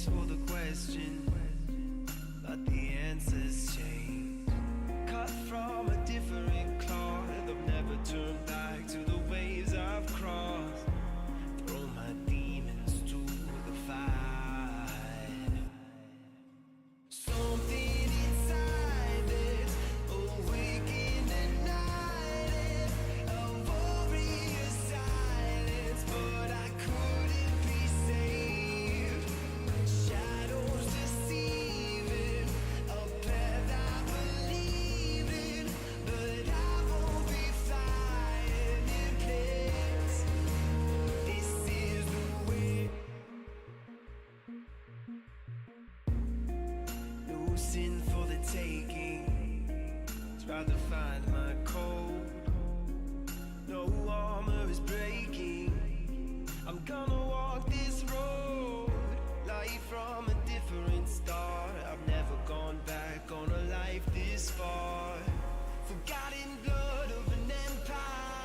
For the question, but the answers change. Cut from a different cloth, I've never turned back to the waves I've crossed. Throw my demons to the fire. Something inside that's awake in the night, a warrior silence, but I couldn't be saved. Shadows deceiving, a path I believe in, but I won't be flying in place. This is the way. No sin for the taking. Try to find my code. No armor is breaking. I'm gonna walk this road. Life from a different start. I've never gone back on a life this far. Forgotten blood of an empire.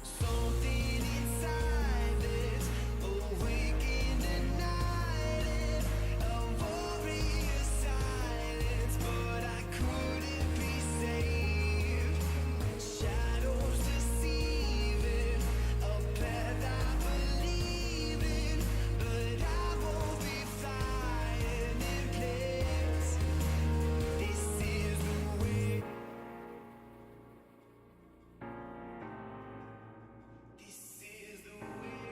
Something inside that's awake in the night, a warrior silence, but I couldn't be saved. Shadows deceiving, a path I believe in, but I won't be flying in place. This is the way. This is the way.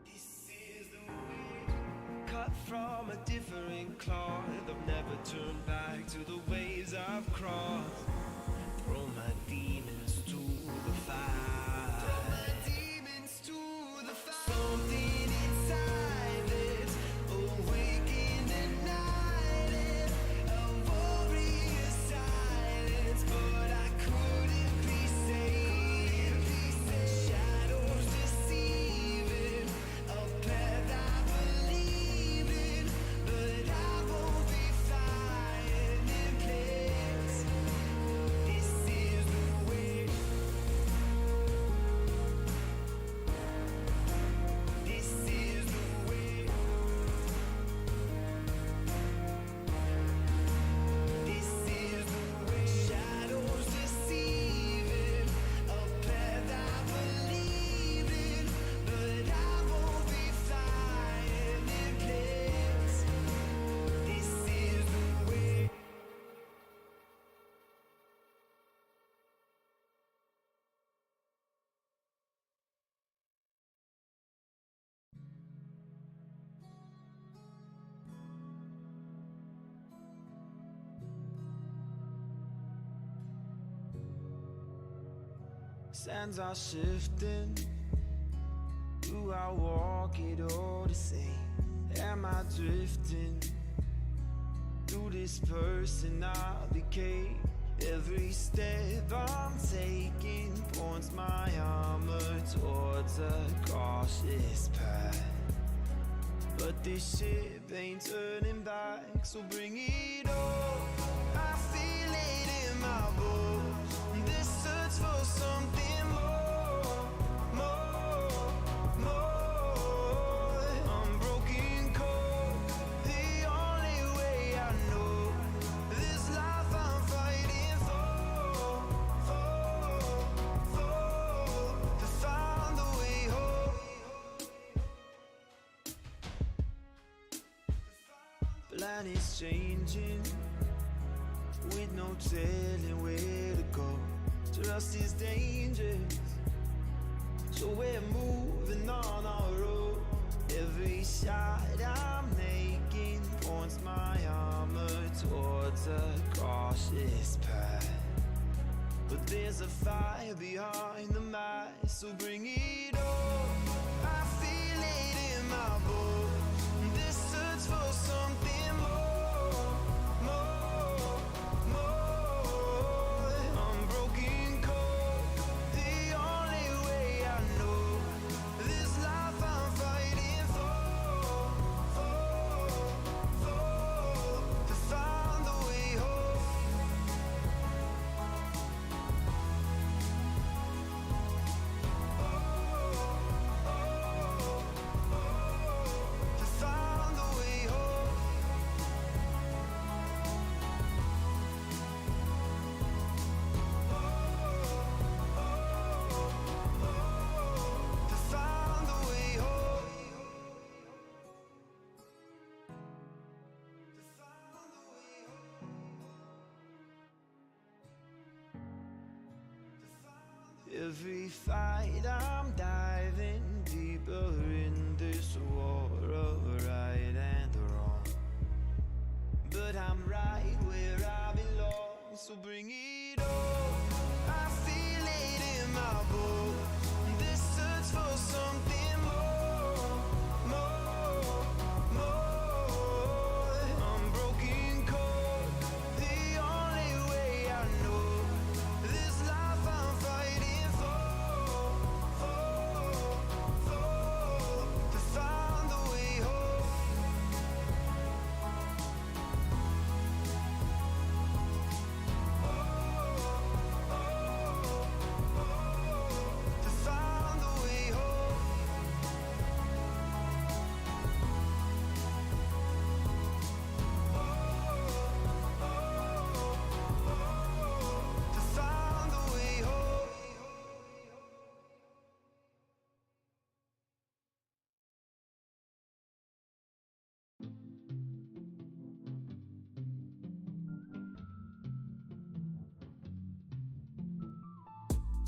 This is the way. Cut from a different cloth, I've never turned back to the waves I've crossed. Throw my demons to the fire. Throw my demons to the fire. Something inside that's awake in the night, a warrior silence, but I couldn't be saved. Shadows deceiving, a path I believe in, but I won't be flying in place. This is the way. This is the way. This is the way. Shadows deceiving, a path I believe in, but I won't be flying in place. This is the way. Sands are shifting. Do I walk it all the same? Am I drifting through this personal decay? Every step I'm taking points my armor towards a cautious path. But this ship ain't turning back, so bring it on. I feel it in my bones. This search for something more, more, more. I'm broken cold, the only way I know. This life I'm fighting for, to find the way home. Planets changing, with no telling where to go. Trust is dangerous, so we're moving on our road. Every shot I'm making points my armor towards a cautious path. But there's a fire behind the mask, so bring it on. I feel it in my bones. This search for something more, more, more. I'm broken cold, the only way I know. This life I'm fighting to find the way home. To find the way home. To find the way home. To find the way home. Every fight I'm diving deeper in this war of right and wrong. But I'm right where I belong, so bring it on. I feel it in my bones. This search for something more, more, more. I'm broken cold, the only way I know. This life I'm fighting to find the way home. To find the way home. To find the way home.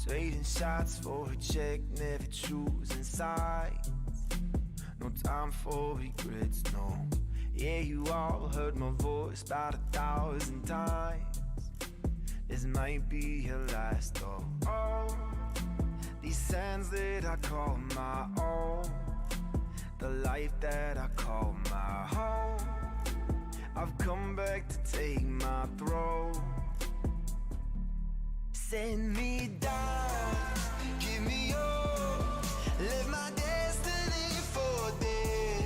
Trading shots for a check, never choosing sides. No time for regrets, no. Yeah, you all heard my voice about 1,000 times. This might be your last, though. Oh, these sands that I call my own, the life that I call my home. I've come back to take my throne. Send me down, give me yours, live my destiny for dead.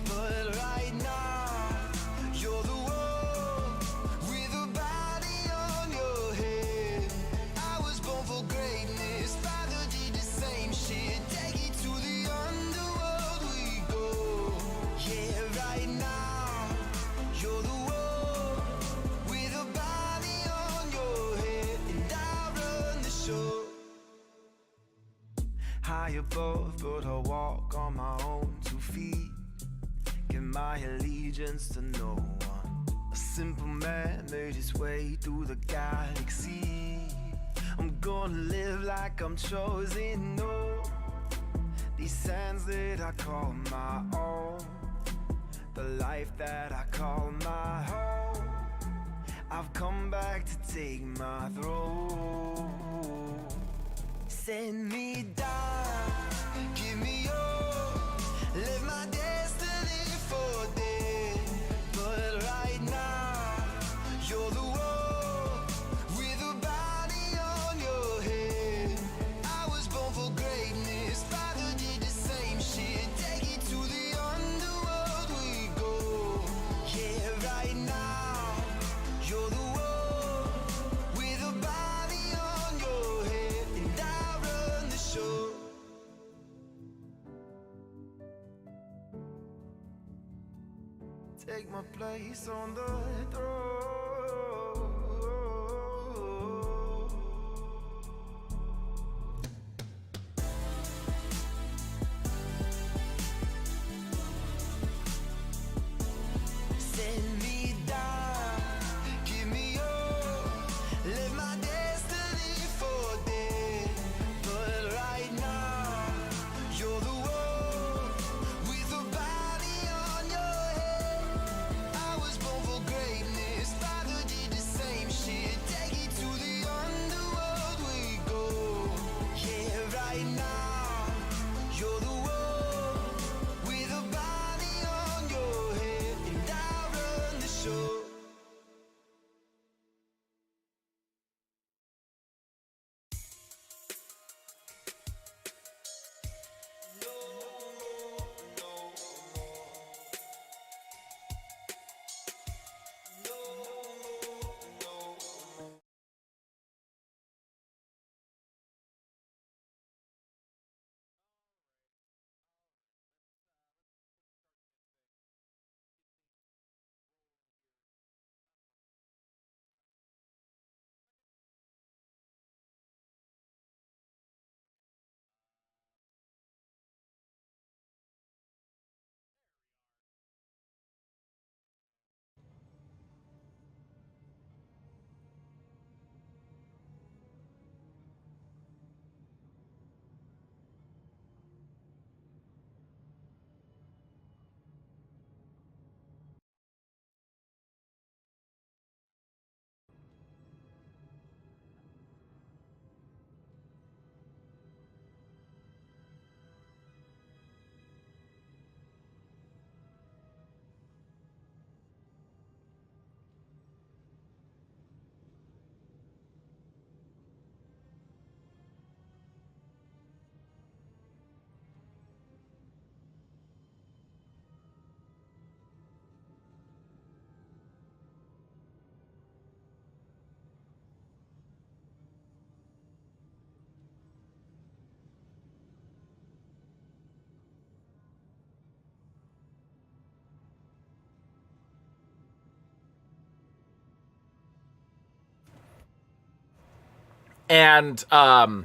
But right now, you're the one with a body on your head. I was born for greatness, father did the same shit. Take it to the underworld we go. Yeah, right now, you're the one with a body on your head. And I run the show. High above, but I walk on my own 2 feet. Give my allegiance to no one. A simple man made his way through the galaxy. I'm gonna live like I'm chosen, no. These sands that I call my own, the life that I call my home. I've come back to take my throne. Send me down, give me yours, live my destiny for dead. But right now, you're the one with a body on your head. I was born for greatness, father did the same shit. Take it to the underworld we go. Yeah, right now, you're the one with a body on your head. And I run the show. Take my place on the throne. Send me down, give me yours, live my destiny for dead. But right now, you're the one with a And I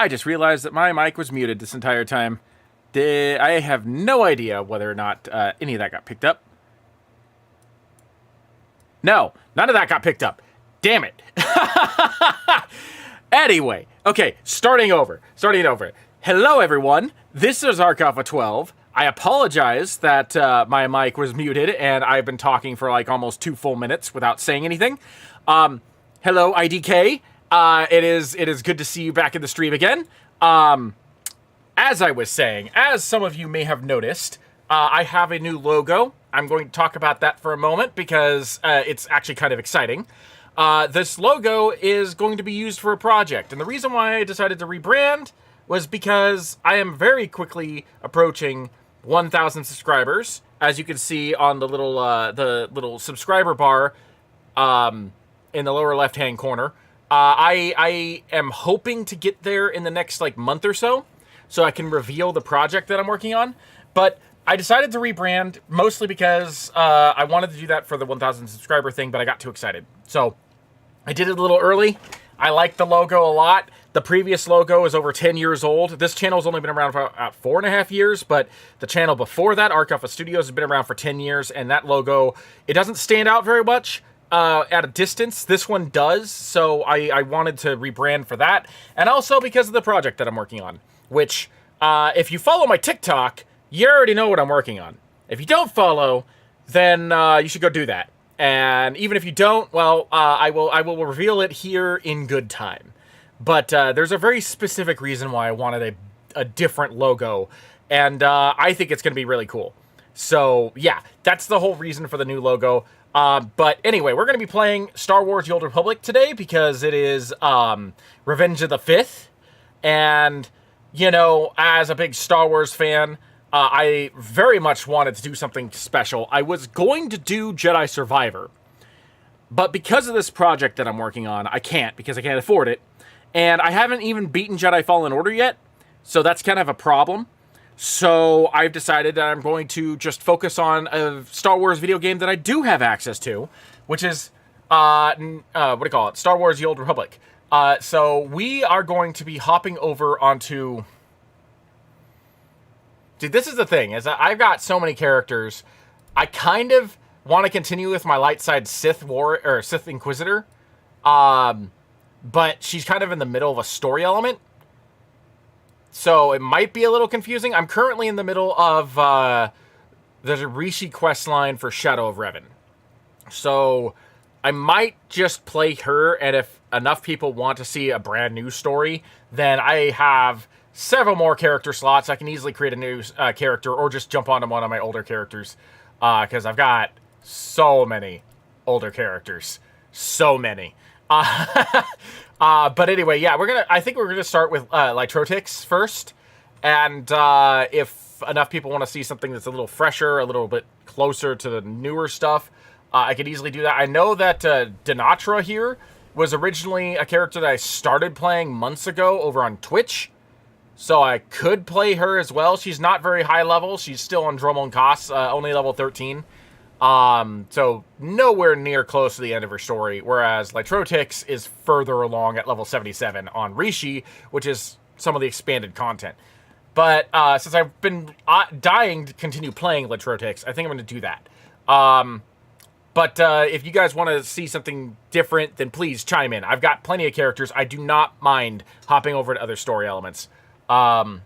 just realized that my mic was muted this entire time. I have no idea whether or not any of that got picked up. No, none of that got picked up. Damn it. Anyway, okay, starting over. Hello, everyone. This is Arkafa 12. I apologize that my mic was muted and I've been talking for like almost 2 full minutes without saying anything. Hello, IDK. It is good to see you back in the stream again. As I was saying, as some of you may have noticed, I have a new logo. I'm going to talk about that for a moment because it's actually kind of exciting. This logo is going to be used for a project, and the reason why I decided to rebrand was because I am very quickly approaching 1,000 subscribers. As you can see on the little subscriber bar in the lower left-hand corner. I am hoping to get there in the next month or so I can reveal the project that I'm working on. But I decided to rebrand mostly because I wanted to do that for the 1,000 subscriber thing, but I got too excited. So I did it a little early. I like the logo a lot. The previous logo is over 10 years old. This channel's only been around for about 4.5 years, but the channel before that, Arkafa Studios, has been around for 10 years, and that logo, it doesn't stand out very much at a distance. This one does, so I wanted to rebrand for that, and also because of the project that I'm working on, which, if you follow my TikTok, you already know what I'm working on. If you don't follow, then you should go do that. And even if you don't, well, I will reveal it here in good time. But there's a very specific reason why I wanted a different logo, and I think it's going to be really cool. So, yeah, that's the whole reason for the new logo. But anyway, we're going to be playing Star Wars The Old Republic today because it is Revenge of the Fifth. And, you know, as a big Star Wars fan, I very much wanted to do something special. I was going to do Jedi Survivor, but because of this project that I'm working on, I can't because I can't afford it. And I haven't even beaten Jedi Fallen Order yet, so that's kind of a problem. So I've decided that I'm going to just focus on a Star Wars video game that I do have access to, which is, Star Wars The Old Republic. So we are going to be hopping over onto... Dude, this is the thing, is that I've got so many characters. I kind of want to continue with my light side Sith Inquisitor. But she's kind of in the middle of a story element. So it might be a little confusing. I'm currently in the middle of the Rishi quest line for Shadow of Revan. So I might just play her, and if enough people want to see a brand new story, then I have several more character slots. I can easily create a new character or just jump onto one of my older characters. Because I've got so many older characters. So many. But anyway, yeah, I think we're gonna start with Lightrotix first, and if enough people want to see something that's a little fresher, a little bit closer to the newer stuff, I could easily do that. I know that Denatra here was originally a character that I started playing months ago over on Twitch, so I could play her as well. She's not very high level. She's still on Dromon Koss, only level 13. So nowhere near close to the end of her story, whereas Lightrotix is further along at level 77 on Rishi, which is some of the expanded content. But since I've been dying to continue playing Lightrotix, I think I'm going to do that. But if you guys want to see something different, then please chime in. I've got plenty of characters. I do not mind hopping over to other story elements. But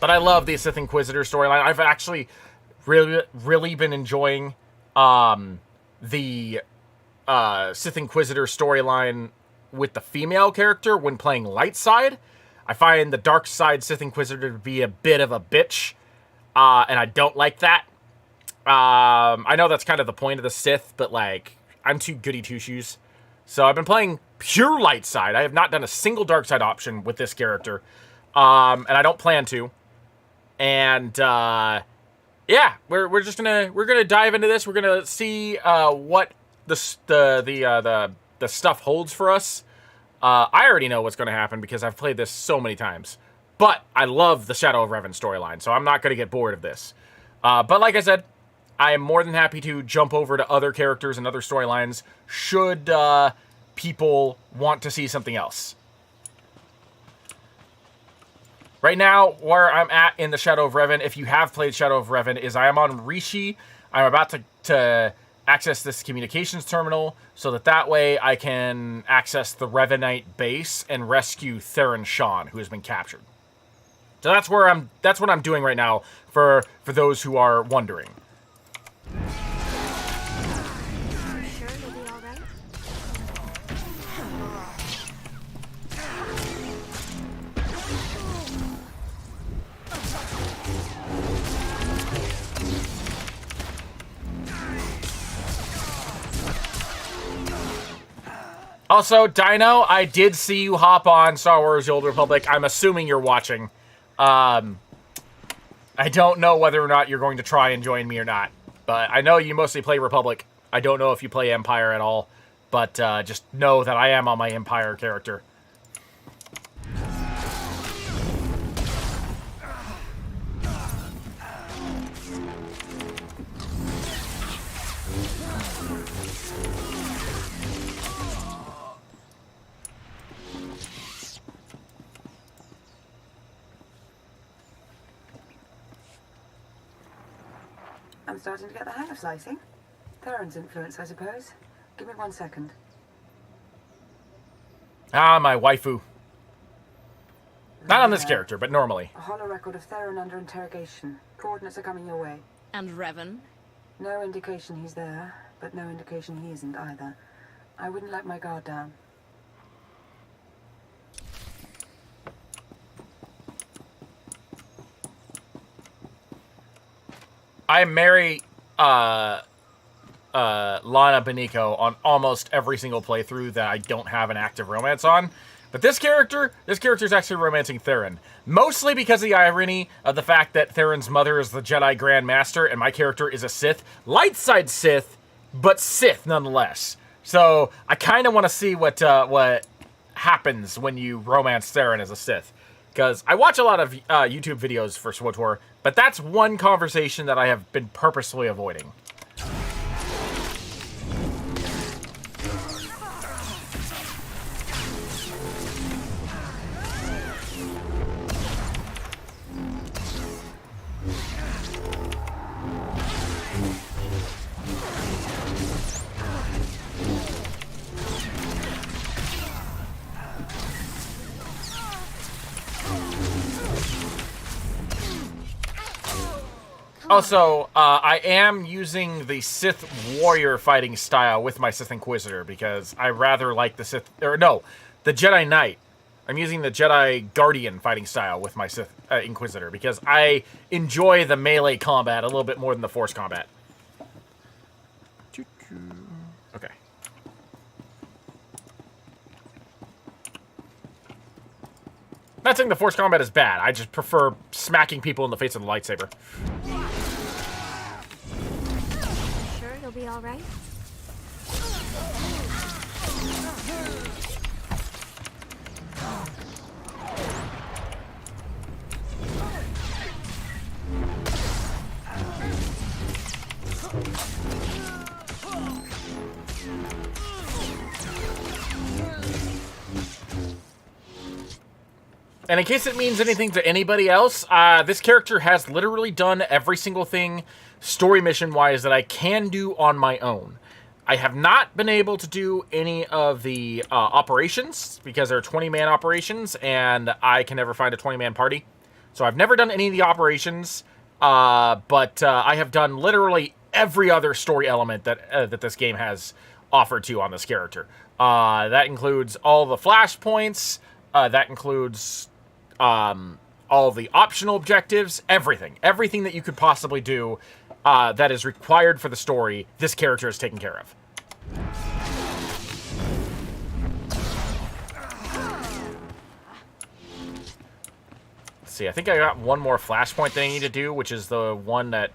I love the Sith Inquisitor storyline. I've actually really been enjoying the Sith Inquisitor storyline with the female character when playing light side. I find the dark side Sith Inquisitor to be a bit of a bitch, and I don't like that. I know that's kind of the point of the Sith, but I'm too goody two-shoes. So I've been playing pure light side. I have not done a single dark side option with this character, and I don't plan to. And yeah, we're gonna dive into this. We're gonna see what the stuff holds for us. I already know what's gonna happen because I've played this so many times. But I love the Shadow of Revan storyline, so I'm not gonna get bored of this. But like I said, I am more than happy to jump over to other characters and other storylines should people want to see something else. Right now, where I'm at in the Shadow of Revan, if you have played Shadow of Revan, is I am on Rishi. I'm about to access this communications terminal so that way I can access the Revanite base and rescue Theron Shan, who has been captured. So that's what I'm doing right now for those who are wondering. Sure you'll be all right? Also, Dino, I did see you hop on Star Wars The Old Republic. I'm assuming you're watching. I don't know whether or not you're going to try and join me or not. But I know you mostly play Republic. I don't know if you play Empire at all. But just know that I am on my Empire character. I'm starting to get the hang of slicing. Theron's influence, I suppose. Give me 1 second. Ah, my waifu. Not on this character, but normally. A hollow record of Theron under interrogation. Coordinates are coming your way. And Revan? No indication he's there, but no indication he isn't either. I wouldn't let my guard down. I marry Lana Beniko on almost every single playthrough that I don't have an active romance on. But this character is actually romancing Theron. Mostly because of the irony of the fact that Theron's mother is the Jedi Grand Master and my character is a Sith. Light side Sith, but Sith nonetheless. So I kind of want to see what happens when you romance Theron as a Sith. Because I watch a lot of YouTube videos for SWTOR, but that's one conversation that I have been purposely avoiding. Also, I am using the Sith Warrior fighting style with my Sith Inquisitor because I rather like the the Jedi Knight. I'm using the Jedi Guardian fighting style with my Sith Inquisitor because I enjoy the melee combat a little bit more than the Force combat. Okay. Not saying the Force combat is bad. I just prefer smacking people in the face with a lightsaber. Sure you'll be all right? And in case it means anything to anybody else, this character has literally done every single thing story mission-wise that I can do on my own. I have not been able to do any of the operations because they're 20-man operations, and I can never find a 20-man party. So I've never done any of the operations, but I have done literally every other story element that this game has offered to on this character. That includes all the flashpoints. That includes all the optional objectives, everything that you could possibly do that is required for the story, this character is taken care of. Let's see, I think I got one more flashpoint that I need to do, which is the one that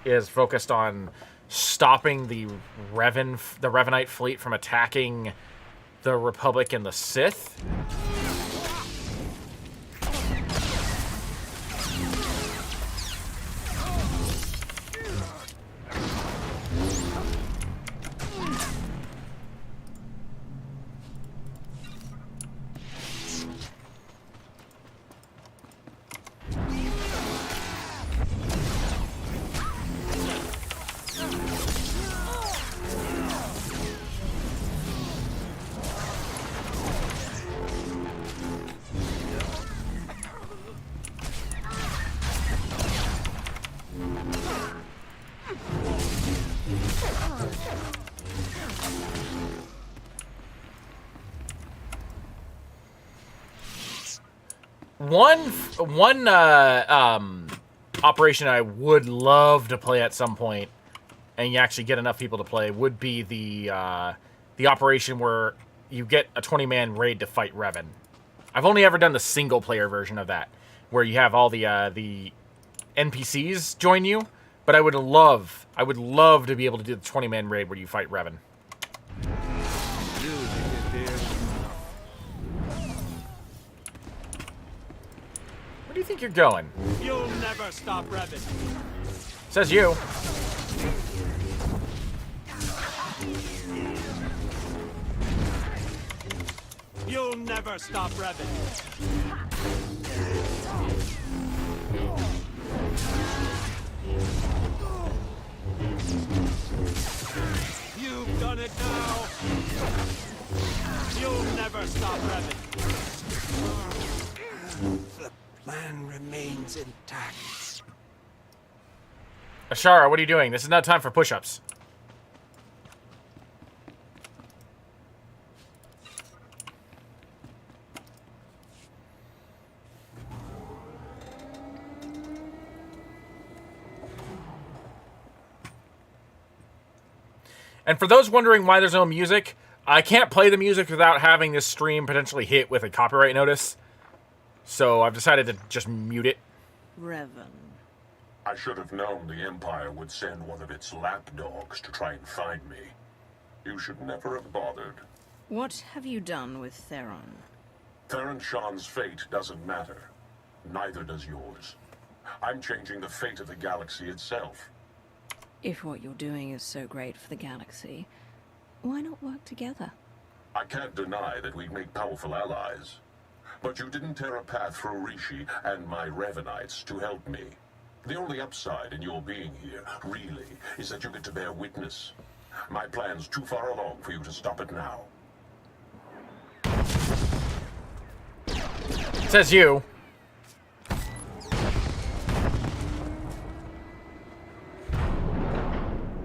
is focused on stopping the Revanite fleet from attacking the Republic and the Sith. One operation I would love to play at some point, and you actually get enough people to play, would be the operation where you get a 20-man raid to fight Revan. I've only ever done the single-player version of that, where you have all the NPCs join you, but I would love to be able to do the 20-man raid where you fight Revan. Where do you think you're going? You'll never stop Revan. Says you. You'll never stop Revan. You've done it now. You'll never stop Revan. The plan remains intact. Ashara, what are you doing? This is not time for push-ups. And for those wondering why there's no music, I can't play the music without having this stream potentially hit with a copyright notice. So I've decided to just mute it. Revan. I should have known the Empire would send one of its lapdogs to try and find me. You should never have bothered. What have you done with Theron? Theron Shan's fate doesn't matter. Neither does yours. I'm changing the fate of the galaxy itself. If what you're doing is so great for the galaxy, why not work together? I can't deny that we'd make powerful allies. But you didn't tear a path through Rishi and my Revanites to help me. The only upside in your being here, really, is that you get to bear witness. My plan's too far along for you to stop it now. Says you.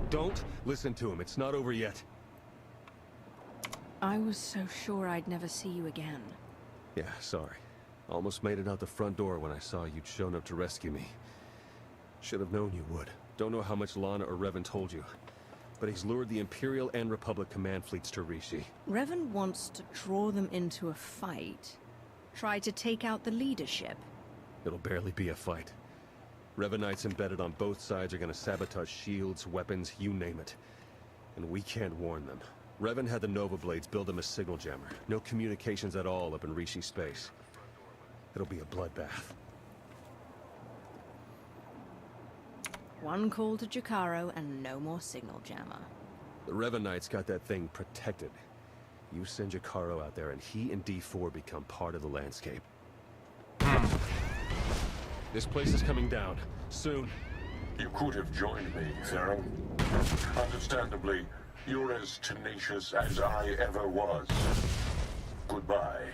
Don't listen to him. It's not over yet. I was so sure I'd never see you again. Yeah, sorry. Almost made it out the front door when I saw you'd shown up to rescue me. Should have known you would. Don't know how much Lana or Revan told you, but he's lured the Imperial and Republic command fleets to Rishi. Revan wants to draw them into a fight. Try to take out the leadership. It'll barely be a fight. Revanites embedded on both sides are gonna sabotage shields, weapons, you name it. And we can't warn them. Revan had the Nova Blades build him a signal jammer. No communications at all up in Rishi space. It'll be a bloodbath. One call to Jakaro and no more signal jammer. The Revanites got that thing protected. You send Jakaro out there and he and D4 become part of the landscape. This place is coming down. Soon. You could have joined me, Theron. Understandably, you're as tenacious as I ever was. Goodbye.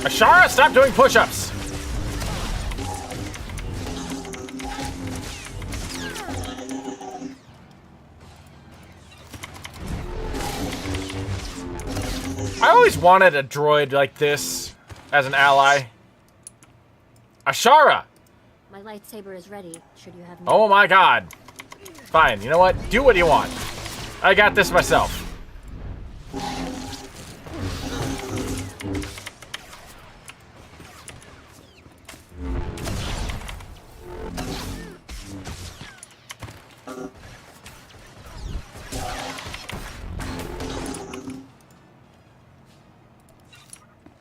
Ashara, stop doing push-ups! I always wanted a droid like this as an ally. Ashara! My lightsaber is ready, should you have need. Oh my god. Fine, you know what? Do what you want. I got this myself.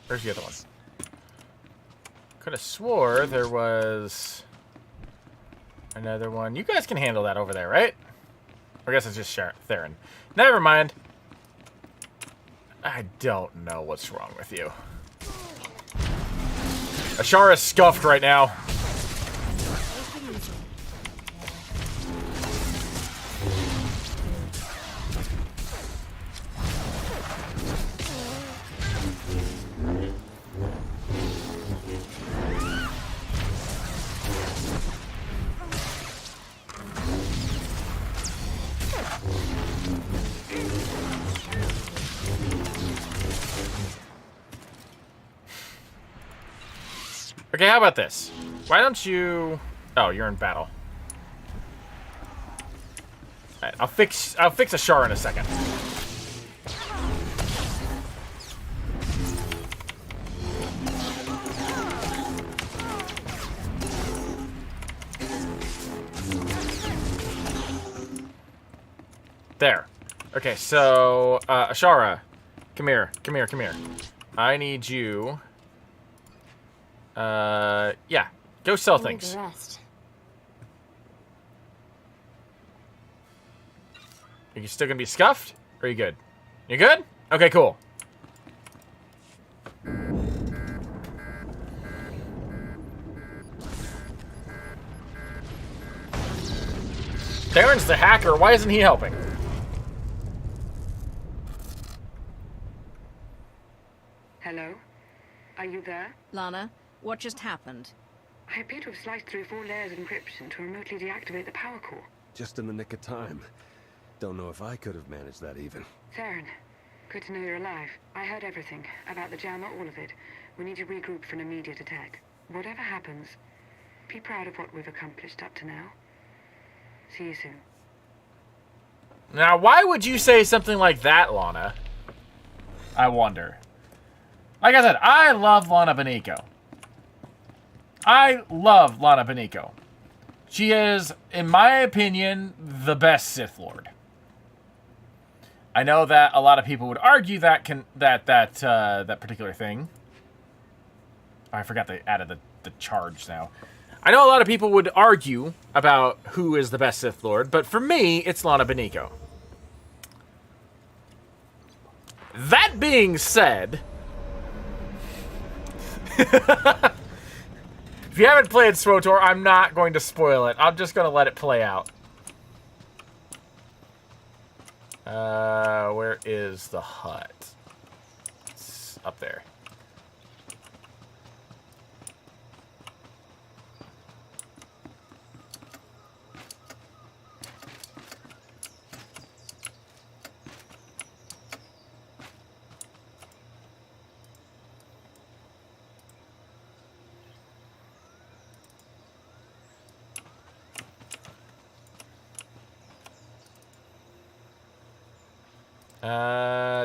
Where's the other one? Could have swore there was another one. You guys can handle that over there, right? I guess it's just Theron. Never mind. I don't know what's wrong with you. Ashara's scuffed right now. Okay, how about this? Why don't you... Oh, you're in battle. Alright, I'll fix Ashara in a second. There. Okay, so, Ashara, come here. I need you... yeah. Go sell I need things. the rest. Are you still gonna be scuffed? Or are you good? You good? Okay, cool. Darren's the hacker. Why isn't he helping? Hello? Are you there? Lana, what just happened? I appear to have sliced through 4 layers of encryption to remotely deactivate the power core. Just in the nick of time. Don't know if I could have managed that even. Theron, good to know you're alive. I heard everything. About the jammer, all of it. We need to regroup for an immediate attack. Whatever happens, be proud of what we've accomplished up to now. See you soon. Now, why would you say something like that, Lana? I wonder. Like I said, I love Lana Beniko. I love Lana Beniko. She is, in my opinion, the best Sith Lord. I know that a lot of people would argue that that particular thing. Oh, I forgot they added the charge now. I know a lot of people would argue about who is the best Sith Lord, but for me, it's Lana Beniko. That being said, if you haven't played SWTOR, I'm not going to spoil it. I'm just going to let it play out. Where is the hut? It's up there.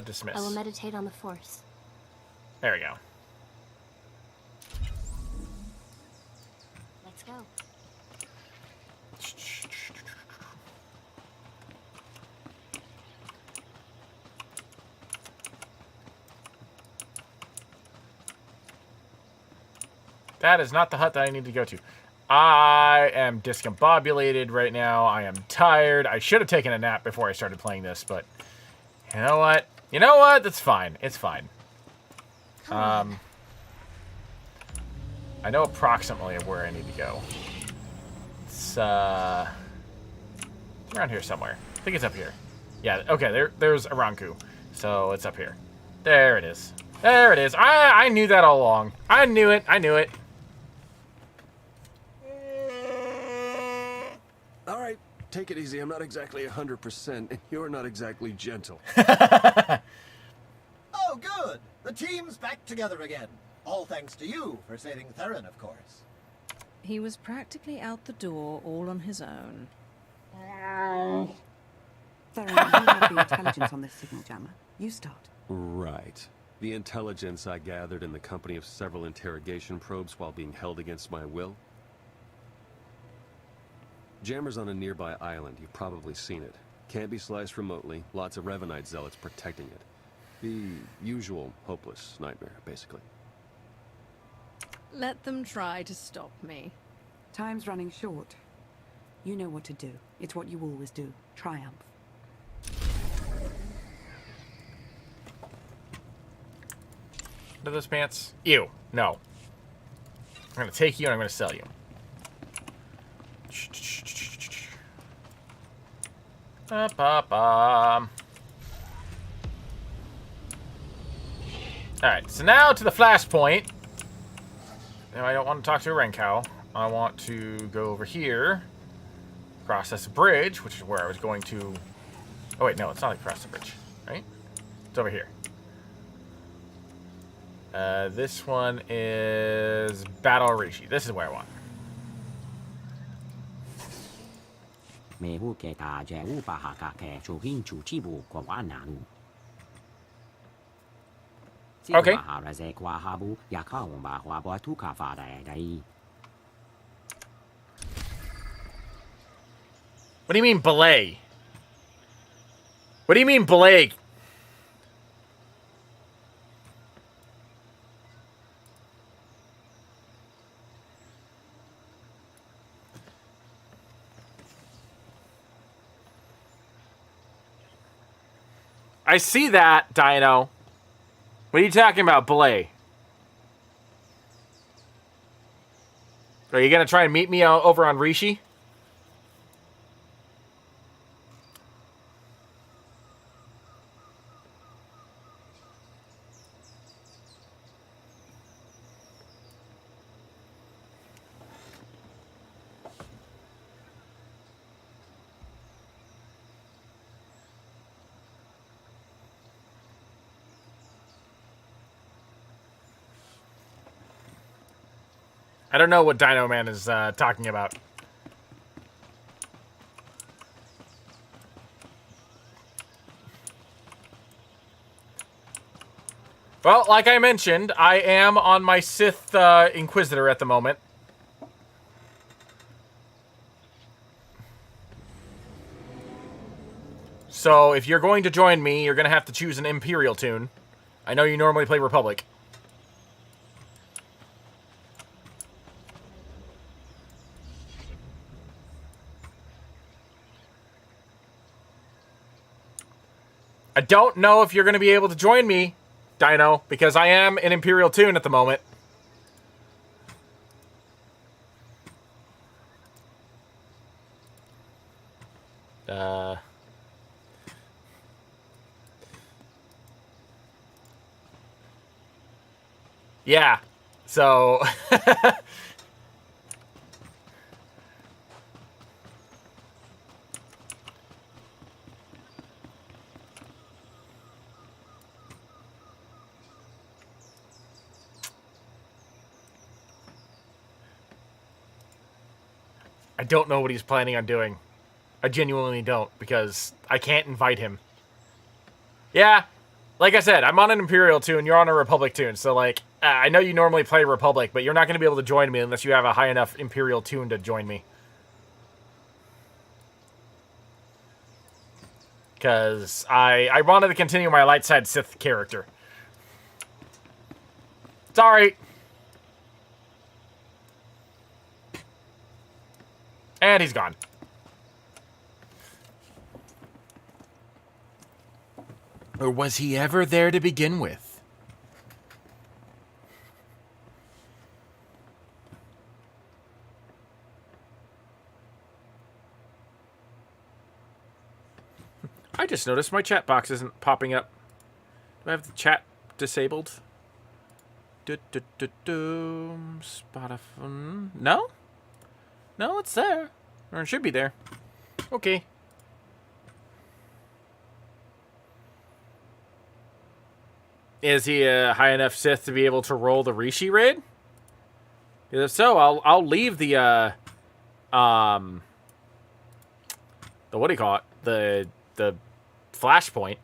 Dismiss. I will meditate on the Force. There we go. Let's go. That is not the hut that I need to go to. I am discombobulated right now. I am tired. I should have taken a nap before I started playing this, but you know what? You know what? That's fine. It's fine. I know approximately where I need to go. It's around here somewhere. I think it's up here. Yeah, okay, there's Aranku. So it's up here. There it is. There it is. I knew that all along. I knew it. I knew it. All right, take it easy. I'm not exactly 100%, and you're not exactly gentle. Oh, good. The team's back together again. All thanks to you for saving Theron, of course. He was practically out the door all on his own. Theron, you have the intelligence on this signal jammer. You start. Right. The intelligence I gathered in the company of several interrogation probes while being held against my will. Jammer's on a nearby island. You've probably seen it. Can't be sliced remotely. Lots of Revanite zealots protecting it. The usual hopeless nightmare, basically. Let them try to stop me. Time's running short. You know what to do. It's what you always do. Triumph. What are those pants? Ew. No. I'm going to take you and I'm going to sell you. Alright, so now to the flashpoint. Now I don't want to talk to a Renkow. I want to go over here. Cross this bridge, which is where I was going to... Oh wait, no, it's not across the bridge, right? It's over here. This one is Battle Rishi. This is where I want. 每户给大家五百下格嘅做興做支部個玩難。Okay. What do you mean belay? What do you mean belay? I see that, Dino. What are you talking about, belay? Are you gonna try and meet me over on Rishi? I don't know what Dino Man is talking about. Well, like I mentioned, I am on my Sith Inquisitor at the moment. So if you're going to join me, you're going to have to choose an Imperial tune. I know you normally play Republic. I don't know if you're going to be able to join me, Dino, because I am an Imperial tune at the moment. Yeah, so... I don't know what he's planning on doing. I genuinely don't, because I can't invite him. Yeah, like I said, I'm on an Imperial tune, you're on a Republic tune, so like, I know you normally play Republic, but you're not going to be able to join me unless you have a high enough Imperial tune to join me. Because I wanted to continue my light side Sith character. Sorry. And he's gone. Or was he ever there to begin with? I just noticed my chat box isn't popping up. Do I have the chat disabled? Spotify. No? No, it's there. Or it should be there. Okay. Is he a high enough Sith to be able to roll the Rishi raid? If so, I'll leave the what do you call it? The flashpoint.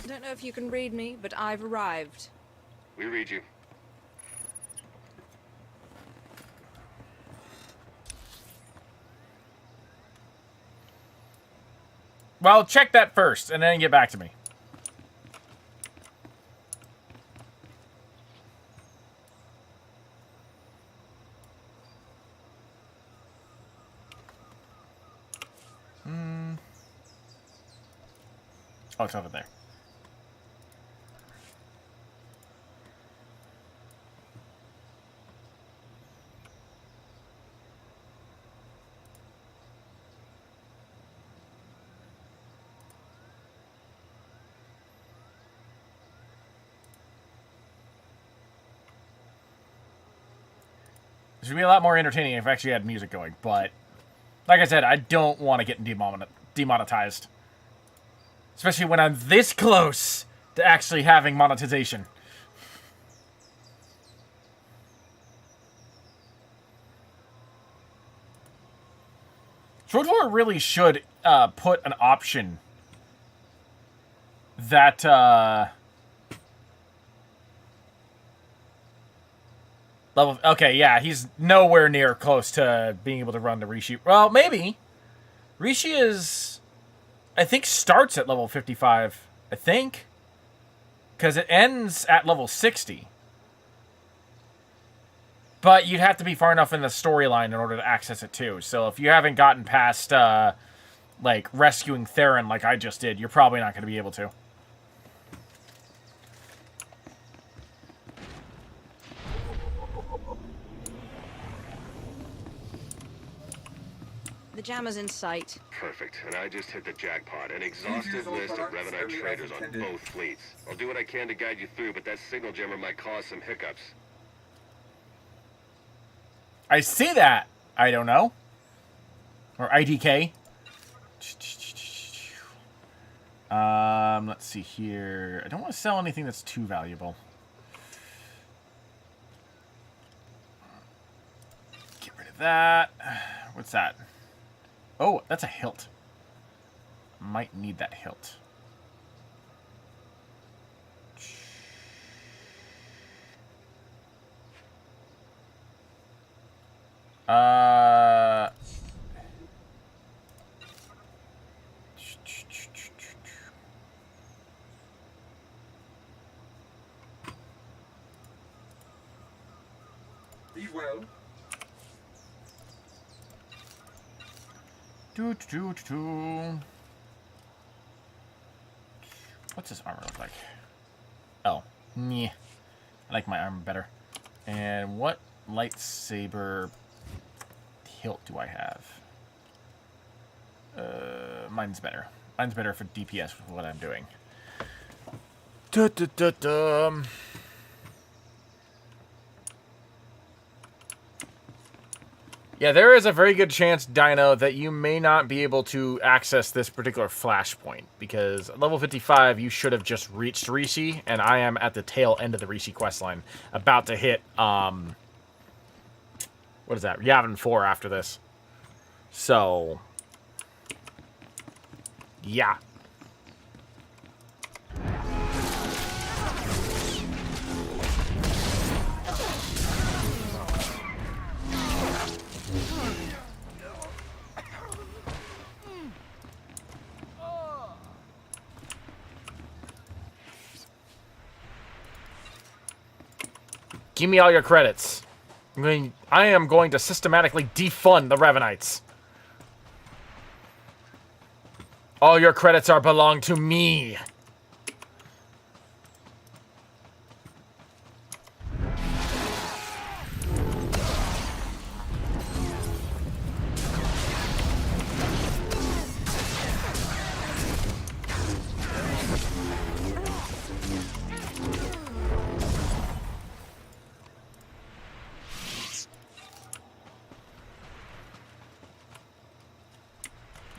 I don't know if you can read me, but I've arrived. We read you. Well, check that first, and then get back to me. Oh, it's over there. This would be a lot more entertaining if I actually had music going, but like I said, I don't want to get demonetized. Especially when I'm this close to actually having monetization. SWTOR really should put an option that level. Okay, yeah, he's nowhere near close to being able to run the Rishi. Well, maybe Rishi is, I think, starts at level 55. I think, because it ends at level 60. But you'd have to be far enough in the storyline in order to access it too. So if you haven't gotten past, like, rescuing Theron like I just did, you're probably not going to be able to. The jammer's in sight. Perfect. And I just hit the jackpot. An exhaustive list of Revenite traders on both fleets. I'll do what I can to guide you through, but that signal jammer might cause some hiccups. I see that. I don't know. Or IDK. Let's see here. I don't want to sell anything that's too valuable. Get rid of that. What's that? Oh, that's a hilt. Might need that hilt. Be well. What's his armor look like? Oh, yeah. I like my armor better. And what lightsaber hilt do I have? Mine's better. Mine's better for DPS with what I'm doing. Yeah, there is a very good chance, Dino, that you may not be able to access this particular flashpoint, because at level 55, you should have just reached Rishi, and I am at the tail end of the Rishi questline, about to hit, what is that, Yavin 4 after this. So, yeah. Give me all your credits. I am going to systematically defund the Revenites. All your credits belong to me.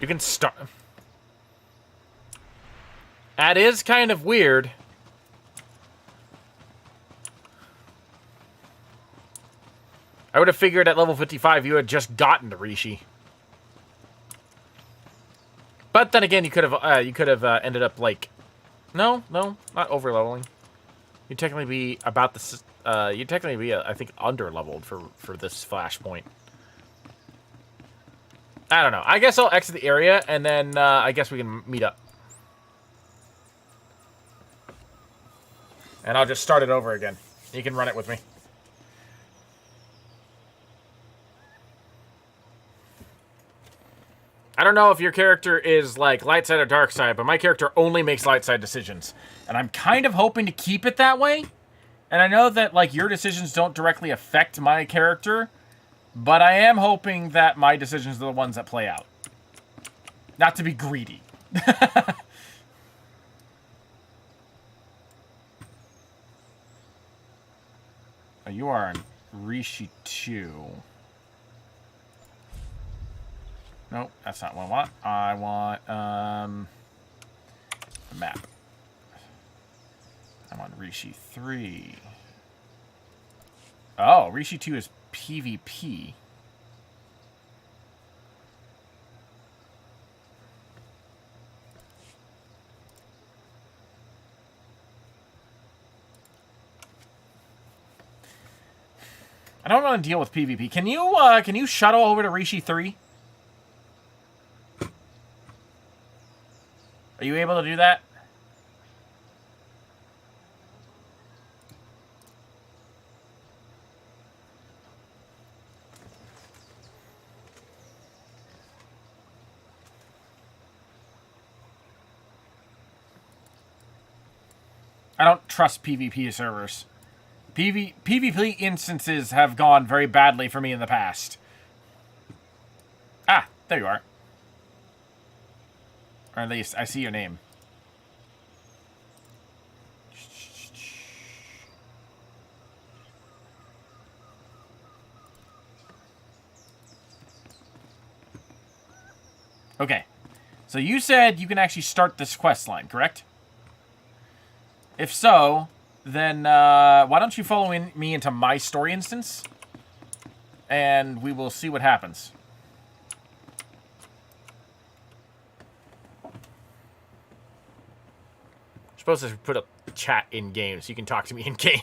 You can start. That is kind of weird. I would have figured at level 55 you had just gotten to Rishi. But then again, you could have ended up like, no, not over leveling. You'd technically be about the. You'd technically be, I think, under leveled for this flashpoint. I don't know. I guess I'll exit the area, and then I guess we can meet up. And I'll just start it over again. You can run it with me. I don't know if your character is like light side or dark side, but my character only makes light side decisions. And I'm kind of hoping to keep it that way. And I know that like your decisions don't directly affect my character, but I am hoping that my decisions are the ones that play out. Not to be greedy. Oh, you are an Rishi 2. Nope, that's not what I want. I want a map. I want Rishi 3. Oh, Rishi 2 is PvP. I don't want to deal with PvP. Can you shuttle over to Rishi 3? Are you able to do that? I don't trust PvP servers. PvP instances have gone very badly for me in the past. Ah, there you are. Or at least, I see your name. Okay. So you said you can actually start this quest line, correct? If so, then why don't you follow me into my story instance? And we will see what happens. You're supposed to put a chat in game so you can talk to me in game.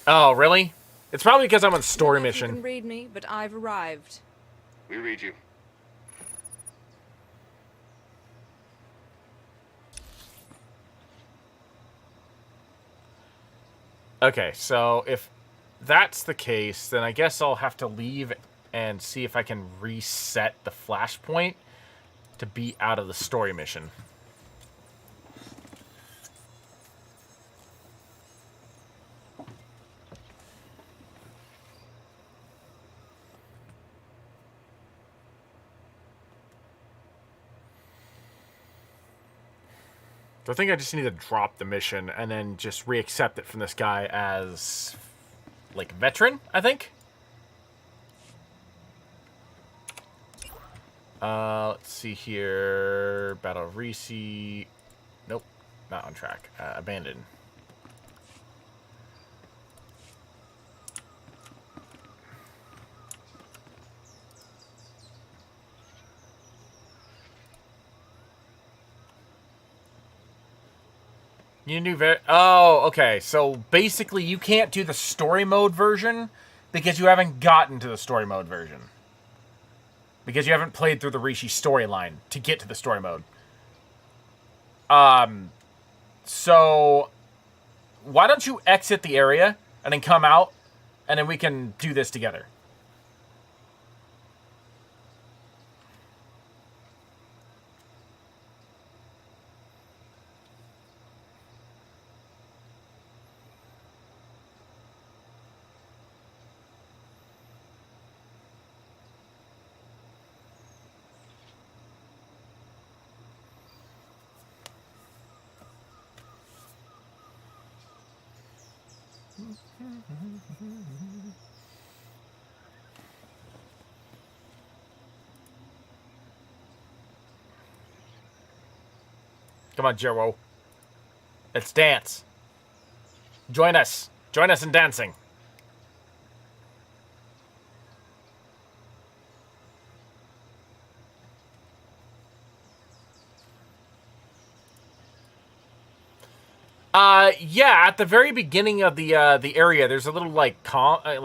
Oh, really? It's probably because I'm on story mission. You can read me, but I've arrived. We read you. Okay, so if that's the case, then I guess I'll have to leave and see if I can reset the flashpoint to be out of the story mission. So I think I just need to drop the mission and then just reaccept it from this guy as, like, veteran, I think? Let's see here. Battle of Rishi. Nope, not on track. Abandoned. You knew oh, okay. So basically, you can't do the story mode version because you haven't gotten to the story mode version. Because you haven't played through the Rishi storyline to get to the story mode. So why don't you exit the area and then come out, and then we can do this together. Come on, Jero. Let's dance. Join us. Join us in dancing. Yeah, at the very beginning of the area, there's a little, like, I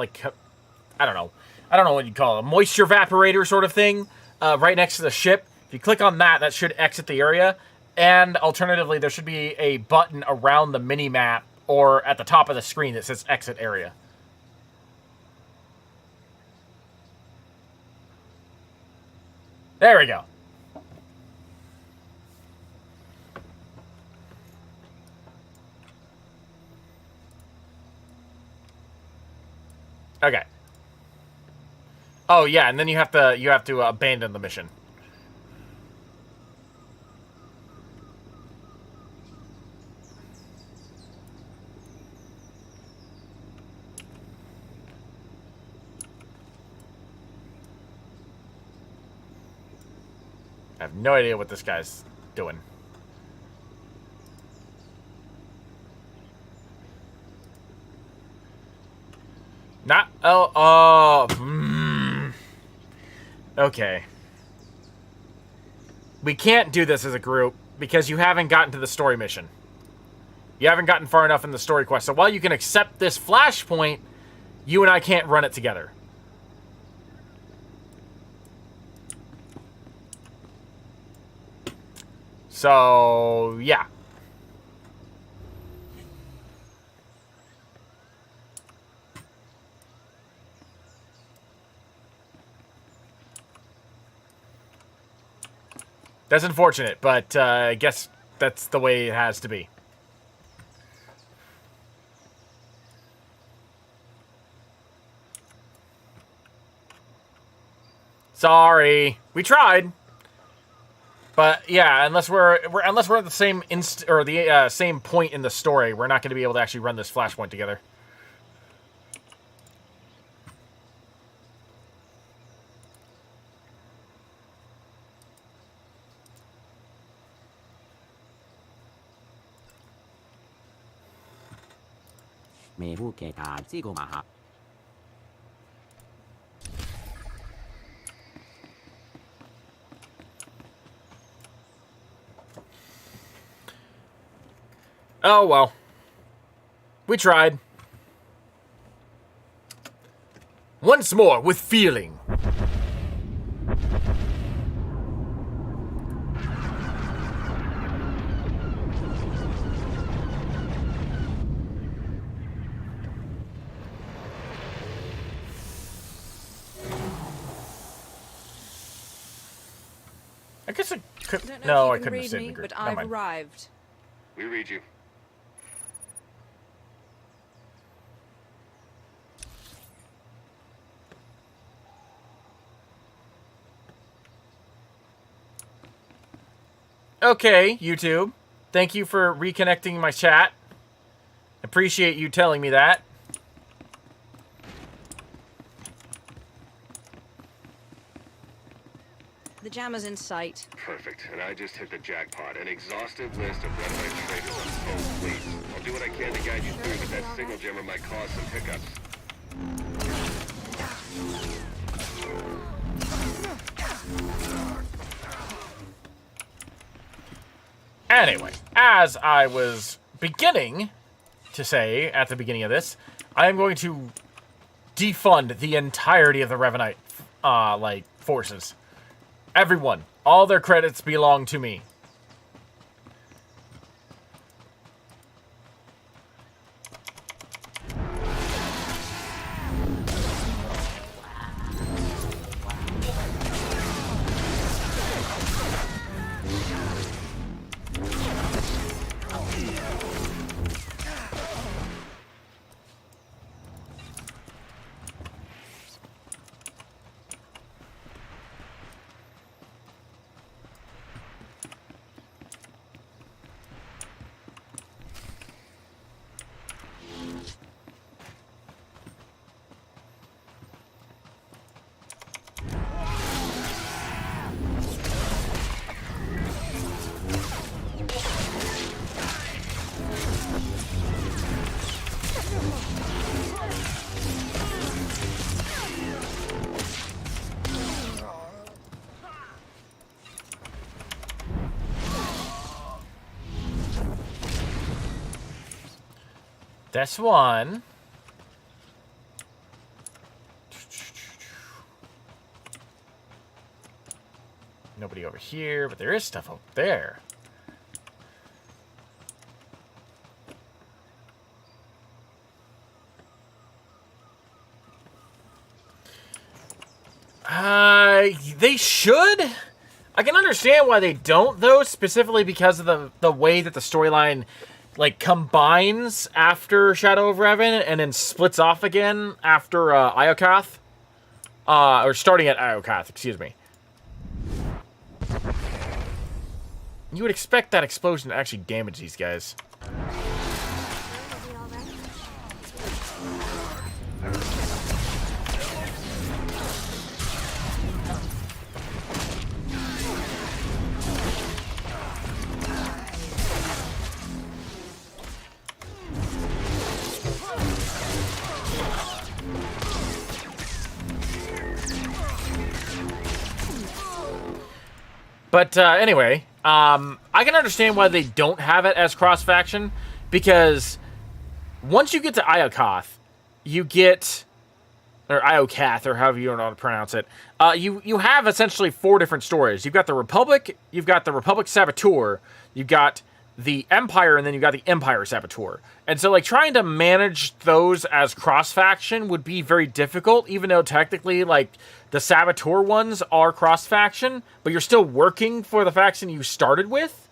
don't know what you'd call it, a moisture evaporator sort of thing, right next to the ship. If you click on that, that should exit the area. And alternatively, there should be a button around the mini-map or at the top of the screen that says exit area. There we go. Okay. Oh yeah, and then you have to abandon the mission. I have no idea what this guy's doing. Not... Okay. We can't do this as a group because you haven't gotten to the story mission. You haven't gotten far enough in the story quest. So while you can accept this flashpoint, you and I can't run it together. So, yeah. That's unfortunate, but I guess that's the way it has to be. Sorry, we tried, but yeah, unless we're at the same same point in the story, we're not going to be able to actually run this flashpoint together. Oh, well. We tried. Once more, with feeling. I guess I could... No, I couldn't have saved the group. But I've arrived. We read you. Okay, YouTube. Thank you for reconnecting my chat. Appreciate you telling me that. The jammer's in sight. Perfect. And I just hit the jackpot. An exhaustive list of Redlight traders on both fleets. I'll do what I can to guide you through, but that signal jammer might cause some hiccups. Anyway, as I was beginning to say at the beginning of this, I am going to defund the entirety of the Revenite, forces. Everyone. All their credits belong to me. That's one. Nobody over here, but there is stuff up there. They should. I can understand why they don't, though, specifically because of the way that the storyline like combines after Shadow of Revan and then splits off again after Iokath. Or starting at Iokath, excuse me. You would expect that explosion to actually damage these guys. But anyway, I can understand why they don't have it as cross-faction, because once you get to Iokath, you get, or Iokath, or however you don't know how to pronounce it, you have essentially 4 different stories. You've got the Republic, you've got the Republic SWTOR, you've got the Empire, and then you've got the Empire SWTOR. And so, like, trying to manage those as cross-faction would be very difficult, even though technically, like, the SWTOR ones are cross-faction, but you're still working for the faction you started with.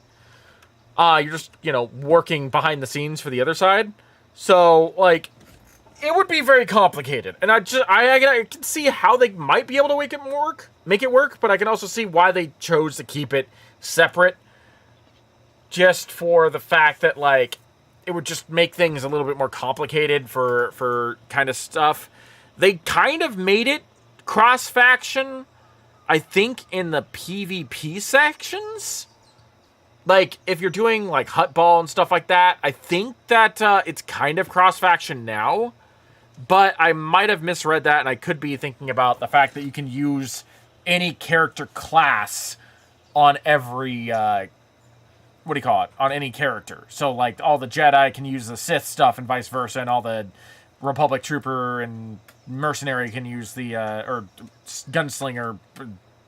You're just, you know, working behind the scenes for the other side. So, like, it would be very complicated. And I can see how they might be able to make it work, but I can also see why they chose to keep it separate. Just for the fact that, like, it would just make things a little bit more complicated for kind of stuff. They kind of made it cross-faction, I think, in the PvP sections. Like, if you're doing, like, Hutball and stuff like that, I think that it's kind of cross-faction now. But I might have misread that, and I could be thinking about the fact that you can use any character class on every... what do you call it? On any character. So, like, all the Jedi can use the Sith stuff and vice versa, and all the Republic Trooper and Mercenary can use the, or Gunslinger,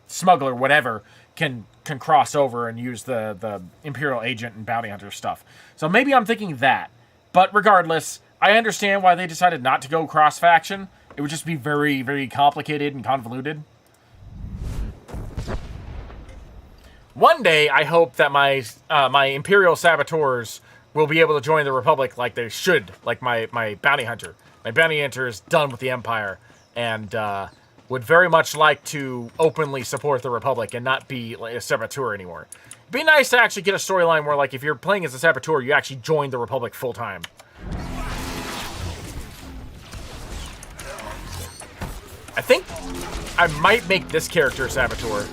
Smuggler, whatever, can cross over and use the Imperial Agent and Bounty Hunter stuff. So maybe I'm thinking that. But regardless, I understand why they decided not to go cross-faction. It would just be very, very complicated and convoluted. One day, I hope that my Imperial Saboteurs will be able to join the Republic like they should, like my Bounty Hunter. My Bounty Hunter is done with the Empire, and would very much like to openly support the Republic and not be like a Saboteur anymore. It'd be nice to actually get a storyline where, like, if you're playing as a Saboteur, you actually join the Republic full-time. I think I might make this character a Saboteur.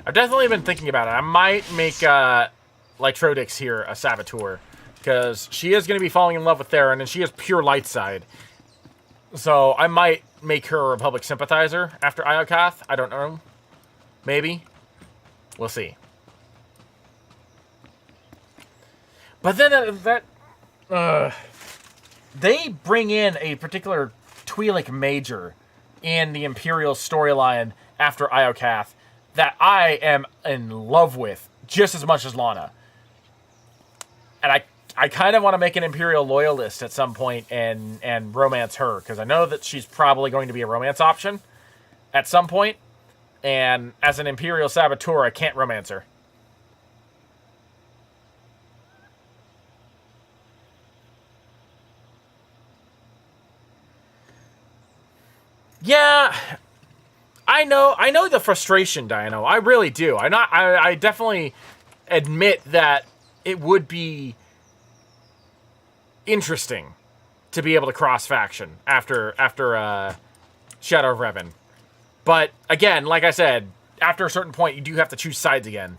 I've definitely been thinking about it. I might make Lytrodix here a Saboteur, because she is going to be falling in love with Theron, and she is pure light side. So I might make her a Republic sympathizer after Iokath. I don't know. Maybe. We'll see. But then they bring in a particular Twi'lek Major in the Imperial storyline after Iokath that I am in love with just as much as Lana. And I kind of want to make an Imperial Loyalist at some point and romance her, because I know that she's probably going to be a romance option at some point. And as an Imperial Saboteur, I can't romance her. Yeah, I know the frustration, Dino. I really do. I definitely admit that it would be interesting to be able to cross faction after Shadow of Revan. But again, like I said, after a certain point, you do have to choose sides again.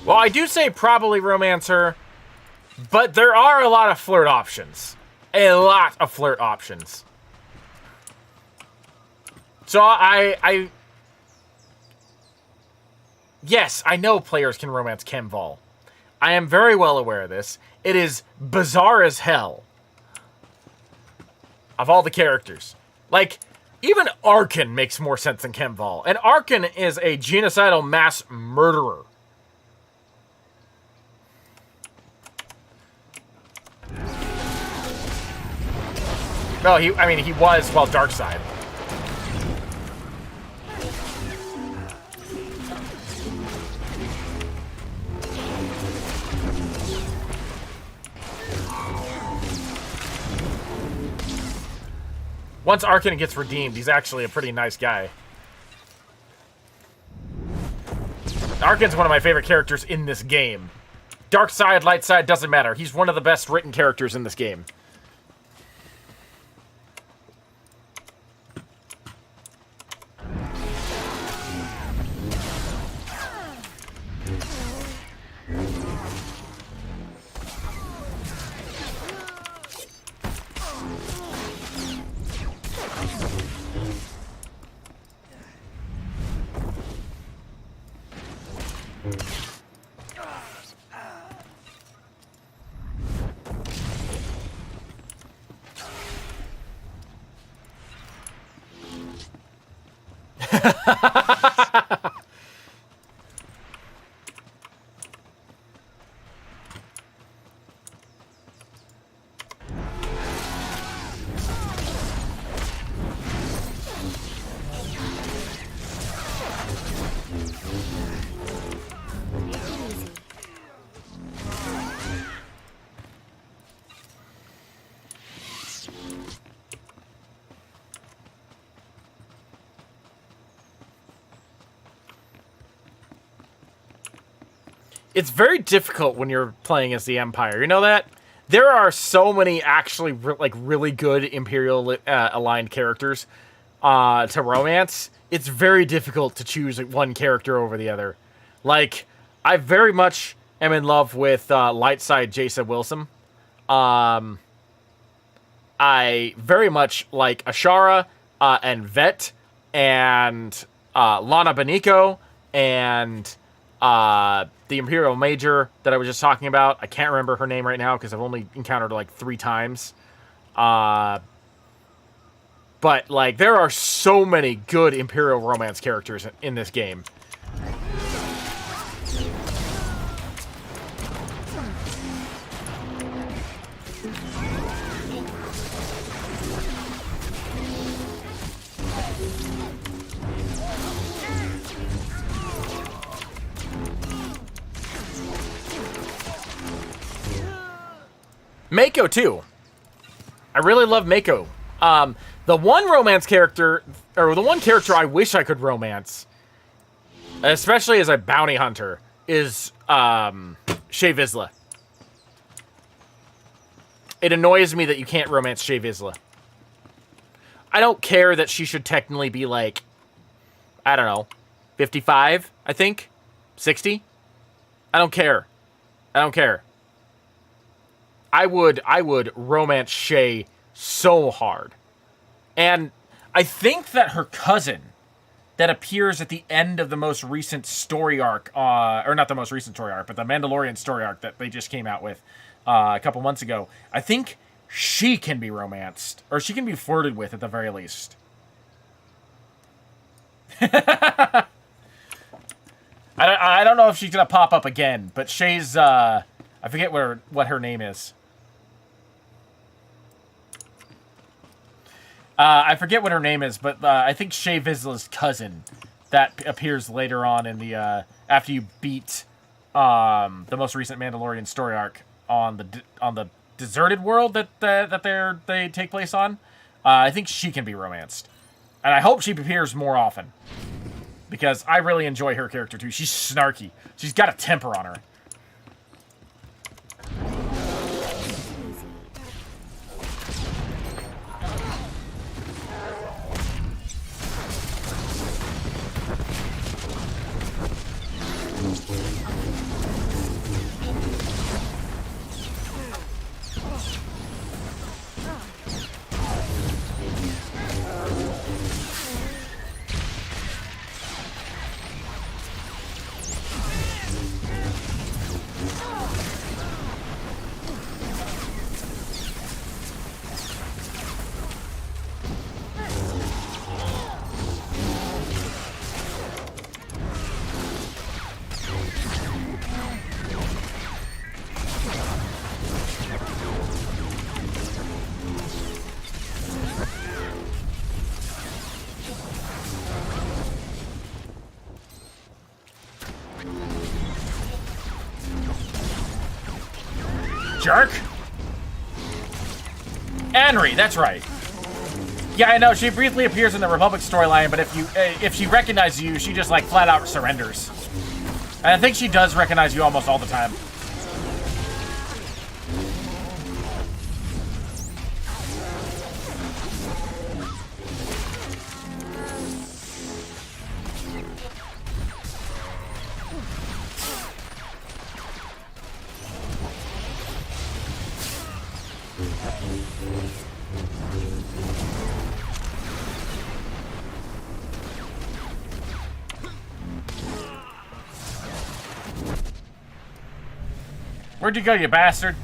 Well, I do say probably romance her, but there are a lot of flirt options. A lot of flirt options. So yes, I know players can romance Kemval. I am very well aware of this. It is bizarre as hell. Of all the characters. Like, even Arkan makes more sense than Kemval. And Arkan is a genocidal mass murderer. Well, he was, well, Darkseid. Once Arkan gets redeemed, he's actually a pretty nice guy. Arkan's one of my favorite characters in this game. Dark side, light side, doesn't matter. He's one of the best written characters in this game. It's very difficult when you're playing as the Empire. You know that? There are so many actually really good Imperial aligned characters to romance. It's very difficult to choose one character over the other. Like, I very much am in love with light side Jason Wilson. I very much like Ashara and Vet and Lana Beniko and the Imperial Major that I was just talking about. I can't remember her name right now because I've only encountered her like 3 times. But like, there are so many good Imperial romance characters in this game. Mako, too. I really love Mako. The one romance character, or the one character I wish I could romance, especially as a bounty hunter, is Shae Vizsla. It annoys me that you can't romance Shae Vizsla. I don't care that she should technically be like, I don't know, 55, I think? 60? I don't care. I don't care. I would romance Shae so hard. And I think that her cousin that appears at the end of the most recent story arc, or not the most recent story arc, but the Mandalorian story arc that they just came out with a couple months ago, I think she can be romanced, or she can be flirted with at the very least. I don't know if she's going to pop up again, but Shae's, I forget what her name is. I forget what her name is, but I think Shae Vizsla's cousin that appears later on in the after you beat the most recent Mandalorian story arc on the deserted world that they take place on. I think she can be romanced, and I hope she appears more often because I really enjoy her character too. She's snarky. She's got a temper on her. Jerk. Henry, that's right. Yeah, I know, she briefly appears in the Republic storyline, but if she recognizes you, she just, like, flat out surrenders. And I think she does recognize you almost all the time. Where'd you go, you bastard?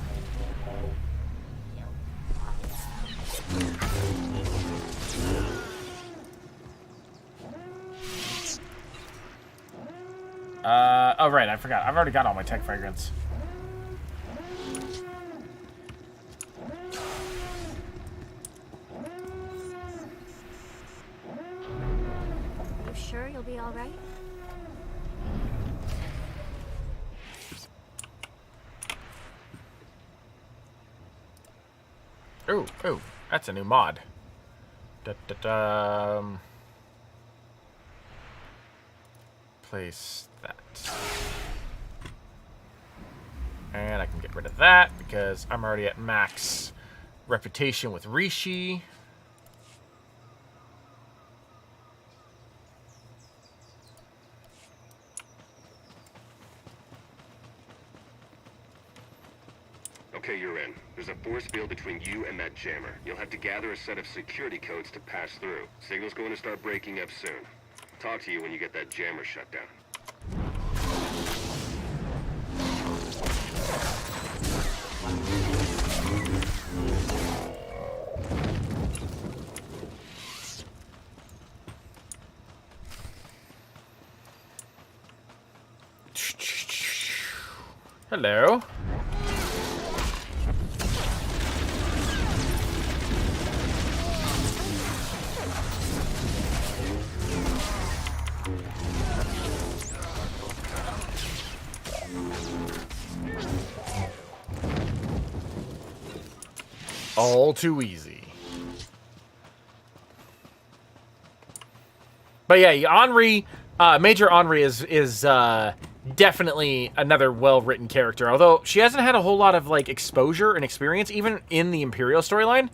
Oh right, I forgot. I've already got all my tech fragrance. You sure you'll be all right? Ooh, ooh, that's a new mod. Place that. And I can get rid of that because I'm already at max reputation with Rishi. Okay, you're in. There's a force field between you and that jammer. You'll have to gather a set of security codes to pass through. Signal's going to start breaking up soon. Talk to you when you get that jammer shut down. Hello. All too easy. But yeah, Henri, Major Henri is definitely another well-written character. Although she hasn't had a whole lot of like exposure and experience, even in the Imperial storyline.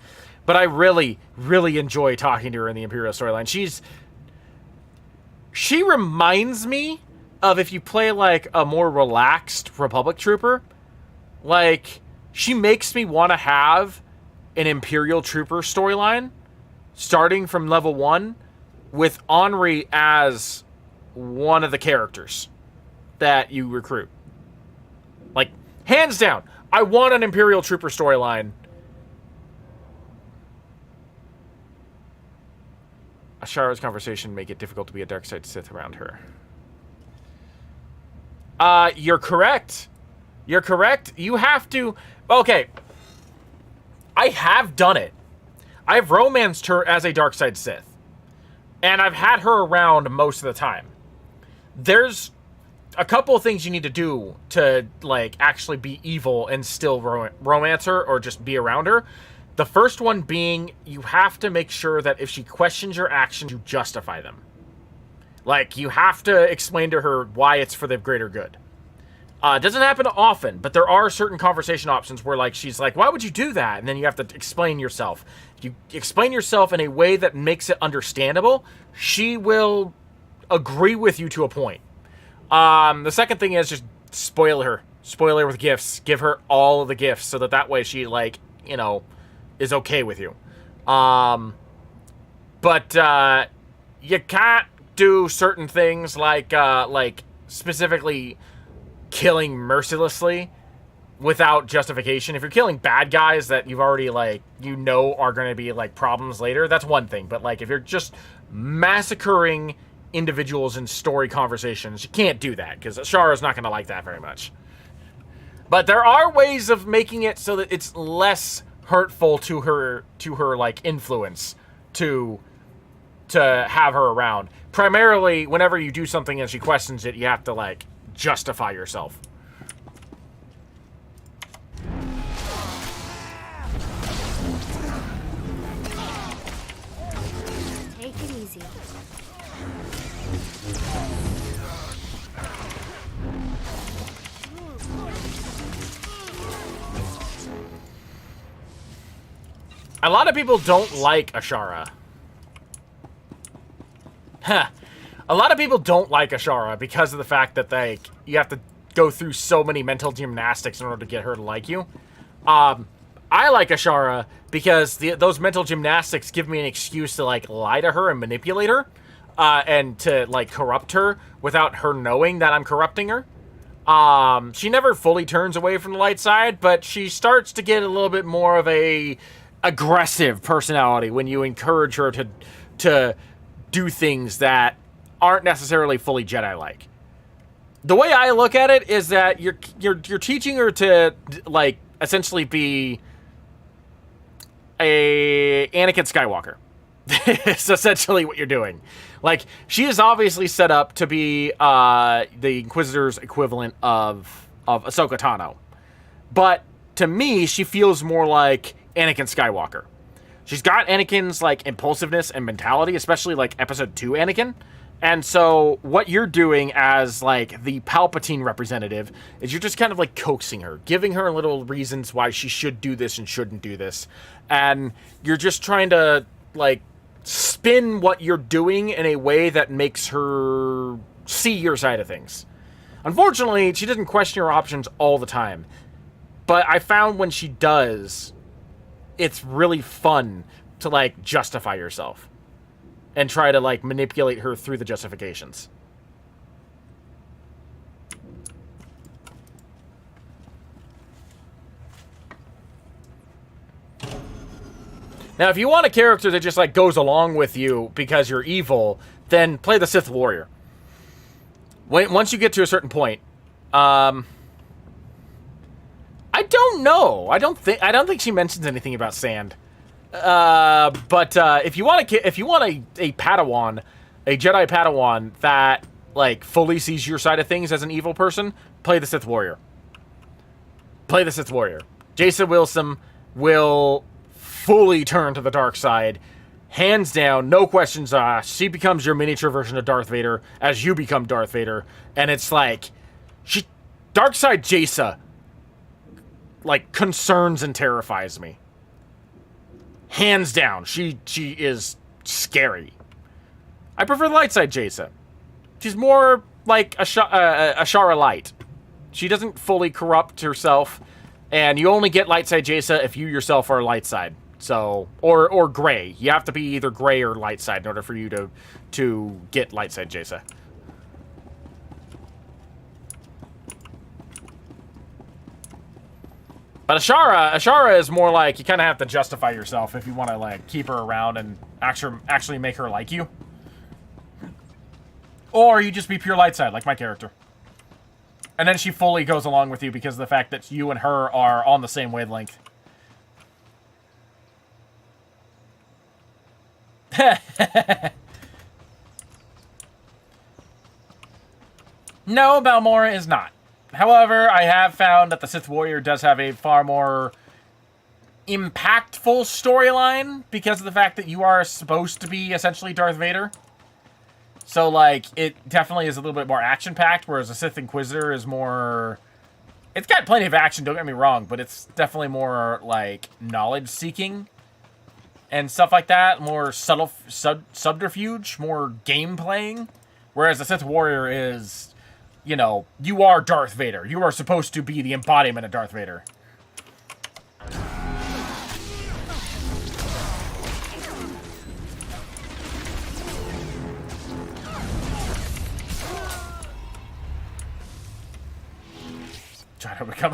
But I really, really enjoy talking to her in the Imperial storyline. She reminds me of if you play like a more relaxed Republic trooper. Like, she makes me want to have an Imperial Trooper storyline starting from level 1 with Henri as one of the characters that you recruit. Like, hands down, I want an Imperial Trooper storyline. Ashara's conversation make it difficult to be a dark side Sith around her. You're correct. You're correct. You have to... Okay. I have done it. I've romanced her as a dark side Sith. And I've had her around most of the time. There's a couple of things you need to do to, like, actually be evil and still romance her or just be around her. The first one being, you have to make sure that if she questions your actions, you justify them. Like, you have to explain to her why it's for the greater good. It doesn't happen often, but there are certain conversation options where, like, she's like, why would you do that? And then you have to explain yourself. If you explain yourself in a way that makes it understandable, she will agree with you to a point. The second thing is just spoil her. Spoil her with gifts. Give her all of the gifts so that way she, like, you know, is okay with you. But you can't do certain things like specifically killing mercilessly without justification. If you're killing bad guys that you've already, like, you know are going to be, like, problems later, that's one thing. But, like, if you're just massacring individuals in story conversations, you can't do that, because Ashara's not going to like that very much. But there are ways of making it so that it's less hurtful to her like, influence to have her around. Primarily, whenever you do something and she questions it, you have to, like, justify yourself. A lot of people don't like Ashara. Huh. A lot of people don't like Ashara because of the fact that you have to go through so many mental gymnastics in order to get her to like you. I like Ashara because those mental gymnastics give me an excuse to like lie to her and manipulate her, and to like corrupt her without her knowing that I'm corrupting her. She never fully turns away from the light side, but she starts to get a little bit more of a aggressive personality when you encourage her to do things that aren't necessarily fully Jedi-like. The way I look at it is that you're teaching her to like essentially be a Anakin Skywalker. It's essentially what you're doing. Like, she is obviously set up to be the Inquisitor's equivalent of Ahsoka Tano. But to me, she feels more like Anakin Skywalker. She's got Anakin's like impulsiveness and mentality, especially like Episode 2 Anakin. And so what you're doing as like the Palpatine representative is you're just kind of like coaxing her, giving her little reasons why she should do this and shouldn't do this. And you're just trying to like spin what you're doing in a way that makes her see your side of things. Unfortunately, she doesn't question her options all the time. But I found when she does, it's really fun to like justify yourself and try to like manipulate her through the justifications. Now, if you want a character that just like goes along with you because you're evil, then play the Sith Warrior. Once you get to a certain point, I don't know. I don't think she mentions anything about sand. But if you want a Padawan, a Jedi Padawan that like fully sees your side of things as an evil person, play the Sith Warrior. Play the Sith Warrior. Jason Wilson will fully turn to the dark side, hands down, no questions asked. She becomes your miniature version of Darth Vader as you become Darth Vader, and it's like dark side Jason like concerns and terrifies me. Hands down, she is scary. I prefer the light side Jason. She's more like a Ashara Light. She doesn't fully corrupt herself, and you only get light side Jason if you yourself are light side. So, or gray. You have to be either gray or light side in order for you to get light side Jason. But Ashara is more like you kind of have to justify yourself if you want to like keep her around and actually make her like you. Or you just be pure light side, like my character. And then she fully goes along with you because of the fact that you and her are on the same wavelength. No, Balmora is not. However, I have found that the Sith Warrior does have a far more impactful storyline because of the fact that you are supposed to be essentially Darth Vader. So, like, it definitely is a little bit more action-packed, whereas the Sith Inquisitor is more... It's got plenty of action, don't get me wrong, but it's definitely more, like, knowledge-seeking and stuff like that. More subtle subterfuge, more game-playing. Whereas the Sith Warrior is, you know, you are Darth Vader. You are supposed to be the embodiment of Darth Vader. Try to become...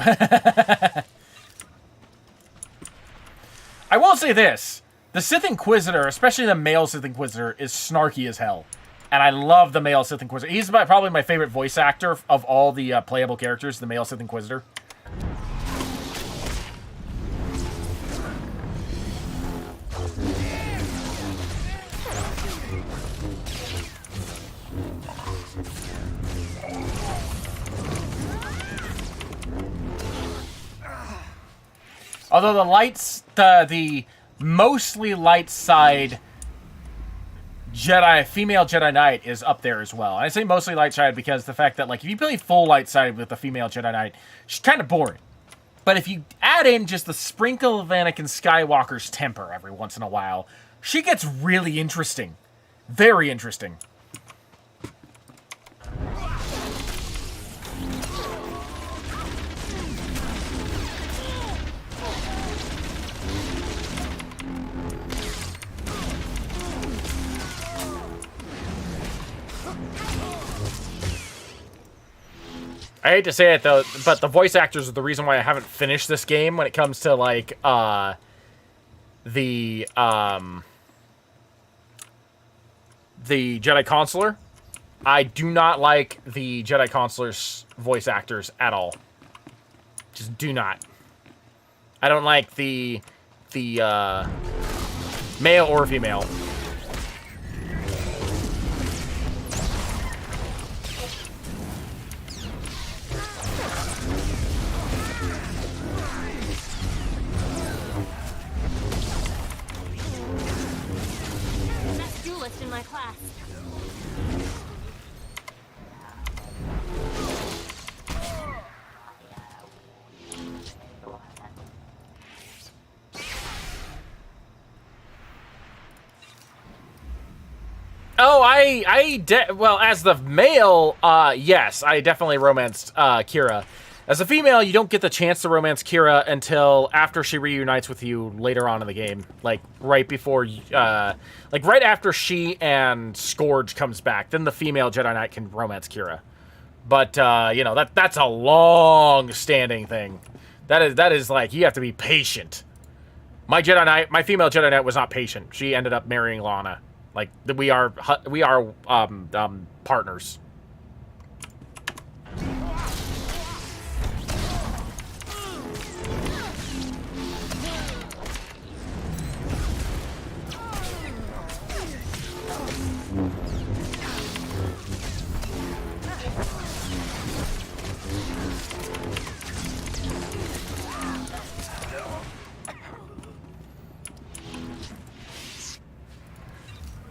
I will say this. The Sith Inquisitor, especially the male Sith Inquisitor, is snarky as hell. And I love the male Sith Inquisitor. He's probably my favorite voice actor of all the playable characters, the male Sith Inquisitor. Although the mostly light side female Jedi Knight is up there as well. And I say mostly light side because the fact that, like, if you play full light side with the female Jedi Knight, she's kind of boring. But if you add in just the sprinkle of Anakin Skywalker's temper every once in a while, she gets really interesting. Very interesting. I hate to say it though, but the voice actors are the reason why I haven't finished this game when it comes to like the Jedi Consular. I do not like the Jedi Consular's voice actors at all. Just do not. I don't like the male or female. Best duelist in my class. Oh, well, as the male, yes, I definitely romanced Kira. As a female, you don't get the chance to romance Kira until after she reunites with you later on in the game, like right before, like right after she and Scourge comes back. Then the female Jedi Knight can romance Kira. But you know, that's a long-standing thing. That is like you have to be patient. My female Jedi Knight was not patient. She ended up marrying Lana. Like we are partners.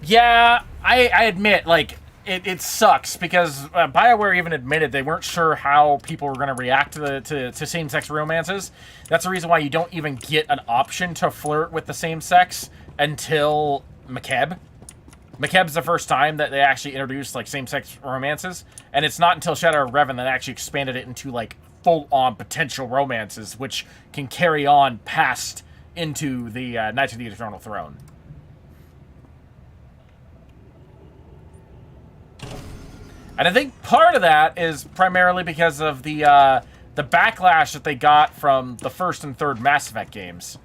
Yeah, I admit, like, it sucks because BioWare even admitted they weren't sure how people were going to react to same-sex romances. That's the reason why you don't even get an option to flirt with the same sex until McKeb. McKeb's the first time that they actually introduced, like, same-sex romances, and it's not until Shadow of Revan that actually expanded it into, like, full-on potential romances, which can carry on past into the Knights of the Eternal Throne. And I think part of that is primarily because of the backlash that they got from the first and third Mass Effect games.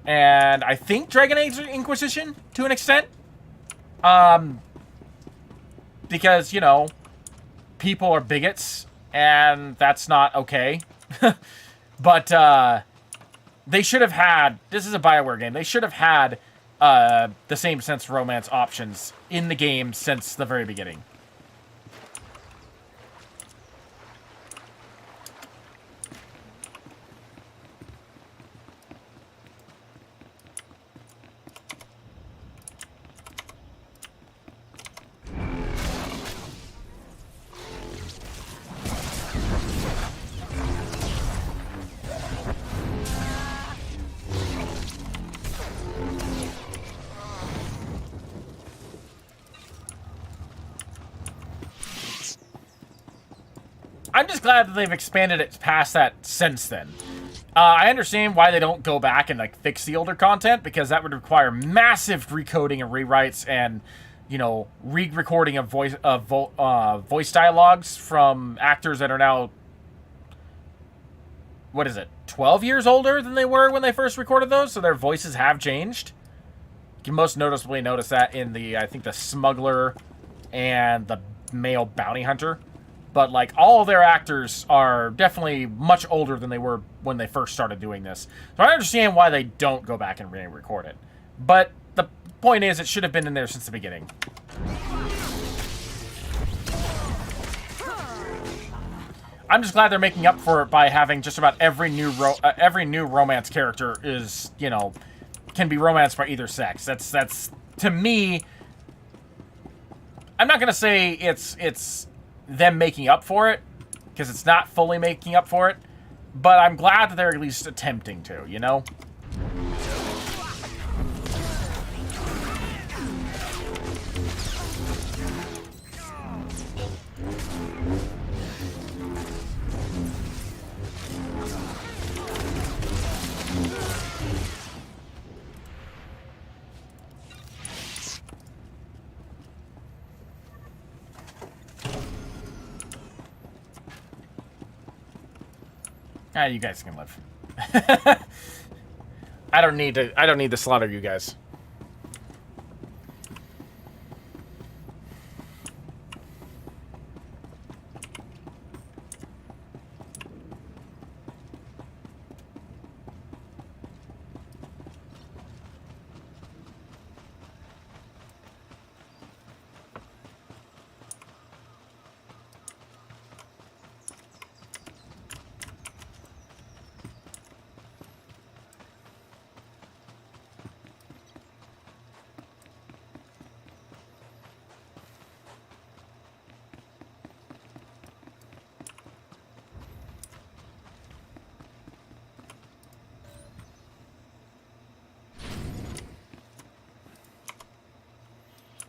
And I think Dragon Age Inquisition, to an extent. Because, you know, people are bigots, and that's not okay. But they should have had, this is a BioWare game, they should have had the same-sex romance options in the game since the very beginning. I'm just glad that they've expanded it past that since then. I understand why they don't go back and like fix the older content, because that would require massive recoding and rewrites and, you know, re-recording of voice dialogues from actors that are now, what is it, 12 years older than they were when they first recorded those, so their voices have changed. You can most noticeably notice that in the, I think, the Smuggler and the male bounty hunter. But, like, all of their actors are definitely much older than they were when they first started doing this. So I understand why they don't go back and re-record it. But the point is, it should have been in there since the beginning. I'm just glad they're making up for it by having just about every new romance character is, you know, can be romanced by either sex. That's to me, I'm not going to say it's them making up for it, because it's not fully making up for it, but I'm glad that they're at least attempting to, you know? Ah, you guys can live. I don't need to slaughter you guys.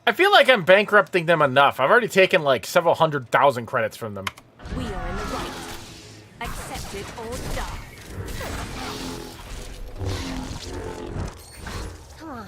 I feel like I'm bankrupting them enough. I've already taken like several 100,000 credits from them. We are in the right. Accept it or die. Come on.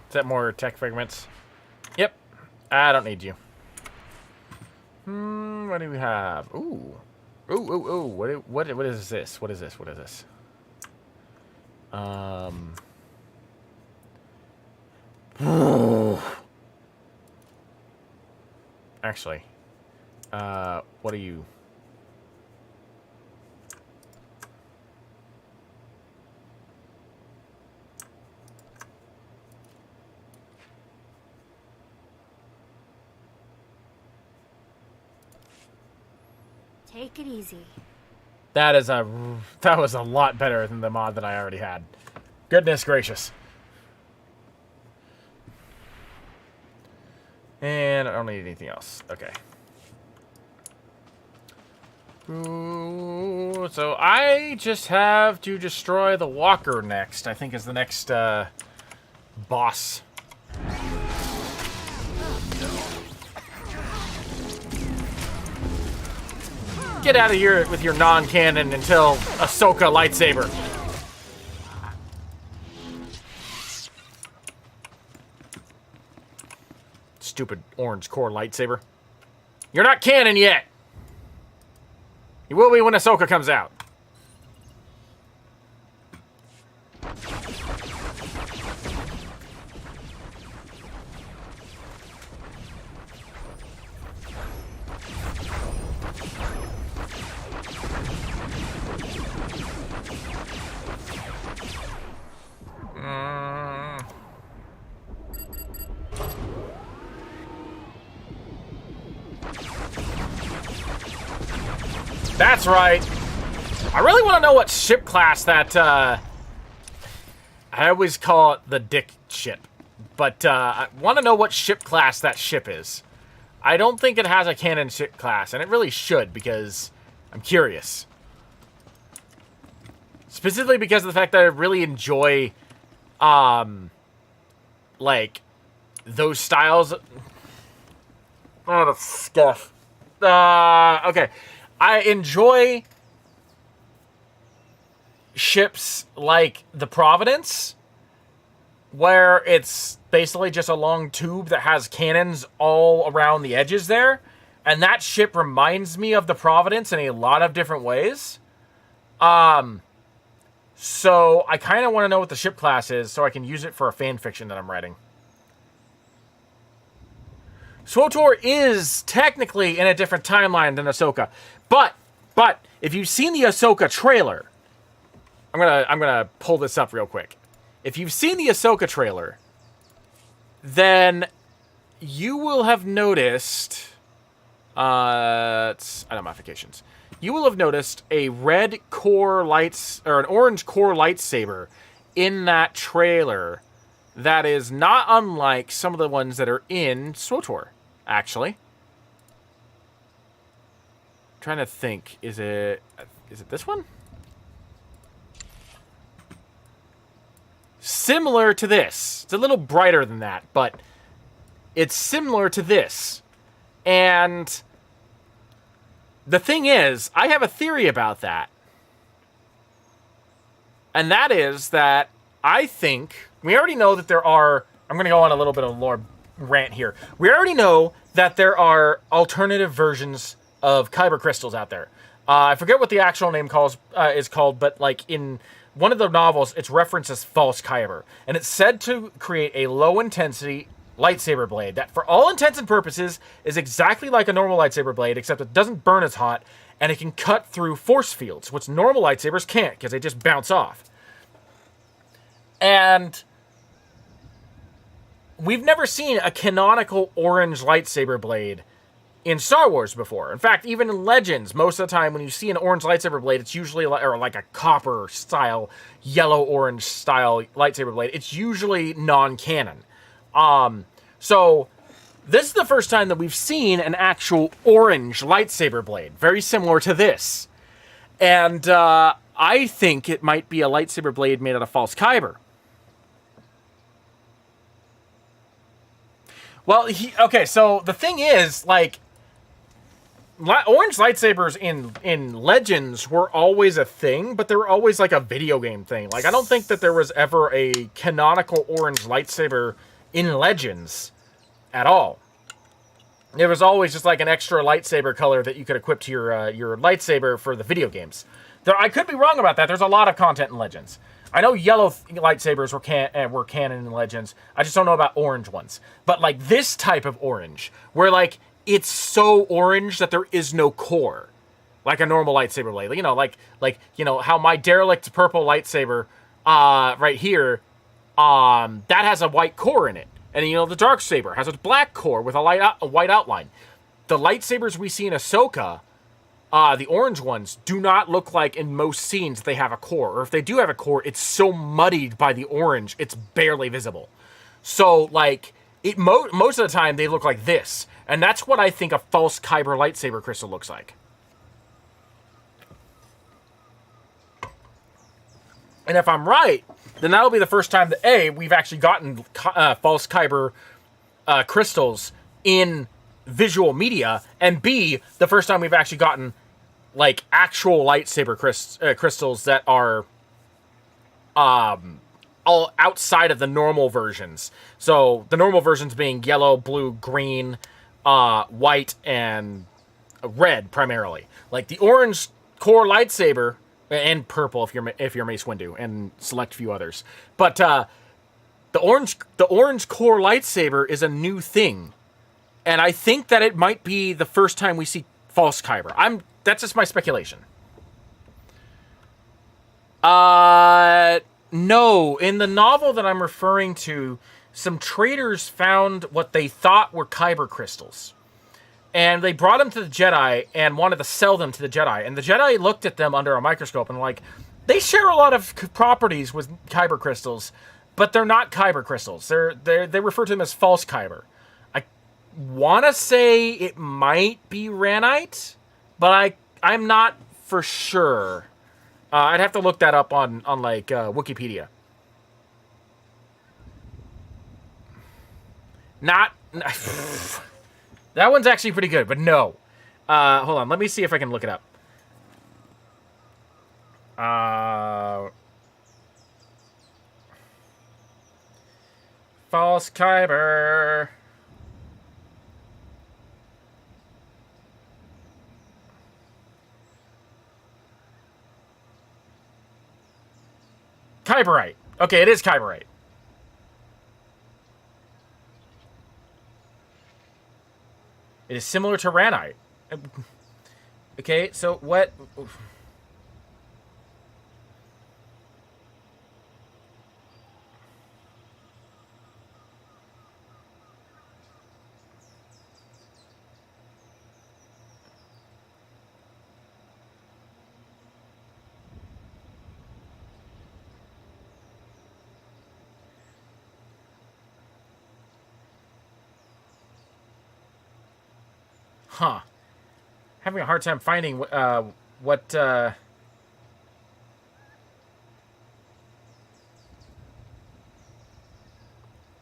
Is that more tech fragments? Yep. I don't need you. What do we have? Ooh. Ooh. What is this? What is this? What is this? Actually. What are you? Take it easy. That was a lot better than the mod that I already had. Goodness gracious. And I don't need anything else. Okay. Ooh, so I just have to destroy the walker next. I think is the next boss. Get out of here with your non-cannon until Ahsoka lightsaber. Stupid orange core lightsaber. You're not canon yet. You will be when Ahsoka comes out. That's right. I really want to know what ship class that, I always call it the dick ship. But, I want to know what ship class that ship is. I don't think it has a cannon ship class, and it really should, because I'm curious. Specifically because of the fact that I really enjoy, like, those styles. Oh, the stuff. Okay. I enjoy ships like the Providence, where it's basically just a long tube that has cannons all around the edges there. And that ship reminds me of the Providence in a lot of different ways. So I kind of want to know what the ship class is so I can use it for a fan fiction that I'm writing. SWTOR is technically in a different timeline than Ahsoka. But if you've seen the Ahsoka trailer, I'm gonna pull this up real quick. If you've seen the Ahsoka trailer, then you will have noticed item modifications. You will have noticed a red core lights or an orange core lightsaber in that trailer that is not unlike some of the ones that are in SWTOR, actually. I'm trying to think, is it this one? Similar to this. It's a little brighter than that, but it's similar to this. And the thing is, I have a theory about that. And that is that I think we already know that there are, I'm going to go on a little bit of a lore rant here. We already know that there are alternative versions of kyber crystals out there. I forget what the actual name is called, but like in one of the novels, it's referenced as false kyber. And it's said to create a low-intensity lightsaber blade that, for all intents and purposes, is exactly like a normal lightsaber blade, except it doesn't burn as hot, and it can cut through force fields, which normal lightsabers can't, because they just bounce off. And we've never seen a canonical orange lightsaber blade in Star Wars before. In fact, even in Legends, most of the time when you see an orange lightsaber blade, it's usually like a copper-style, yellow-orange-style lightsaber blade. It's usually non-canon. So this is the first time that we've seen an actual orange lightsaber blade, very similar to this. And I think it might be a lightsaber blade made out of false kyber. Well, okay, so the thing is, like, orange lightsabers in Legends were always a thing, but they were always like a video game thing. Like, I don't think that there was ever a canonical orange lightsaber in Legends at all. It was always just like an extra lightsaber color that you could equip to your lightsaber for the video games. I could be wrong about that. There's a lot of content in Legends. I know yellow lightsabers were canon in Legends. I just don't know about orange ones. But like this type of orange, where like it's so orange that there is no core, like a normal lightsaber blade. You know, like how my derelict purple lightsaber, right here, that has a white core in it, and you know the dark saber has a black core with a white outline. The lightsabers we see in Ahsoka, the orange ones, do not look like in most scenes they have a core, or if they do have a core, it's so muddied by the orange it's barely visible. So like most of the time they look like this. And that's what I think a false kyber lightsaber crystal looks like. And if I'm right, then that'll be the first time that, A, we've actually gotten false kyber crystals in visual media, and B, the first time we've actually gotten, like, actual lightsaber crystals that are all outside of the normal versions. So, the normal versions being yellow, blue, green, white, and red primarily. Like the orange core lightsaber, and purple if you're Mace Windu, and select few others. But the orange core lightsaber is a new thing, and I think that it might be the first time we see false kyber. That's just my speculation. No, in the novel that I'm referring to, some traders found what they thought were kyber crystals. And they brought them to the Jedi and wanted to sell them to the Jedi. And the Jedi looked at them under a microscope and like, they share a lot of properties with kyber crystals, but they're not kyber crystals. They refer to them as false kyber. I want to say it might be ranite, but I'm not for sure. I'd have to look that up on like Wikipedia. Not that one's actually pretty good, but no. Hold on, let me see if I can look it up. False kyber. Kyberite. Okay, it is kyberite. It is similar to ranite. Okay, so what... Huh. Having a hard time finding what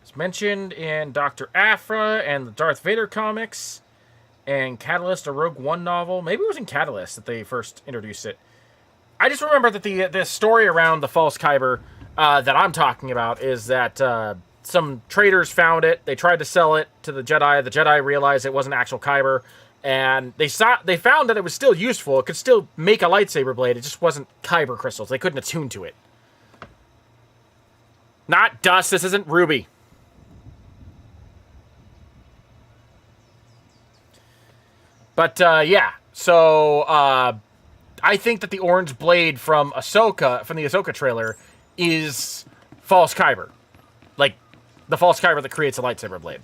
it's mentioned in Dr. Aphra and the Darth Vader comics and Catalyst, a Rogue One novel. Maybe it was in Catalyst that they first introduced it. I just remember that the story around the false kyber that I'm talking about is that some traders found it. They tried to sell it to the Jedi. The Jedi realized it wasn't actual kyber. And they found that it was still useful. It could still make a lightsaber blade. It just wasn't kyber crystals. They couldn't attune to it. Not dust. This isn't ruby. But, yeah. So, I think that the orange blade from the Ahsoka trailer, is false kyber. Like, the false kyber that creates a lightsaber blade.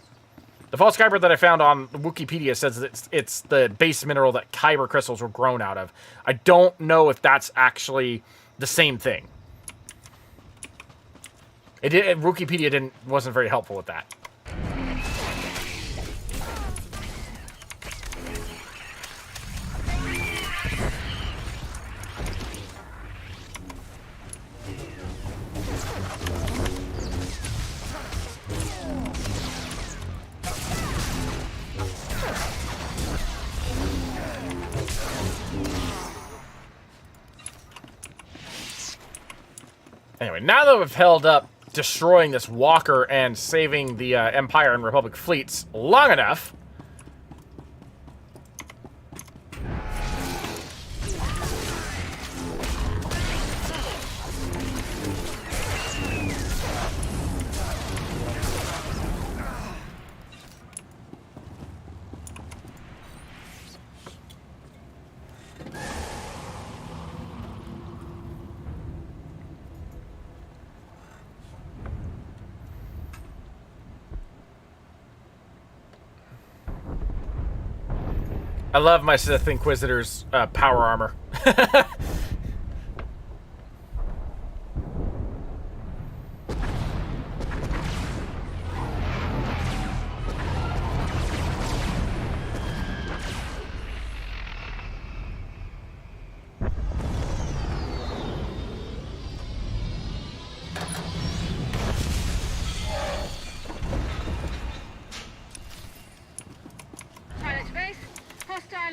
The false kyber that I found on Wikipedia says that it's the base mineral that kyber crystals were grown out of. I don't know if that's actually the same thing. Wikipedia wasn't very helpful with that. Anyway, now that we've held up destroying this walker and saving the Empire and Republic fleets long enough, I love my Sith Inquisitor's power armor.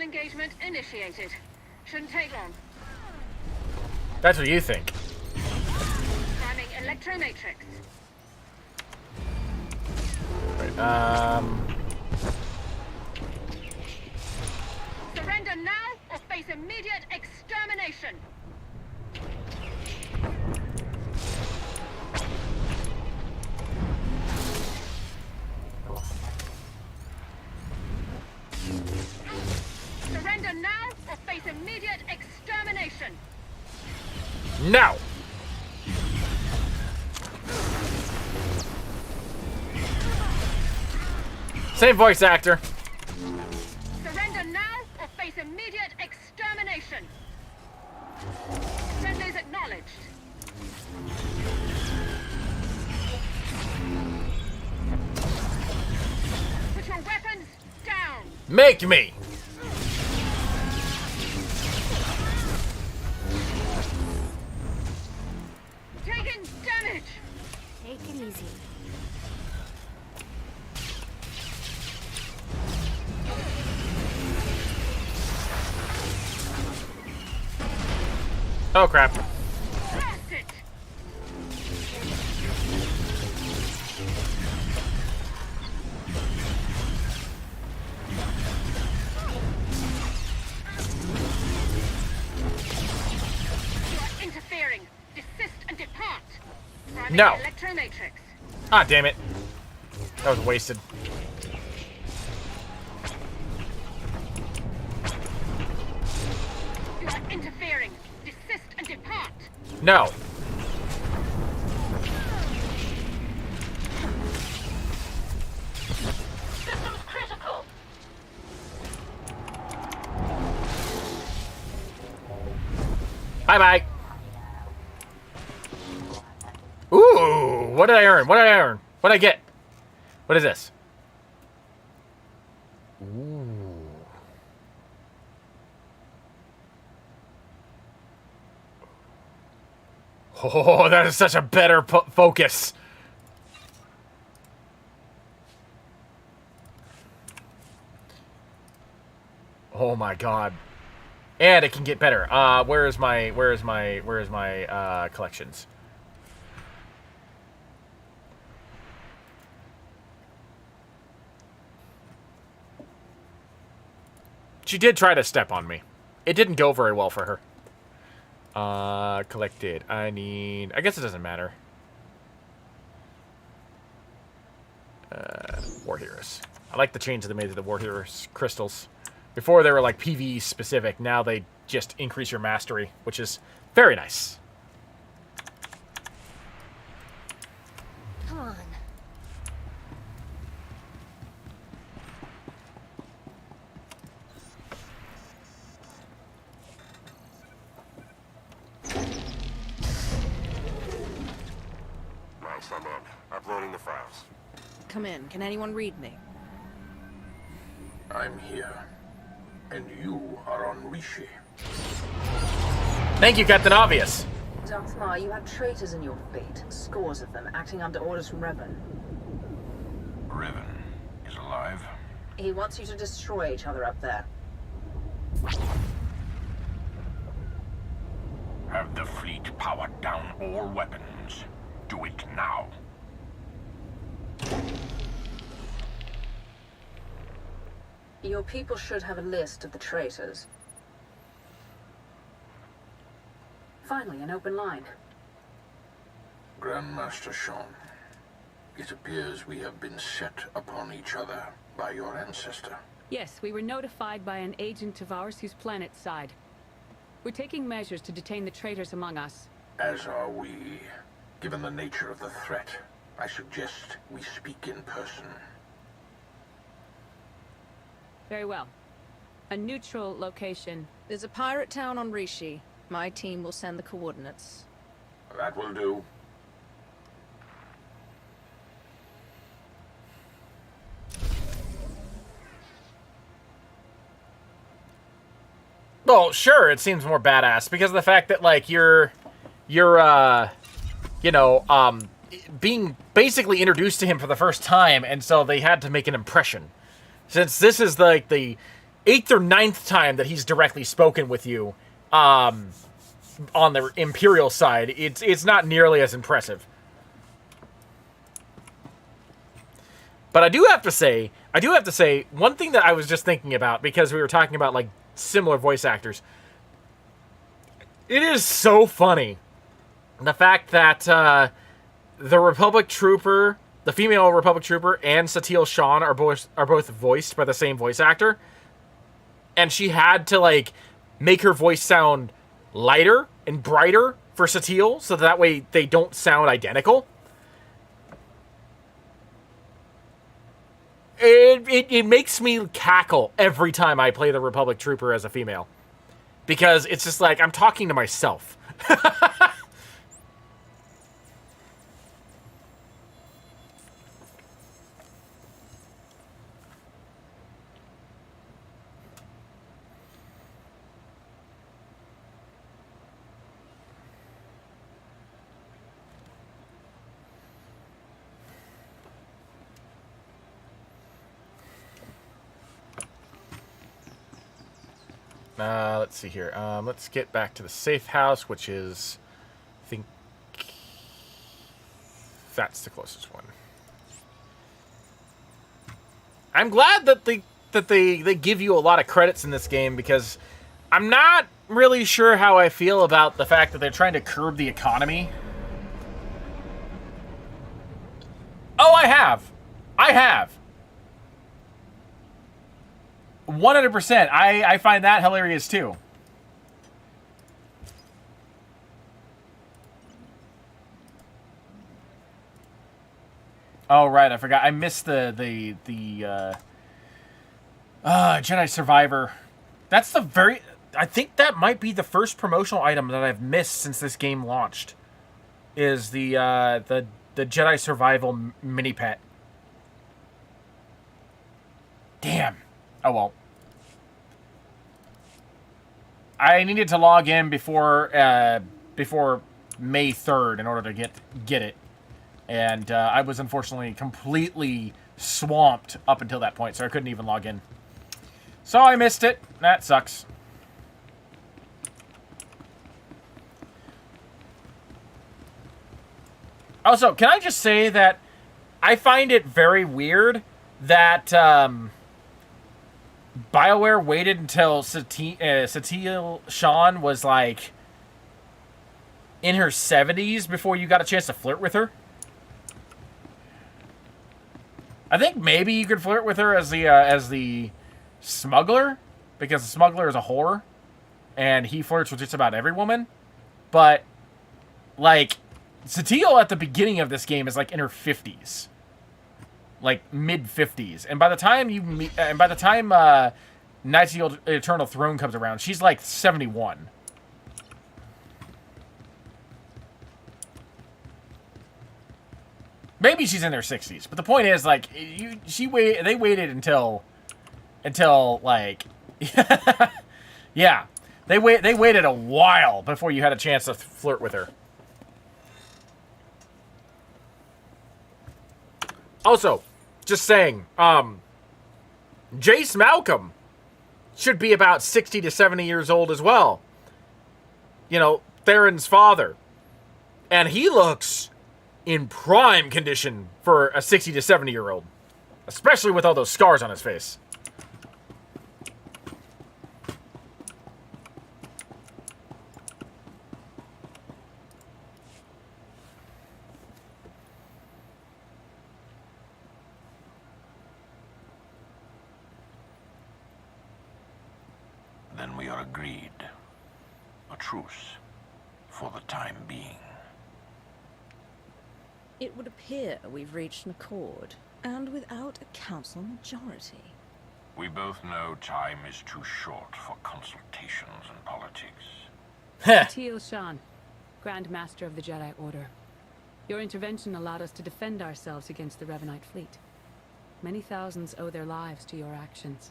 Engagement initiated. Shouldn't take long. That's what you think. Priming electromatrix. Right, Surrender now or face immediate extermination. Surrender now or face immediate extermination. Now. Same voice actor. Surrender now or face immediate extermination. Friendlies acknowledged. Put your weapons down. Make me! Taking damage. Take it easy. Oh, crap. Blast it. You are interfering. Desist and depart. Priming No. the electromatrix. Ah, damn it. That was wasted. You are interfering. Desist and depart. No. Systems critical. Bye-bye. Ooh, what did I earn? What did I earn? What did I get? What is this? Ooh. Oh, that is such a better focus. Oh my god. And it can get better. Where's my collections? She did try to step on me. It didn't go very well for her. Collected. I guess it doesn't matter. War Heroes. I like the change they made to the War Heroes crystals. Before they were like PvE specific. Now they just increase your mastery, which is very nice. Come on. Nice, I'm on. Uploading the files. Come in. Can anyone read me? I'm here. And you are on Rishi. Thank you, Captain Obvious. Darthmar, you have traitors in your fleet. Scores of them, acting under orders from Revan. Revan is alive. He wants you to destroy each other up there. Have the fleet powered down all weapons. Do it now. Your people should have a list of the traitors. Finally, an open line. Grandmaster Sean, it appears we have been set upon each other by your ancestor. Yes, we were notified by an agent of ours whose planet side. We're taking measures to detain the traitors among us. As are we. Given the nature of the threat, I suggest we speak in person. Very well. A neutral location. There's a pirate town on Rishi. My team will send the coordinates. That will do. Well, sure, it seems more badass because of the fact that like you're being basically introduced to him for the first time, and so they had to make an impression. Since this is like the 8th or 9th time that he's directly spoken with you, on the Imperial side, it's not nearly as impressive. But I do have to say, one thing that I was just thinking about, because we were talking about like similar voice actors. It is so funny, the fact that the Republic Trooper, the female Republic Trooper, and Satele Shan are both voiced by the same voice actor, and she had to like make her voice sound lighter and brighter for Satele, so that way they don't sound identical. it makes me cackle every time I play the Republic Trooper as a female. Because it's just like, I'm talking to myself. Let's see here. Let's get back to the safe house, which is, I think, that's the closest one. I'm glad that they give you a lot of credits in this game, because I'm not really sure how I feel about the fact that they're trying to curb the economy. Oh, I have. 100%. I find that hilarious too. Oh right, I forgot. I missed the Jedi Survivor. That's the very. I think that might be the first promotional item that I've missed since this game launched. Is the Jedi Survival mini pet. Damn. Oh well. I needed to log in before May 3rd in order to get it, and I was unfortunately completely swamped up until that point, so I couldn't even log in. So I missed it. That sucks. Also, can I just say that I find it very weird that BioWare waited until Satele Shan was like in her 70s before you got a chance to flirt with her. I think maybe you could flirt with her as the smuggler, because the smuggler is a whore and he flirts with just about every woman. But like Satele at the beginning of this game is like in her 50s. Like mid-50s, and by the time you meet, and by the time Knights of the Eternal Throne comes around, she's like 71. Maybe she's in their 60s, but the point is, like, they waited until like, yeah, they waited a while before you had a chance to flirt with her. Also, just saying, Jace Malcolm should be about 60 to 70 years old as well. You know, Theron's father. And he looks in prime condition for a 60 to 70-year-old. Especially with all those scars on his face. Then we are agreed. A truce. For the time being. It would appear we've reached an accord, and without a council majority. We both know time is too short for consultations and politics. Satele Shan, Grand Master of the Jedi Order. Your intervention allowed us to defend ourselves against the Revanite fleet. Many thousands owe their lives to your actions.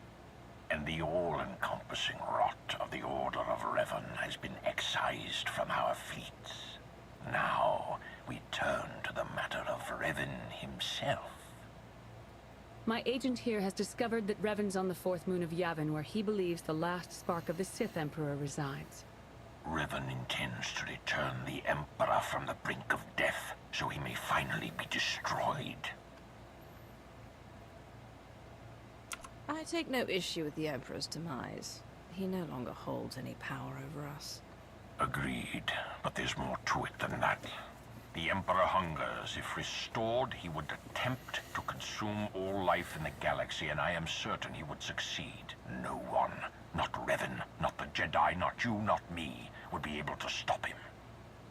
And the all-encompassing rot of the Order of Revan has been excised from our fleets. Now, we turn to the matter of Revan himself. My agent here has discovered that Revan's on the fourth moon of Yavin, where he believes the last spark of the Sith Emperor resides. Revan intends to return the Emperor from the brink of death, so he may finally be destroyed. I take no issue with the Emperor's demise. He no longer holds any power over us. Agreed, but there's more to it than that. The Emperor hungers. If restored, he would attempt to consume all life in the galaxy, and I am certain he would succeed. No one, not Revan, not the Jedi, not you, not me, would be able to stop him.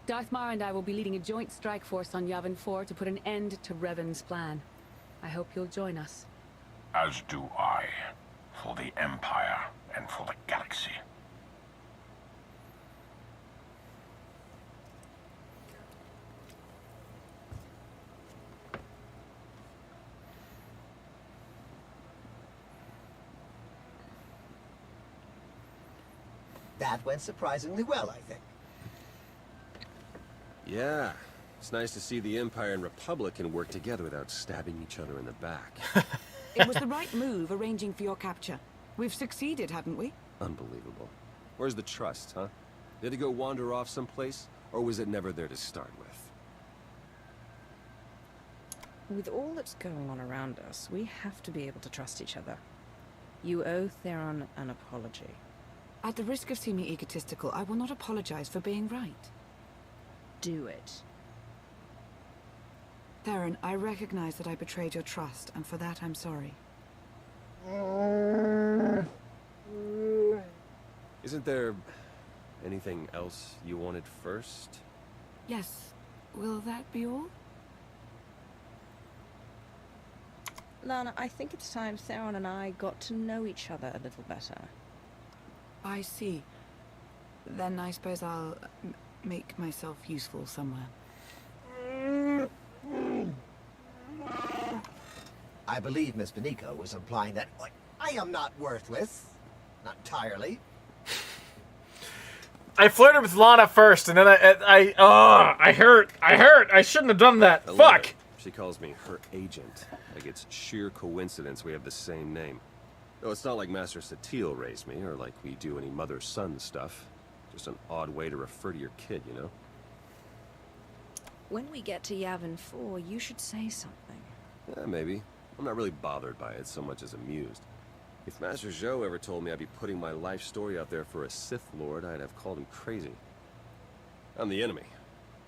Darth Mara and I will be leading a joint strike force on Yavin 4 to put an end to Revan's plan. I hope you'll join us. As do I. For the Empire and for the galaxy. That went surprisingly well, I think. Yeah. It's nice to see the Empire and Republic can work together without stabbing each other in the back. It was the right move arranging for your capture. We've succeeded, haven't we? Unbelievable. Where's the trust, huh? Did it go wander off someplace, or was it never there to start with? With all that's going on around us, we have to be able to trust each other. You owe Theron an apology. At the risk of seeming egotistical, I will not apologize for being right. Do it. Theron, I recognize that I betrayed your trust, and for that I'm sorry. Isn't there anything else you wanted first? Yes. Will that be all? Lana, I think it's time Theron and I got to know each other a little better. I see. Then I suppose I'll make myself useful somewhere. I believe Miss Benico was implying that, like, I am not worthless. Not entirely. I flirted with Lana first, and then I hurt. I shouldn't have done that. Fuck. She calls me her agent. Like it's sheer coincidence we have the same name. No, it's not like Master SWTOR raised me, or like we do any mother-son stuff. Just an odd way to refer to your kid, you know? When we get to Yavin 4, you should say something. Yeah, maybe. I'm not really bothered by it so much as amused. If Master Zhou ever told me I'd be putting my life story out there for a Sith Lord, I'd have called him crazy. I'm the enemy.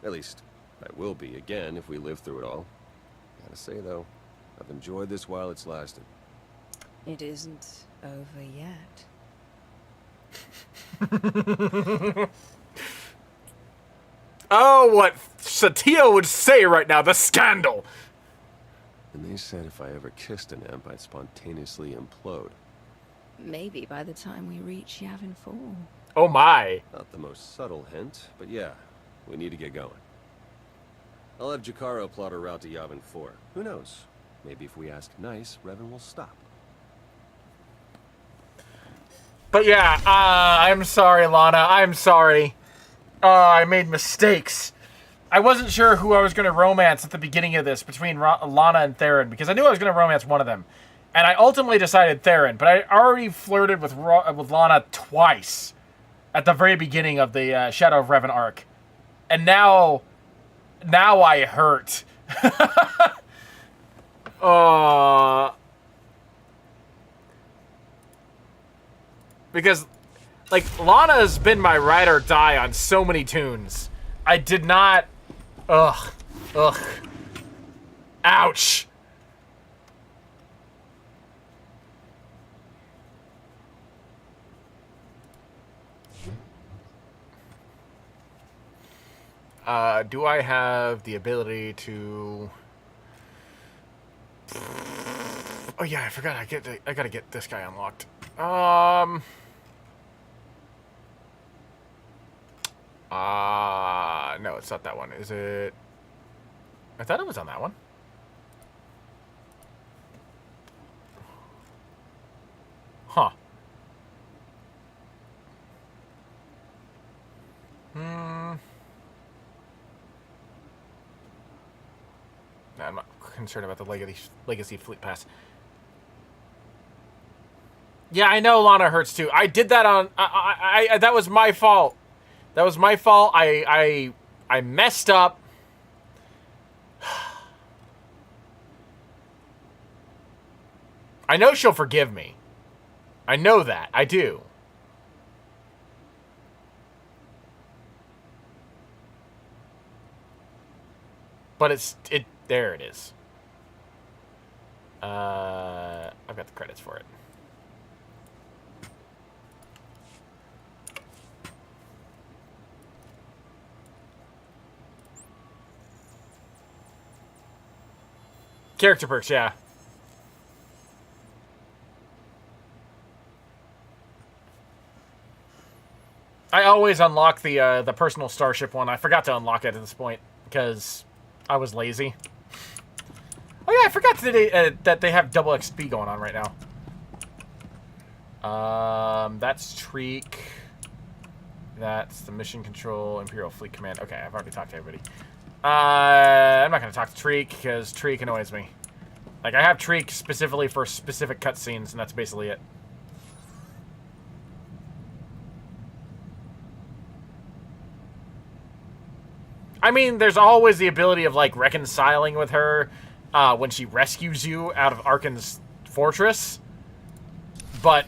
At least, I will be again if we live through it all. Gotta say, though, I've enjoyed this while it's lasted. It isn't over yet. Oh, what SWTOR would say right now, the scandal! And they said if I ever kissed an imp, I'd spontaneously implode. Maybe by the time we reach Yavin 4. Oh my. Not the most subtle hint, but yeah, we need to get going. I'll have Jakaro plot a route to Yavin 4. Who knows? Maybe if we ask nice, Revan will stop. But yeah, I'm sorry, Lana. I'm sorry. I made mistakes. I wasn't sure who I was going to romance at the beginning of this between Lana and Theron, because I knew I was going to romance one of them. And I ultimately decided Theron, but I already flirted with Lana twice at the very beginning of the Shadow of Revan arc. And now I hurt. Because, like, Lana's been my ride or die on so many tunes. I did not... Ugh. Ouch. Do I have the ability to... Oh yeah, I forgot. I gotta get this guy unlocked. No, it's not that one. Is it? I thought it was on that one. Huh. No, I'm not concerned about the Legacy Fleet Pass. Yeah, I know Lana hurts too. I did that on... I that was my fault. That was my fault. I messed up. I know she'll forgive me. I know that. I do. But there it is. I've got the credits for it. Character perks, yeah. I always unlock the personal starship one. I forgot to unlock it at this point because I was lazy. Oh yeah, I forgot that they have double XP going on right now. That's Treek. That's the Mission Control, Imperial Fleet Command. Okay, I've already talked to everybody. I'm not going to talk to Treek, because Treek annoys me. Like, I have Treek specifically for specific cutscenes, and that's basically it. I mean, there's always the ability of, like, reconciling with her when she rescues you out of Arkan's fortress. But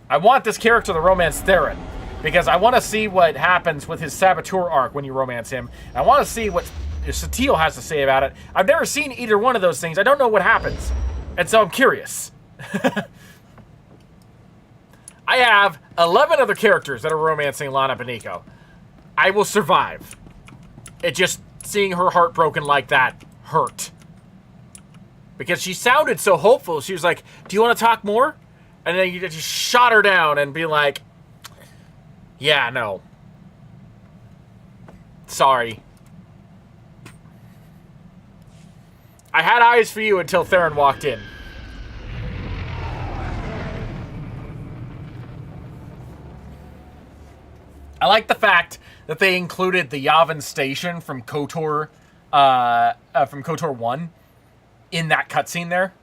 I want this character to romance Theron. Because I want to see what happens with his SWTOR arc when you romance him. And I want to see what SWTOR has to say about it. I've never seen either one of those things. I don't know what happens. And so I'm curious. I have 11 other characters that are romancing Lana Beniko. I will survive. It just, seeing her heartbroken like that, hurt. Because she sounded so hopeful. She was like, do you want to talk more? And then you just shot her down and be like, yeah, no. Sorry. I had eyes for you until Theron walked in. I like the fact that they included the Yavin station from KOTOR 1 in that cutscene there.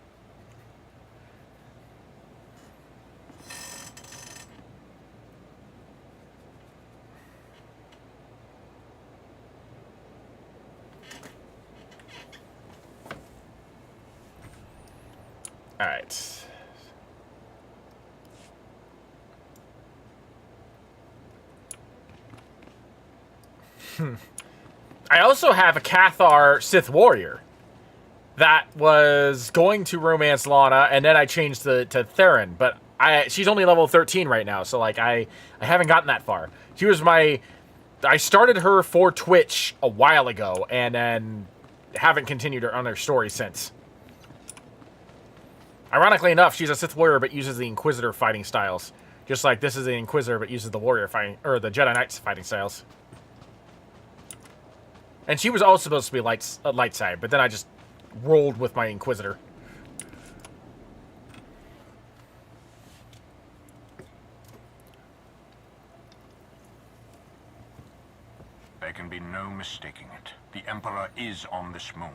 All right. I also have a Cathar Sith warrior that was going to romance Lana, and then I changed to Theron, but she's only level 13 right now, so like I haven't gotten that far. She was I started her for Twitch a while ago, and then haven't continued on her story since. Ironically enough, she's a Sith warrior but uses the Inquisitor fighting styles. Just like this is the Inquisitor but uses the warrior fighting, or the Jedi Knights fighting styles. And she was also supposed to be light side, but then I just rolled with my Inquisitor. There can be no mistaking it. The Emperor is on this moon.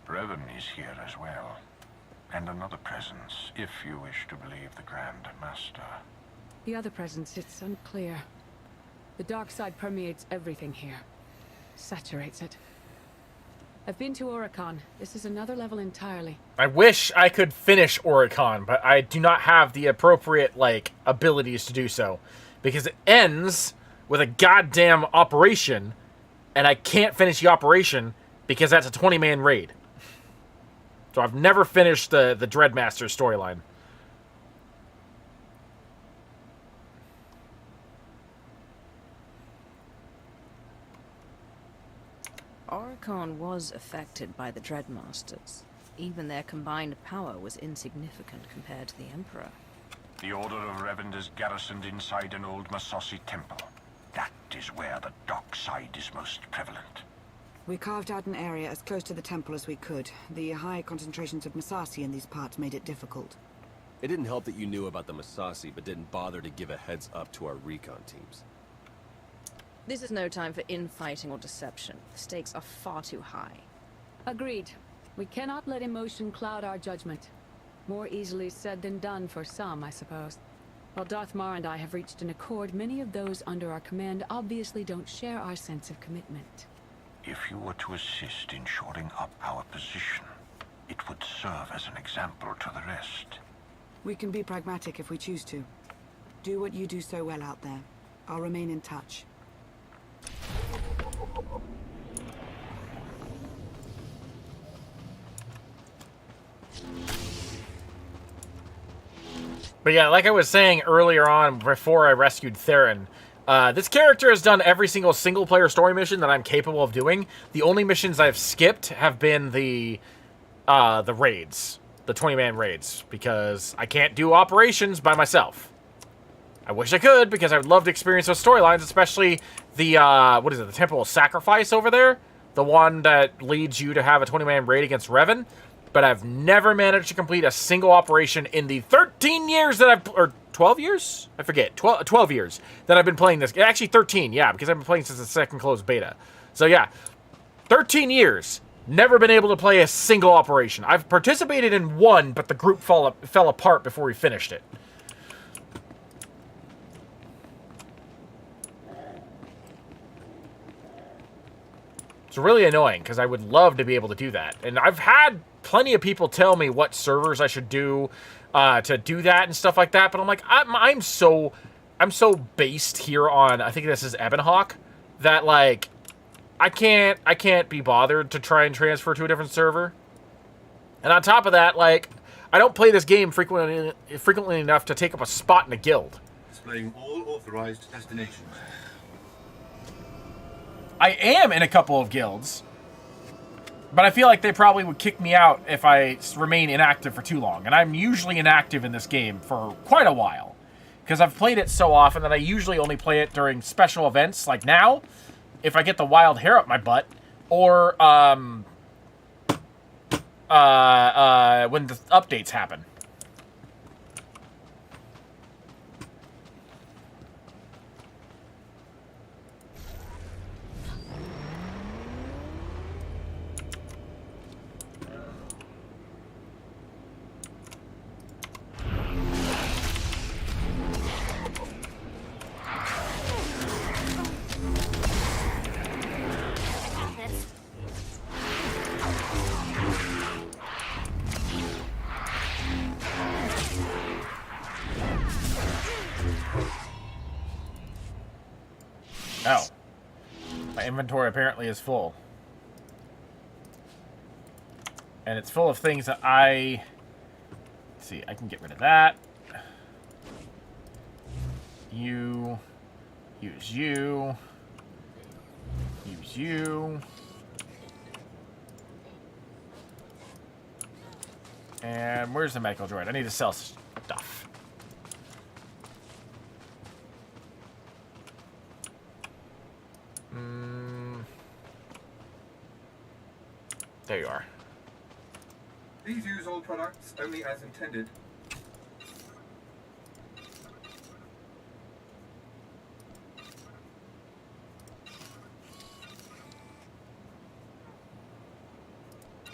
Revan is here as well. And another presence, if you wish to believe the Grand Master. The other presence, it's unclear. The dark side permeates everything here. Saturates it. I've been to Oricon. This is another level entirely. I wish I could finish Oricon, but I do not have the appropriate, like, abilities to do so. Because it ends with a goddamn operation, and I can't finish the operation because that's a 20-man raid. So I've never finished the Dreadmaster storyline. Oricon was affected by the Dreadmasters. Even their combined power was insignificant compared to the Emperor. The Order of Revan is garrisoned inside an old Massassi temple. That is where the dark side is most prevalent. We carved out an area as close to the temple as we could. The high concentrations of Massassi in these parts made it difficult. It didn't help that you knew about the Massassi, but didn't bother to give a heads up to our recon teams. This is no time for infighting or deception. The stakes are far too high. Agreed. We cannot let emotion cloud our judgment. More easily said than done for some, I suppose. While Darth Mar and I have reached an accord, many of those under our command obviously don't share our sense of commitment. If you were to assist in shoring up our position, it would serve as an example to the rest. We can be pragmatic if we choose to. Do what you do so well out there. I'll remain in touch. But yeah, like I was saying earlier on, before I rescued Theron, this character has done every single-player story mission that I'm capable of doing. The only missions I've skipped have been the raids, the 20-man raids, because I can't do operations by myself. I wish I could, because I would love to experience those storylines, especially the, what is it, the Temple of Sacrifice over there? The one that leads you to have a 20-man raid against Revan. But I've never managed to complete a single operation in the 13 years that I've, or 12 years? I forget, 12 years that I've been playing this. Actually, 13, yeah, because I've been playing since the second closed beta. So yeah, 13 years, never been able to play a single operation. I've participated in one, but the group fell apart before we finished it. It's really annoying, because I would love to be able to do that. And I've had plenty of people tell me what servers I should do to do that and stuff like that, but I'm like, I'm so based here on, I think this is Ebonhawk, that like I can't be bothered to try and transfer to a different server. And on top of that, like, I don't play this game frequently enough to take up a spot in a guild. Displaying all authorized destinations. I am in a couple of guilds, but I feel like they probably would kick me out if I remain inactive for too long. And I'm usually inactive in this game for quite a while, because I've played it so often that I usually only play it during special events, like now, if I get the wild hair up my butt, or when the updates happen. Oh. My inventory apparently is full. And it's full of things that I... Let's see, I can get rid of that. You. Use you. Use you. And where's the medical droid? I need to sell stuff. There you are. Please use all products only as intended.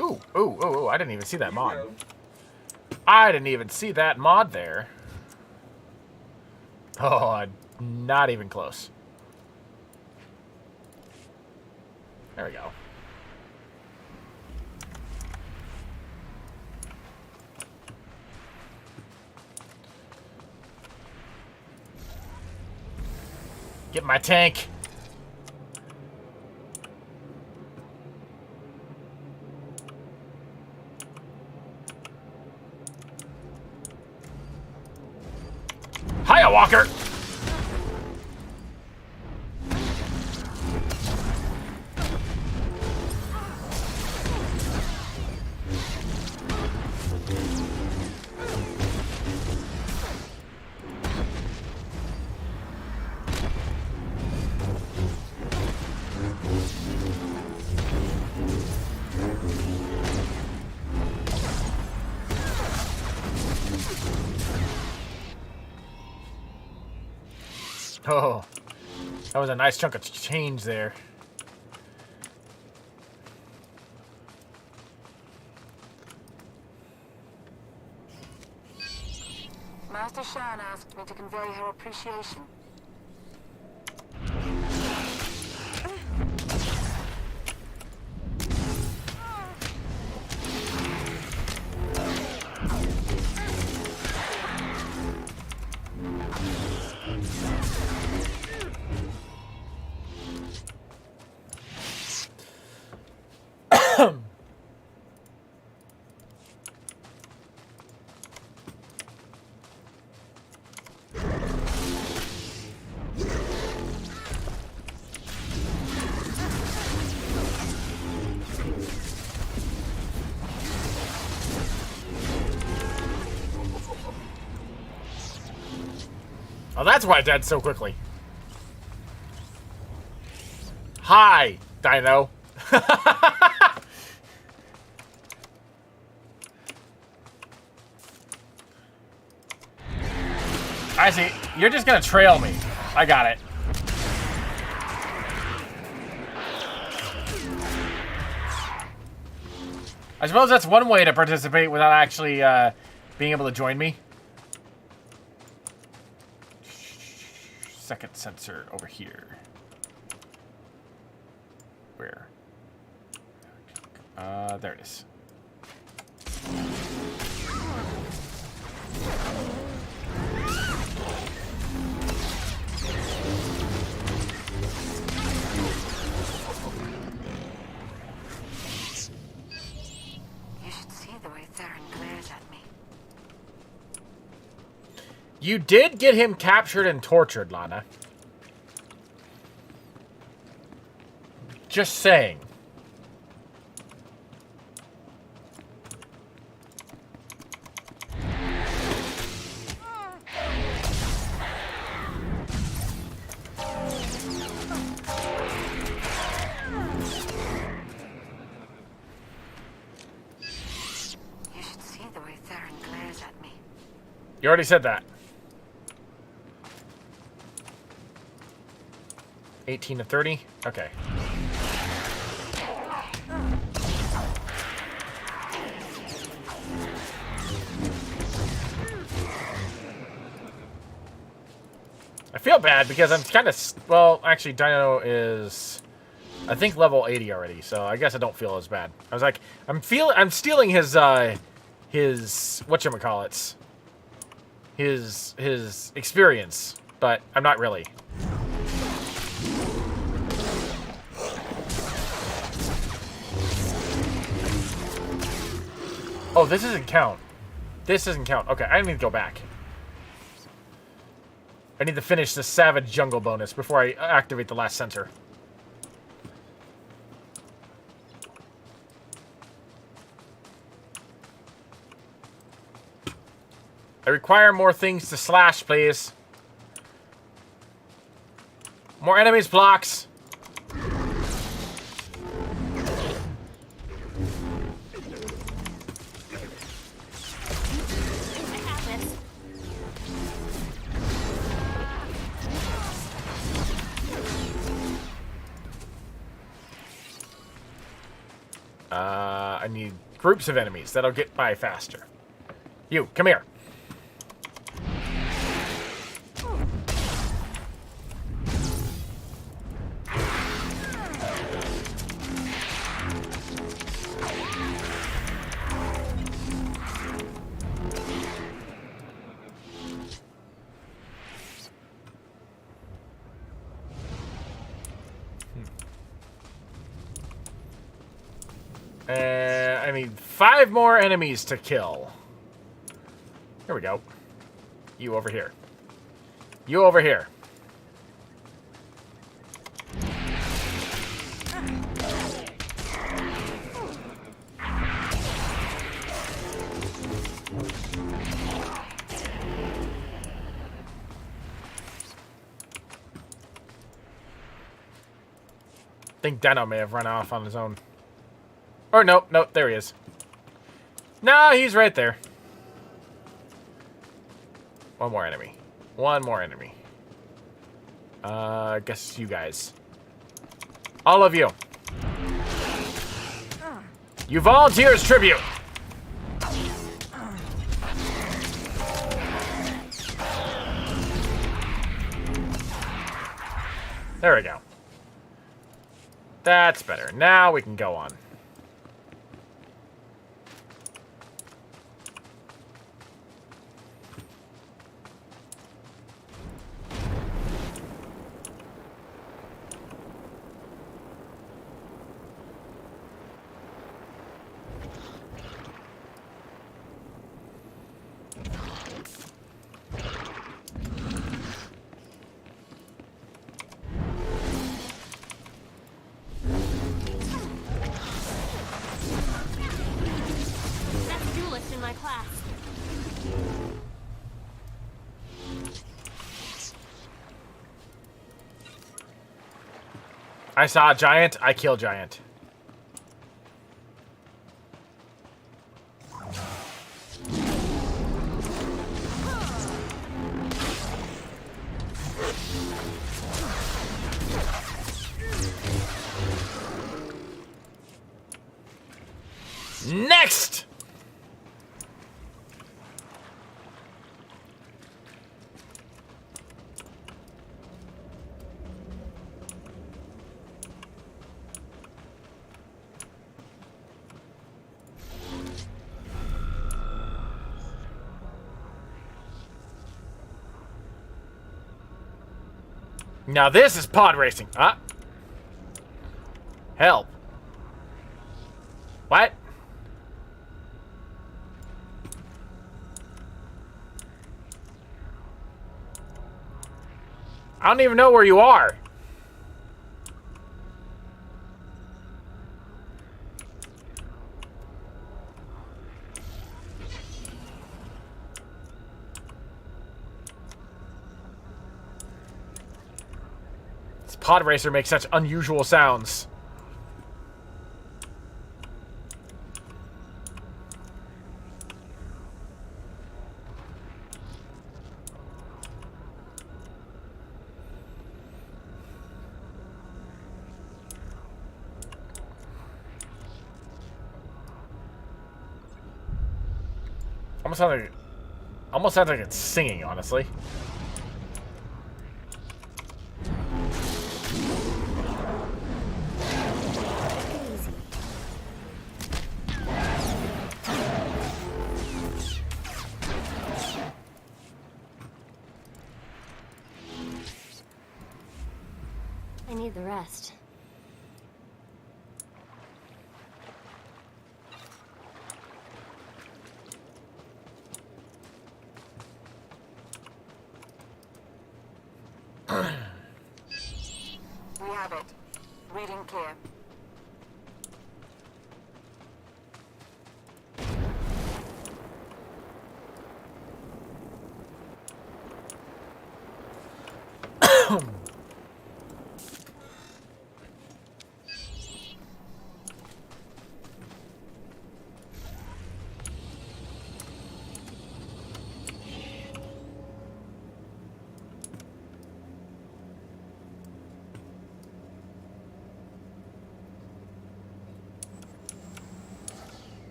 Ooh, I didn't even see that mod. I didn't even see that mod there. Oh, not even close. There we go. Get my tank. Hiya, Walker. Oh, that was a nice chunk of change there. Master Shan asked me to convey her appreciation. Oh, that's why it died so quickly. Hi, Dino. I see. You're just gonna trail me. I got it. I suppose that's one way to participate without actually being able to join me. Second sensor over here. Where? There it is. You should see the way Theron glares at me. You did get him captured and tortured, Lana. Just saying. You should see the way Theron glares at me. You already said that. 18 to 30? Okay. I feel bad because I'm kind of... Well, actually, Dino is... I think level 80 already, so I guess I don't feel as bad. I was like, I'm stealing his whatchamacallits. His experience, but I'm not really. Oh, this doesn't count. This doesn't count. Okay, I need to go back. I need to finish the Savage Jungle bonus before I activate the last sensor. I require more things to slash, please. More enemies, blocks. I need groups of enemies. That'll get by faster. You, come here. I need 5 more enemies to kill. Here we go. You over here. You over here. I think Deno may have run off on his own. Or nope, nope, there he is. No, he's right there. One more enemy. One more enemy. I guess you guys. All of you. You volunteer as tribute. There we go. That's better. Now we can go on. I saw a giant. I kill giant. Next! Now this is pod racing. Ah. Help. What? I don't even know where you are. This pod racer makes such unusual sounds. Almost sounds like it's singing, honestly. I need the rest. We have it. Reading clear.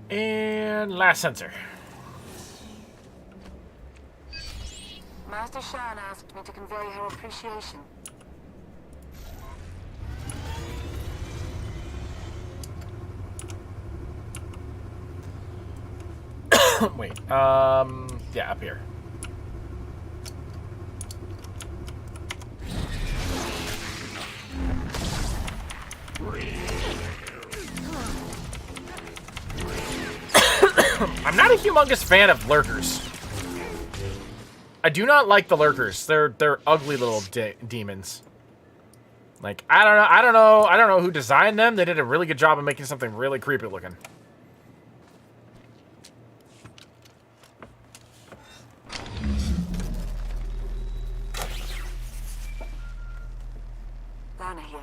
And last sensor. Master Shan asked me to convey her appreciation. Wait, yeah, up here. I'm not a humongous fan of lurkers. I do not like the lurkers. They're ugly little demons. Like, I don't know who designed them. They did a really good job of making something really creepy looking. Lana here.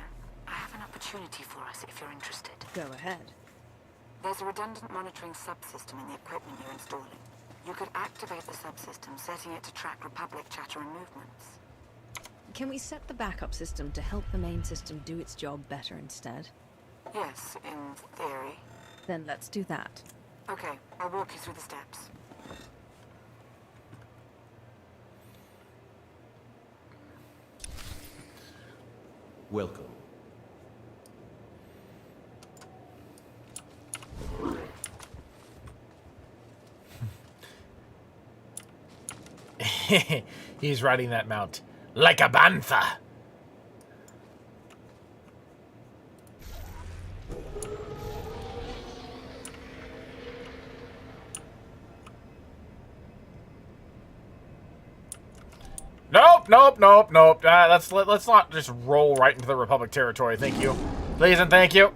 I have an opportunity for us if you're interested. Go ahead. There's a redundant monitoring subsystem in the equipment you're installing. You could activate the subsystem, setting it to track Republic chatter and movements. Can we set the backup system to help the main system do its job better instead? Yes, in theory. Then let's do that. Okay, I'll walk you through the steps. Welcome. He's riding that mount like a bantha. Nope. Let's not just roll right into the Republic territory. Thank you. Please and thank you.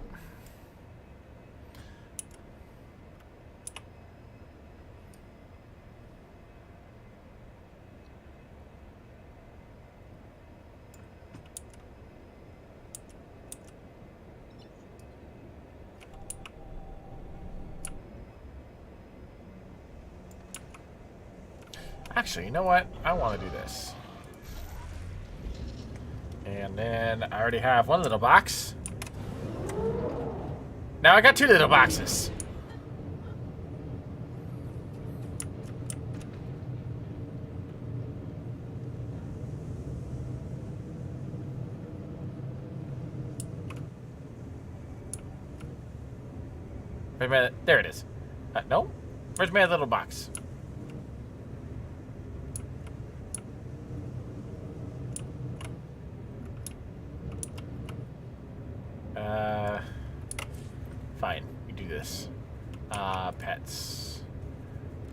Actually, you know what? I want to do this. And then I already have one little box. Now I got 2 little boxes. Where's my, there it is. No? Where's my little box? Fine. We do this. Pets.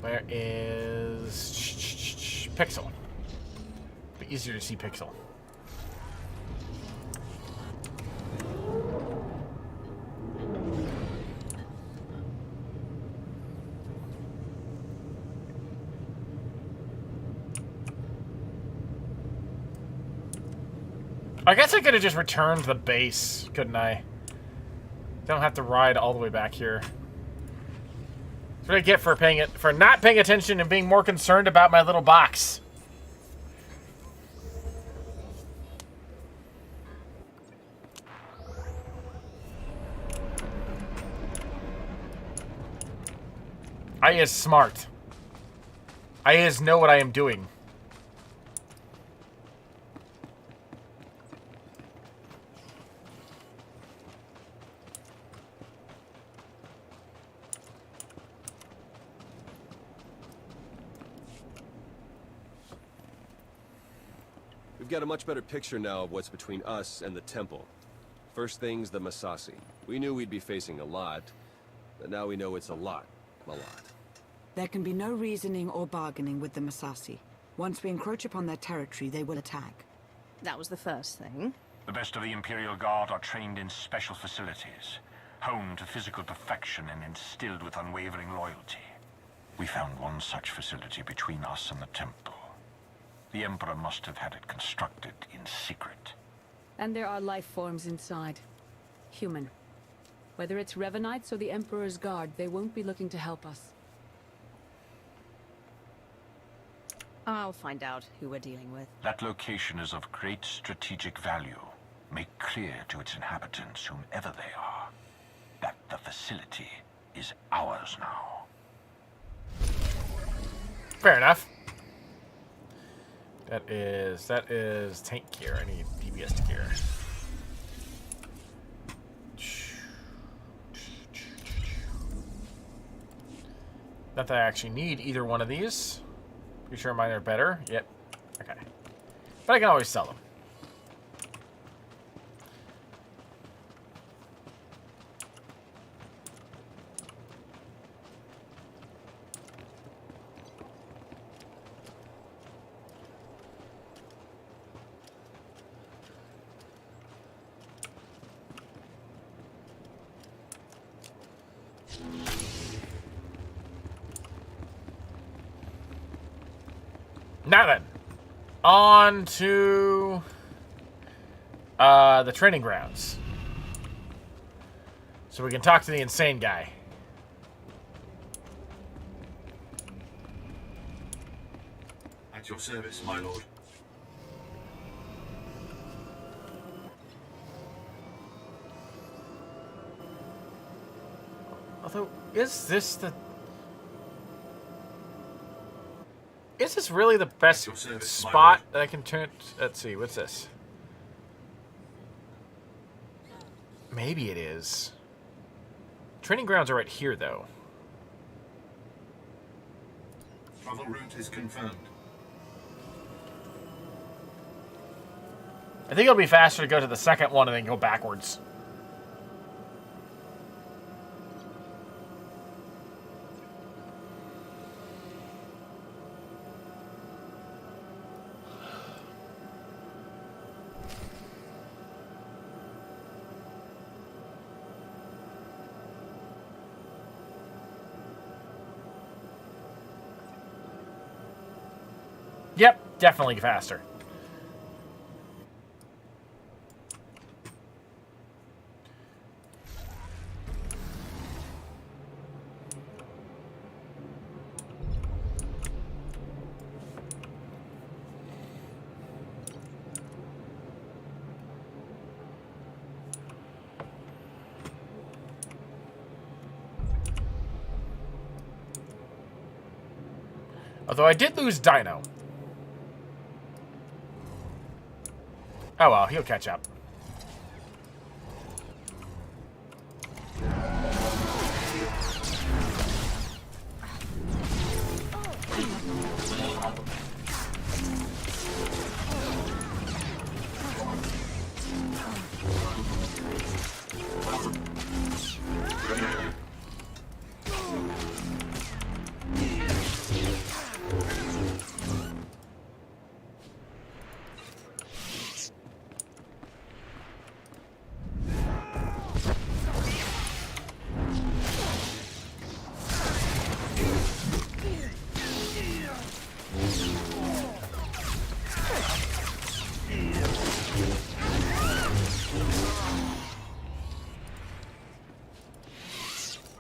Where is Pixel? Be easier to see Pixel. I guess I could have just returned the base, couldn't I? Don't have to ride all the way back here. That's what I get for not paying attention and being more concerned about my little box. I is smart. I is know what I am doing. We've got a much better picture now of what's between us and the temple. First thing's the Massassi. We knew we'd be facing a lot, but now we know it's a lot. A lot. There can be no reasoning or bargaining with the Massassi. Once we encroach upon their territory, they will attack. That was the first thing. The best of the Imperial Guard are trained in special facilities, honed to physical perfection and instilled with unwavering loyalty. We found one such facility between us and the temple. The Emperor must have had it constructed in secret. And there are life forms inside. Human. Whether it's Revenites or the Emperor's Guard, they won't be looking to help us. I'll find out who we're dealing with. That location is of great strategic value. Make clear to its inhabitants, whomever they are, that the facility is ours now. Fair enough. That is tank gear. I need DBS gear. Not that I actually need either one of these. Pretty sure mine are better. Yep. Okay. But I can always sell them. Now then, on to the training grounds. So we can talk to the insane guy. At your service, my lord. Although, is this really the best spot that I can turn? Let's see, what's this? Maybe it is. Training grounds are right here, though. Travel route is confirmed. I think it'll be faster to go to the second one and then go backwards. Yep, definitely faster. Although I did lose Dino. Oh well, he'll catch up.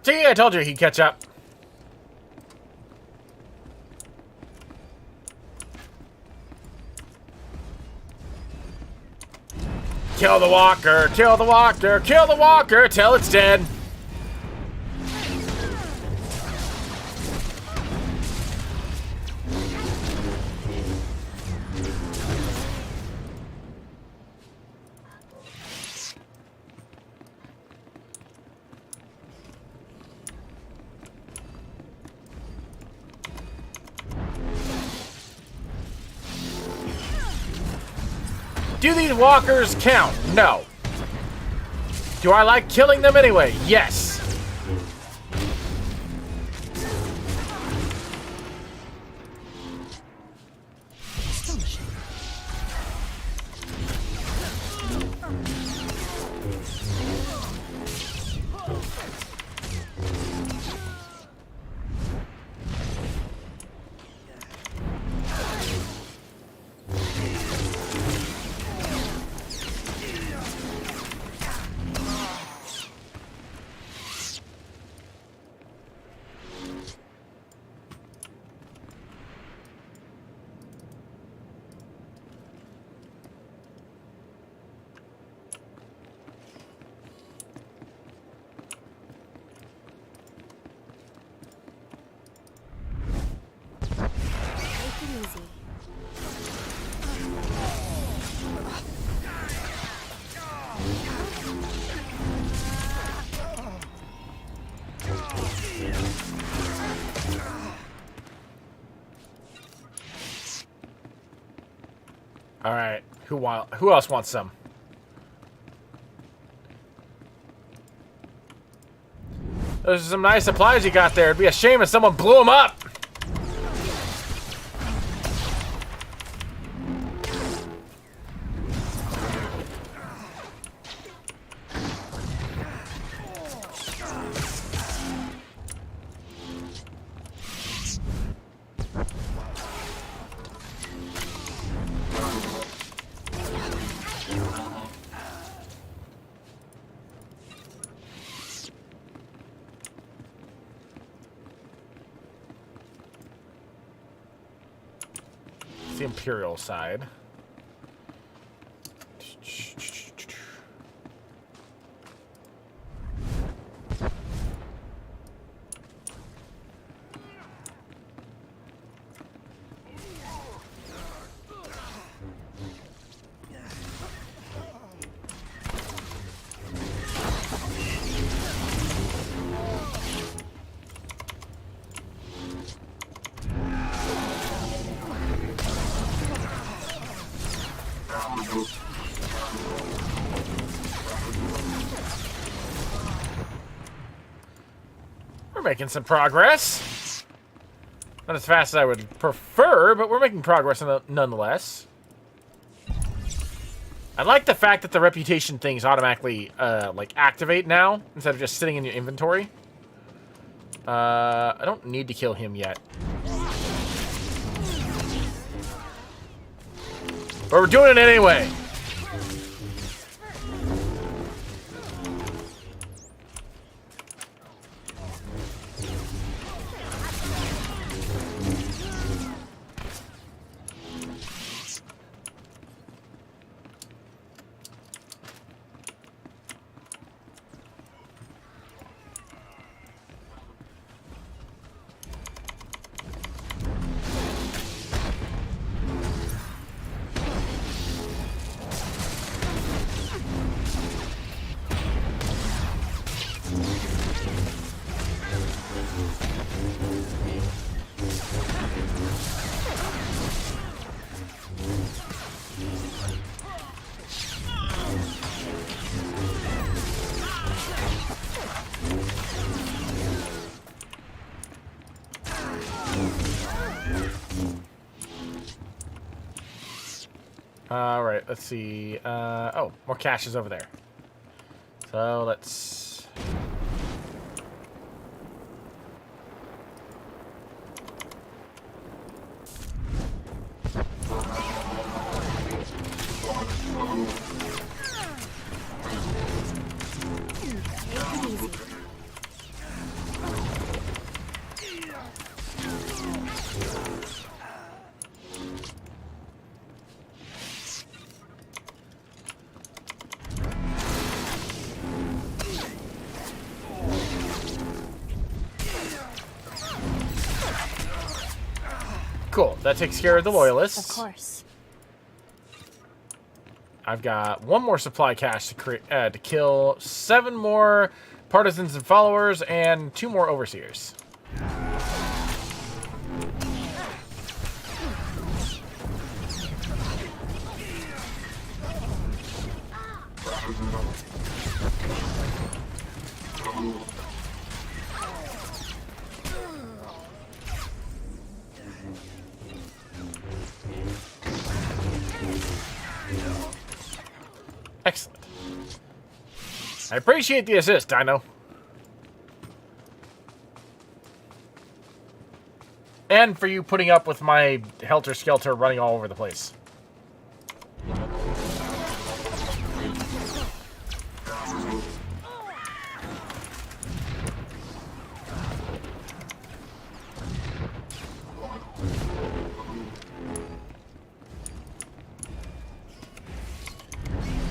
See, I told you he'd catch up. Kill the walker, kill the walker, kill the walker till it's dead. Do these walkers count? No. Do I like killing them anyway? Yes. All right, who else wants some? Those are some nice supplies you got there. It'd be a shame if someone blew them up. The Imperial side. We're making some progress. Not as fast as I would prefer, but we're making progress nonetheless. I like the fact that the reputation things automatically like activate now instead of just sitting in your inventory. I don't need to kill him yet. But we're doing it anyway. All right, let's see. Oh, more cash is over there. So let's... Cool. That takes care of the loyalists. Of course. I've got one more supply cache to kill 7 more partisans and followers and 2 more overseers. Excellent. I appreciate the assist, Dino. And for you putting up with my helter-skelter running all over the place.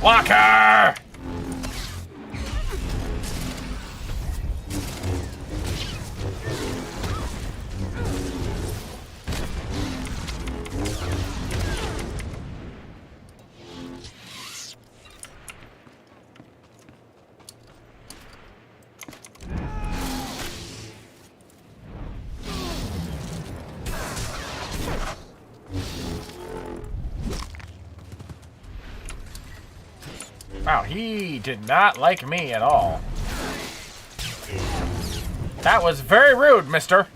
Walker! Wow, he did not like me at all. That was very rude, mister.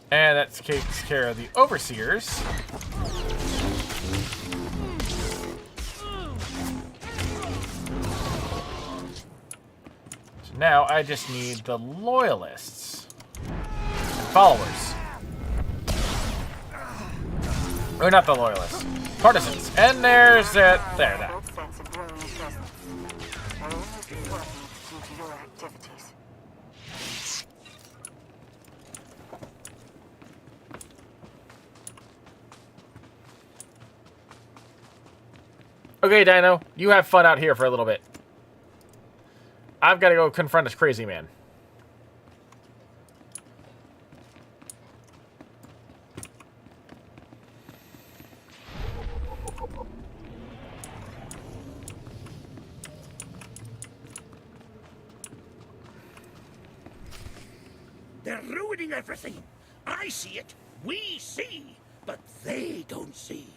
And that takes care of the overseers. So now I just need the loyalists and followers. Or not the loyalists, partisans. And there's it. There, that. Okay, Dino, you have fun out here for a little bit. I've got to go confront this crazy man. They're ruining everything. I see it. We see. But they don't see.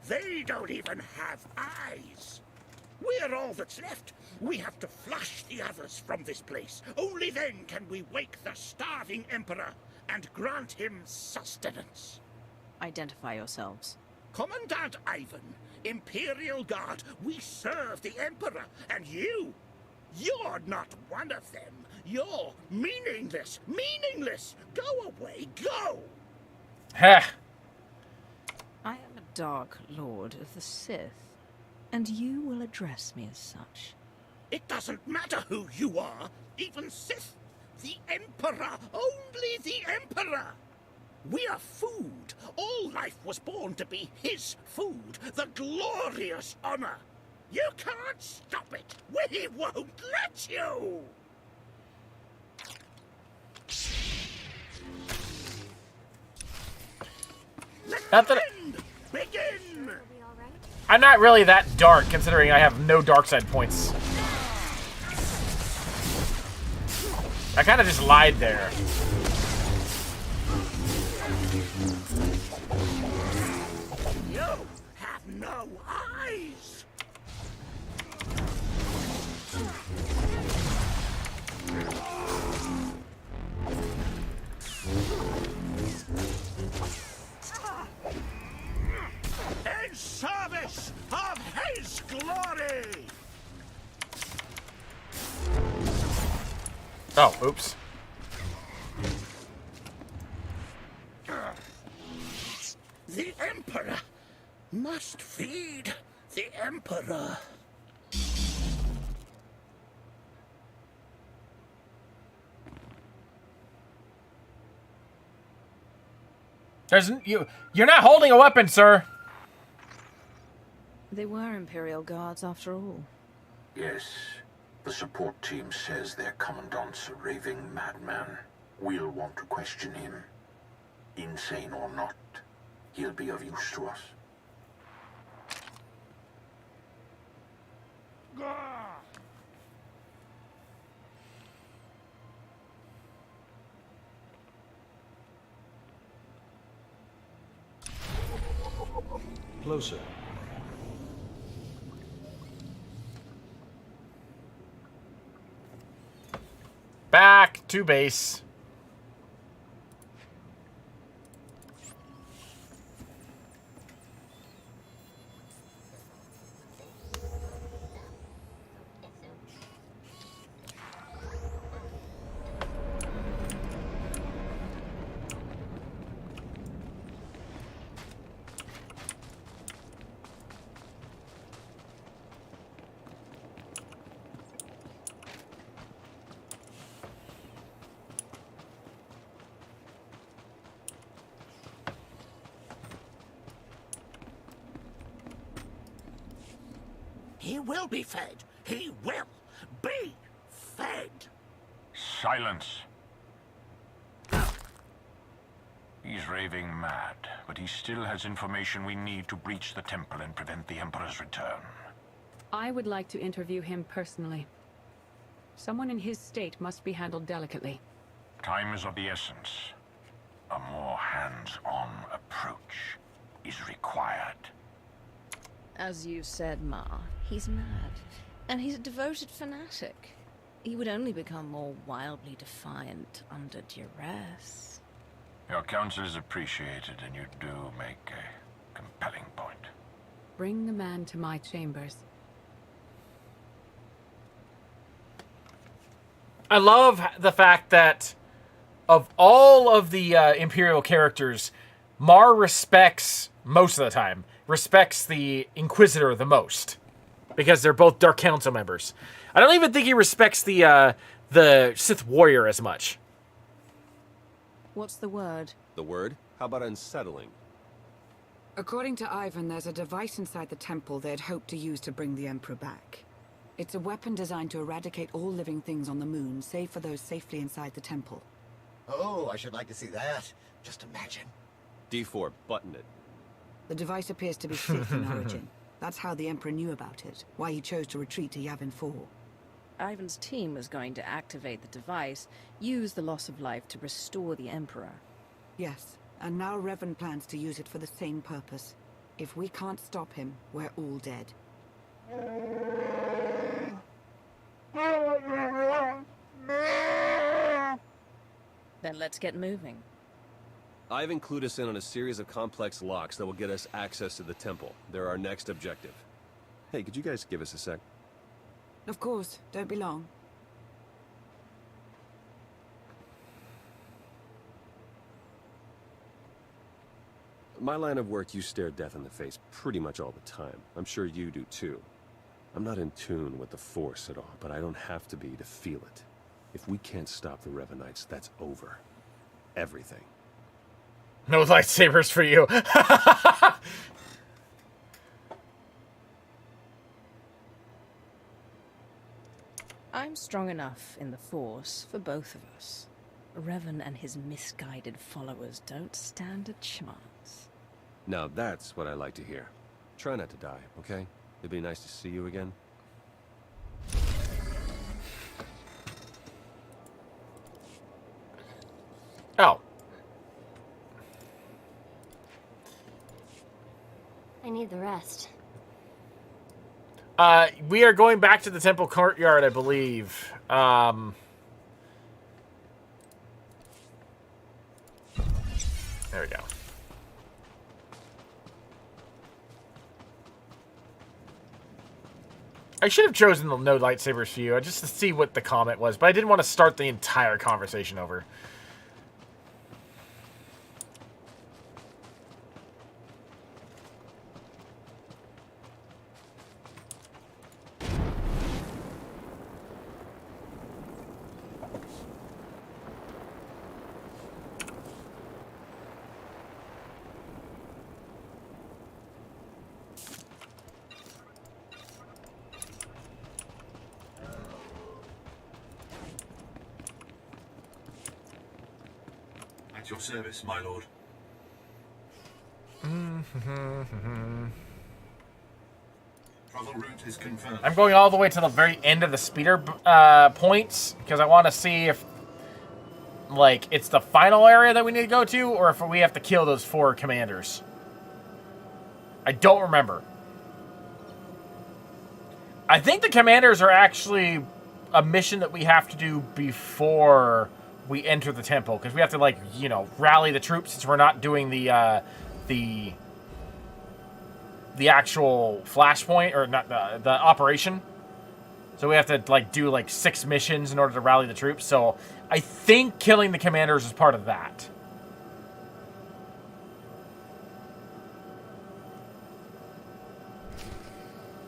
They don't even have eyes. We're all that's left. We have to flush the others from this place. Only then can we wake the starving Emperor and grant him sustenance. Identify yourselves. Commandant Ivan, Imperial Guard, we serve the Emperor, and you're not one of them. You're meaningless, meaningless. Go away, go! Ha! I am a Dark Lord of the Sith, and you will address me as such. It doesn't matter who you are, even Sith. The Emperor, only the Emperor. We are food. All life was born to be his food, the glorious honor. You can't stop it. We won't let you. Not that Begin. I'm not really that dark, considering I have no dark side points. I kind of just lied there. You have no eyes! In service of his glory! Oh, oops. The Emperor must feed the Emperor. You're not holding a weapon, sir. They were Imperial guards after all. Yes. The support team says their commandant's a raving madman. We'll want to question him. Insane or not, he'll be of use to us. Closer. Back to base. He will be fed. He will be fed. Silence. He's raving mad, but he still has information we need to breach the temple and prevent the Emperor's return. I would like to interview him personally. Someone in his state must be handled delicately. Time is of the essence. A more hands-on approach is required. As you said, Ma, he's mad. And he's a devoted fanatic. He would only become more wildly defiant under duress. Your counsel is appreciated, and you do make a compelling point. Bring the man to my chambers. I love the fact that of all of the Imperial characters, Mar respects, most of the time, respects the Inquisitor the most. Because they're both Dark Council members. I don't even think he respects the Sith Warrior as much. What's the word? The word? How about unsettling? According to Ivan, there's a device inside the temple they'd hoped to use to bring the Emperor back. It's a weapon designed to eradicate all living things on the moon, save for those safely inside the temple. Oh, I should like to see that. Just imagine. D4, button it. The device appears to be Sith in origin. That's how the Emperor knew about it, why he chose to retreat to Yavin 4. Ivan's team was going to activate the device, use the loss of life to restore the Emperor. Yes, and now Revan plans to use it for the same purpose. If we can't stop him, we're all dead. Then let's get moving. Ivan clued us in on a series of complex locks that will get us access to the temple. They're our next objective. Hey, could you guys give us a sec? Of course, don't be long. My line of work, you stare death in the face pretty much all the time. I'm sure you do too. I'm not in tune with the Force at all, but I don't have to be to feel it. If we can't stop the Revanites, that's over. Everything. No lightsabers for you. I'm strong enough in the Force for both of us. Revan and his misguided followers don't stand a chance. Now that's what I like to hear. Try not to die, okay? It'd be nice to see you again. need the rest. We are going back to the temple courtyard, I believe. There we go. I should have chosen the no lightsabers view just to see what the comment was, but I didn't want to start the entire conversation over. At your service, my lord. Travel route is confirmed. I'm going all the way to the very end of the speeder points because I want to see if, like, it's the final area that we need to go to, or if we have to kill those 4 commanders. I don't remember. I think the commanders are actually a mission that we have to do before we enter the temple, because we have to, like, you know, rally the troops since we're not doing the actual flashpoint, or not the operation. So we have to, like, do, like, 6 missions in order to rally the troops. So I think killing the commanders is part of that.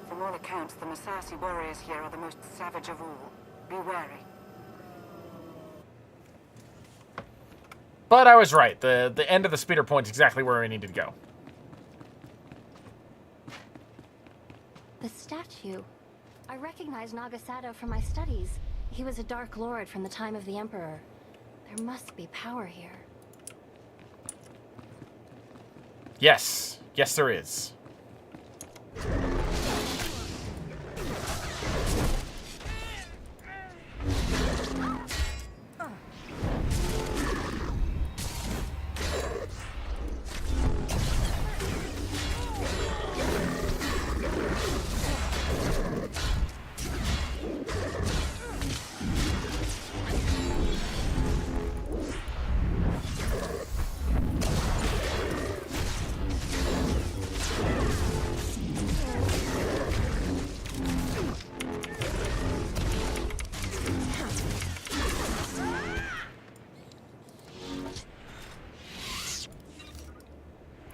From all accounts, the Massassi warriors here are the most savage of all. Be wary. But I was right. The end of the speeder point is exactly where we needed to go. The statue. I recognize Nagasato from my studies. He was a Dark Lord from the time of the Emperor. There must be power here. Yes. Yes, there is.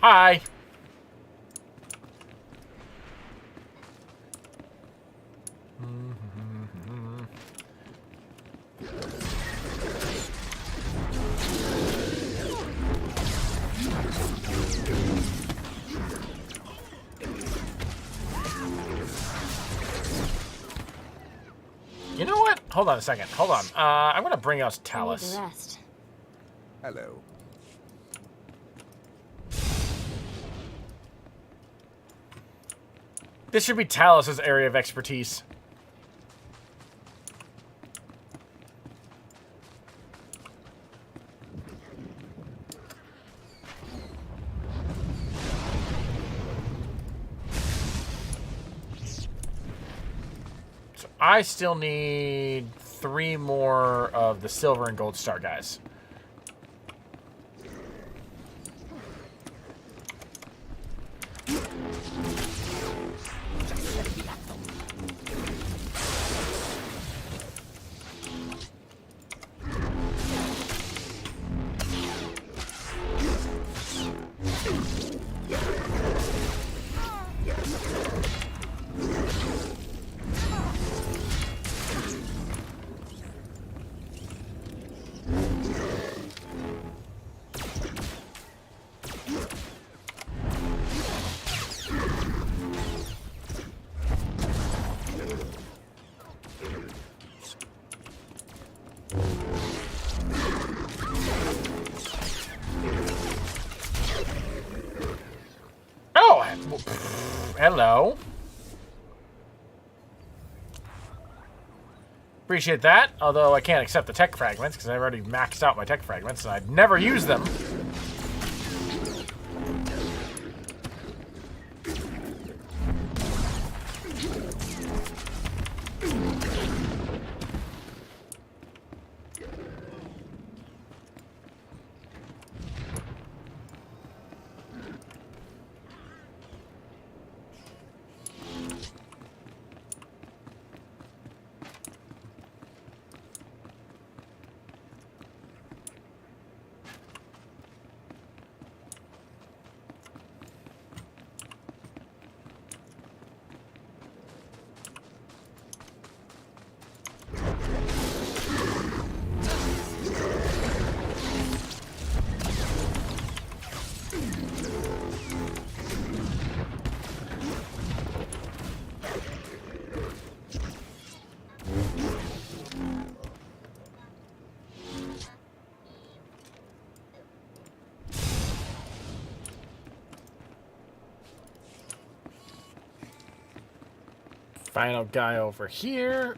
Hi. You know what? Hold on a second. Hold on. I'm gonna bring us Talus. Hello. This should be Talus's area of expertise. So I still need 3 more of the silver and gold star guys. Hello. Appreciate that, although I can't accept the tech fragments because I've already maxed out my tech fragments and I'd never use them. Final guy over here.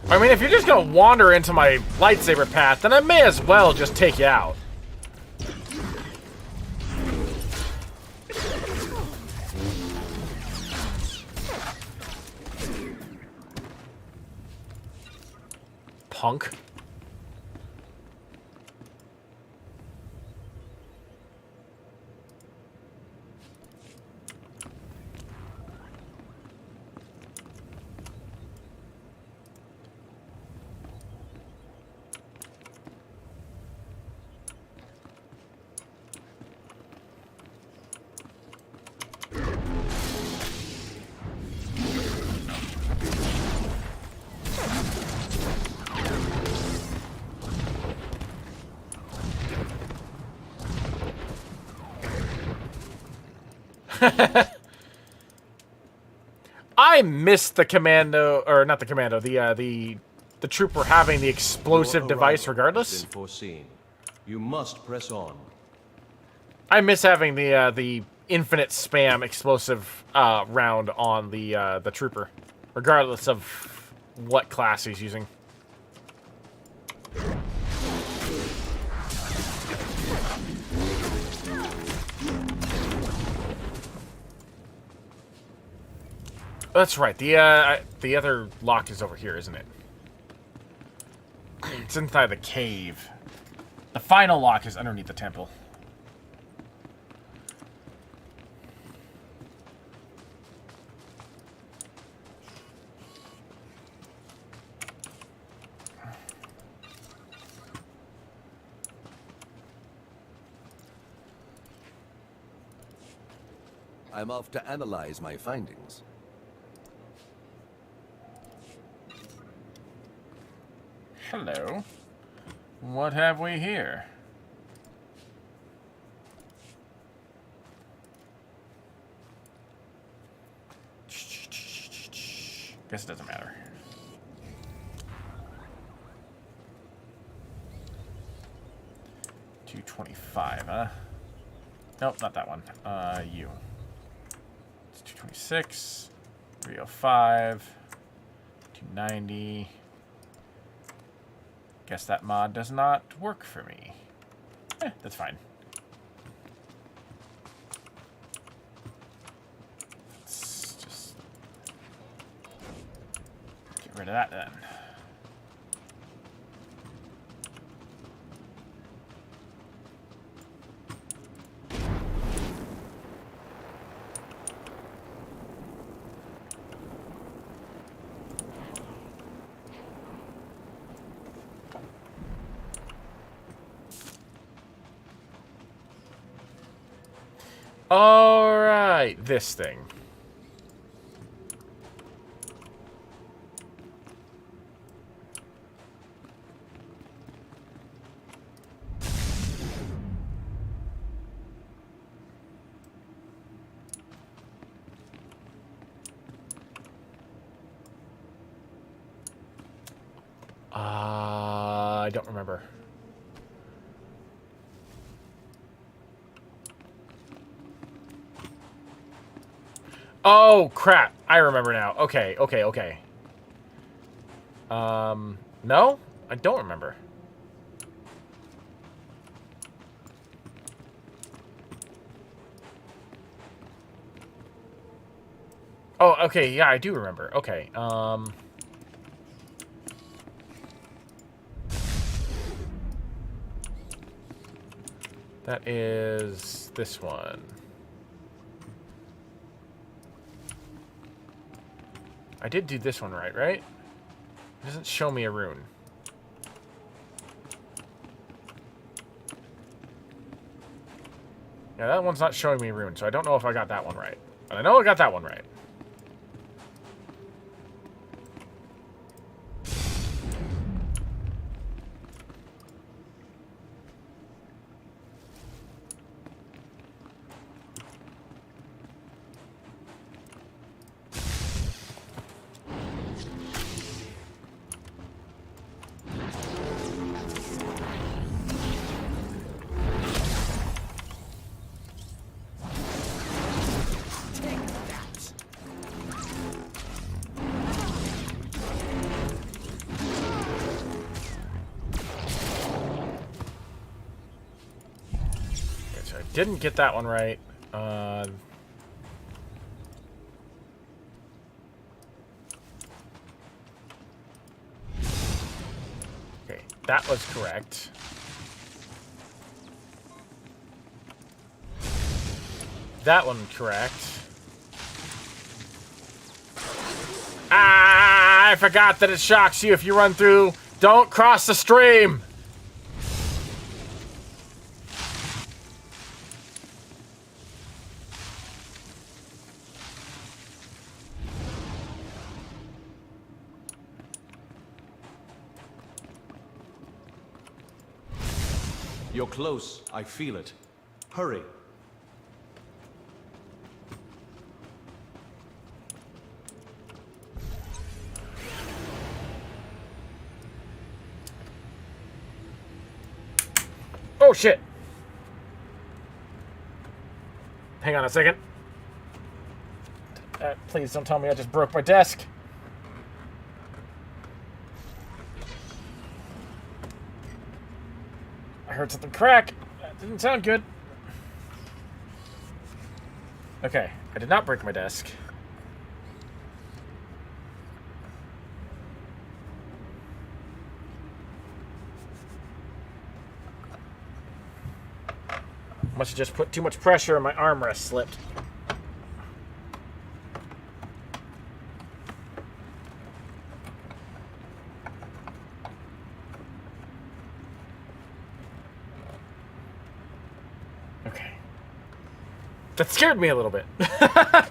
I mean, if you're just gonna wander into my lightsaber path, then I may as well just take you out. Punk. I missed the commando, or not the commando, the trooper having the explosive device regardless. Been foreseen. You must press on. I miss having the infinite spam explosive round on the trooper, regardless of what class he's using. That's right. The other lock is over here, isn't it? It's inside the cave. The final lock is underneath the temple. I'm off to analyze my findings. Hello. What have we here? Guess it doesn't matter. $225, huh? Nope, not that one. You. It's 226, 305, 290. Guess that mod does not work for me. That's fine. Let's just get rid of that then. All right, this thing. I don't remember. Oh, crap. I remember now. Okay. No? I don't remember. Oh, okay. Yeah, I do remember. Okay. That is this one. I did do this one right? It doesn't show me a rune. Yeah, that one's not showing me a rune, so I don't know if I got that one right. But I know I got that one right. Didn't get that one right. Okay, that was correct. That one correct. Ah, I forgot that it shocks you if you run through. Don't cross the stream. You're close. I feel it. Hurry. Oh, shit. Hang on a second. Please don't tell me I just broke my desk. I heard something crack. That didn't sound good. Okay, I did not break my desk. Must have just put too much pressure and my armrest slipped. Okay. That scared me a little bit. I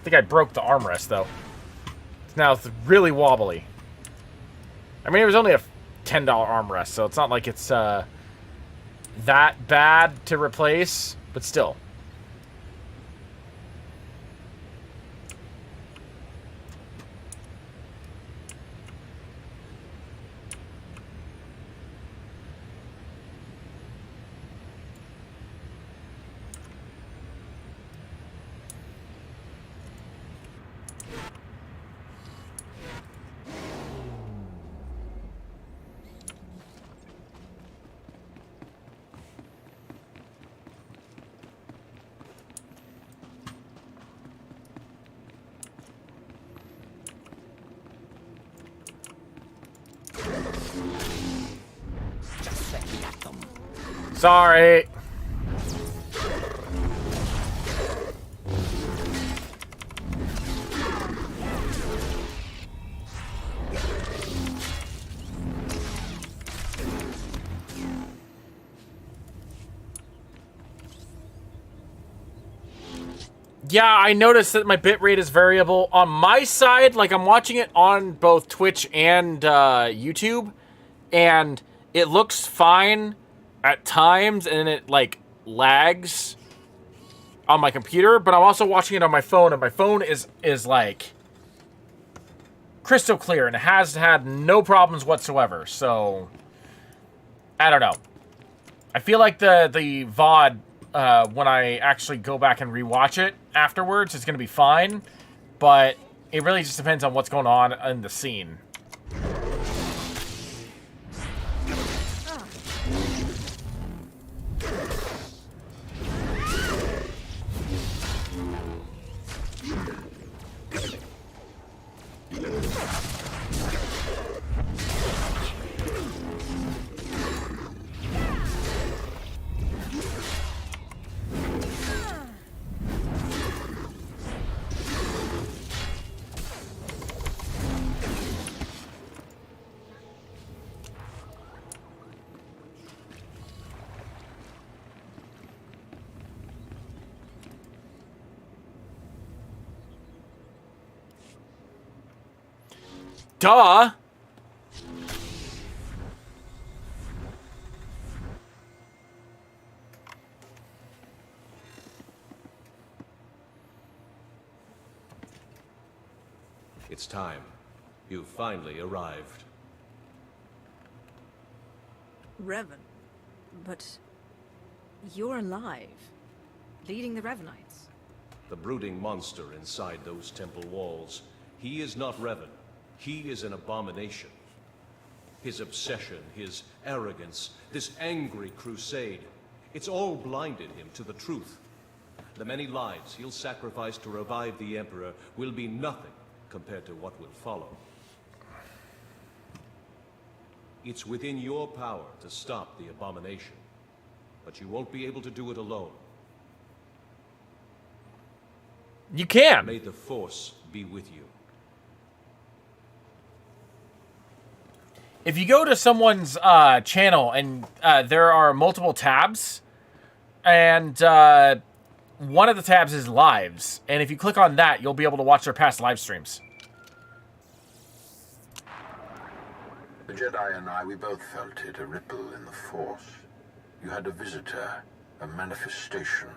think I broke the armrest, though. Now it's really wobbly. I mean, it was only a $10 armrest, so it's not like it's that bad to replace, but still. Sorry. Yeah, I noticed that my bitrate is variable on my side. Like, I'm watching it on both Twitch and YouTube, and it looks fine at times, and it, like, lags on my computer, but I'm also watching it on my phone, and my phone is like, crystal clear, and it has had no problems whatsoever, so, I don't know. I feel like the VOD, when I actually go back and rewatch it afterwards, is going to be fine, but it really just depends on what's going on in the scene. Duh! It's time. You've finally arrived. Revan, but you're alive, leading the Revanites. The brooding monster inside those temple walls. He is not Revan. He is an abomination. His obsession, his arrogance, this angry crusade. It's all blinded him to the truth. The many lives he'll sacrifice to revive the Emperor will be nothing compared to what will follow. It's within your power to stop the abomination, but you won't be able to do it alone. You can. May the Force be with you. If you go to someone's channel and there are multiple tabs, and one of the tabs is lives, and if you click on that, you'll be able to watch their past live streams. The Jedi and I, we both felt it, a ripple in the Force. You had a visitor, a manifestation.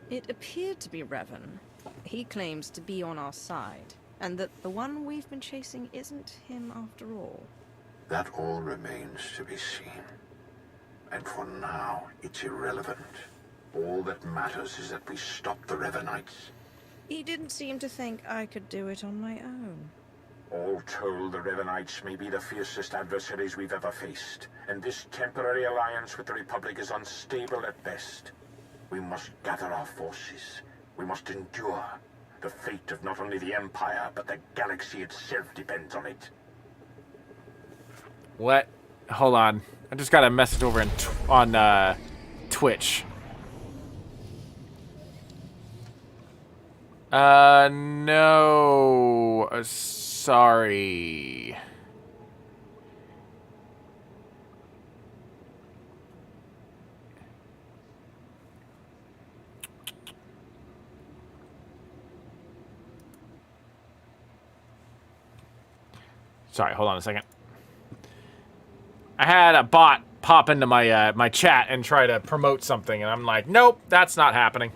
It appeared to be Revan. He claims to be on our side, and that the one we've been chasing isn't him after all. That all remains to be seen. And for now, it's irrelevant. All that matters is that we stop the Revanites. He didn't seem to think I could do it on my own. All told, the Revanites may be the fiercest adversaries we've ever faced, and this temporary alliance with the Republic is unstable at best. We must gather our forces. We must endure. The fate of not only the Empire, but the galaxy itself depends on it. What? Hold on. I just got a message over on Twitch. No. Sorry. Sorry, hold on a second. I had a bot pop into my my chat and try to promote something, and I'm like, nope, that's not happening.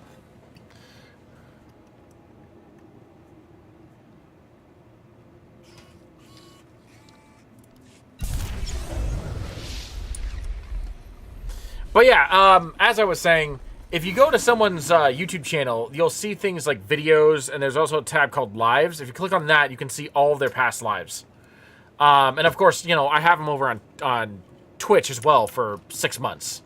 But yeah, as I was saying, if you go to someone's YouTube channel, you'll see things like videos, and there's also a tab called lives. If you click on that, you can see all of their past lives. And of course, you know, I have them over on Twitch as well for 6 months.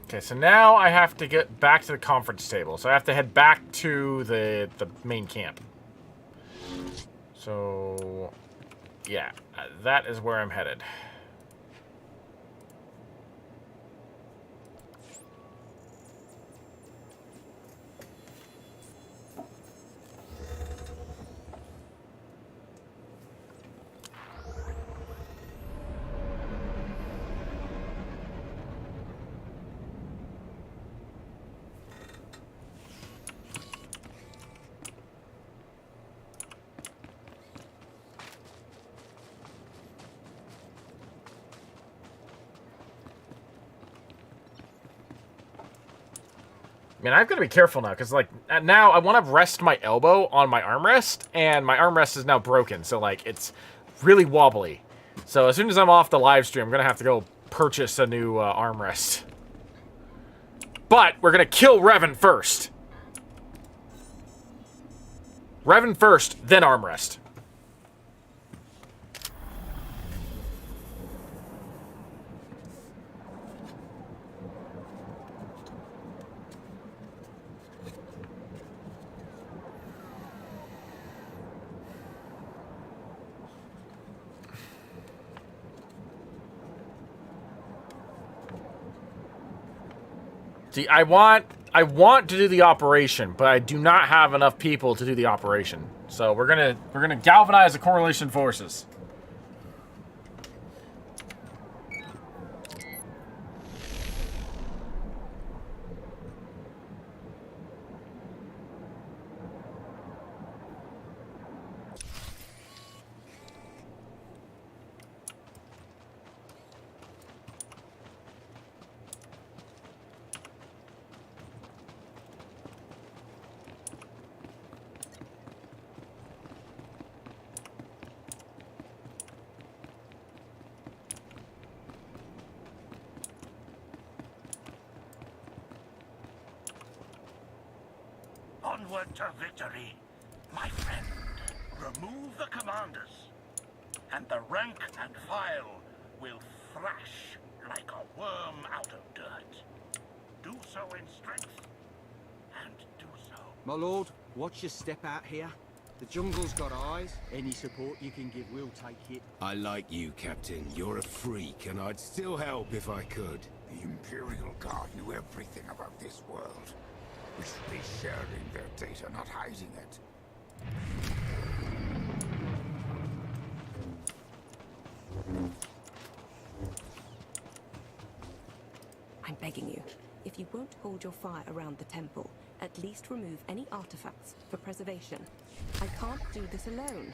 Okay, so now I have to get back to the conference table. So I have to head back to the main camp. So, yeah, that is where I'm headed. Man, I've got to be careful now, because, like, now I want to rest my elbow on my armrest, and my armrest is now broken, so, like, it's really wobbly. So as soon as I'm off the live stream, I'm going to have to go purchase a new armrest. But we're going to kill Revan first. Revan first, then armrest. See, I want to do the operation, but I do not have enough people to do the operation. So we're gonna galvanize the correlation forces. onward to victory. My friend, remove the commanders, and the rank and file will thrash like a worm out of dirt. Do so in strength, and do so. My lord, watch your step out here. The jungle's got eyes. Any support you can give, we'll take it. I like you, Captain. You're a freak, and I'd still help if I could. The Imperial Guard knew everything about this world. We should be sharing their data, not hiding it. I'm begging you. If you won't hold your fire around the temple, at least remove any artifacts for preservation. I can't do this alone.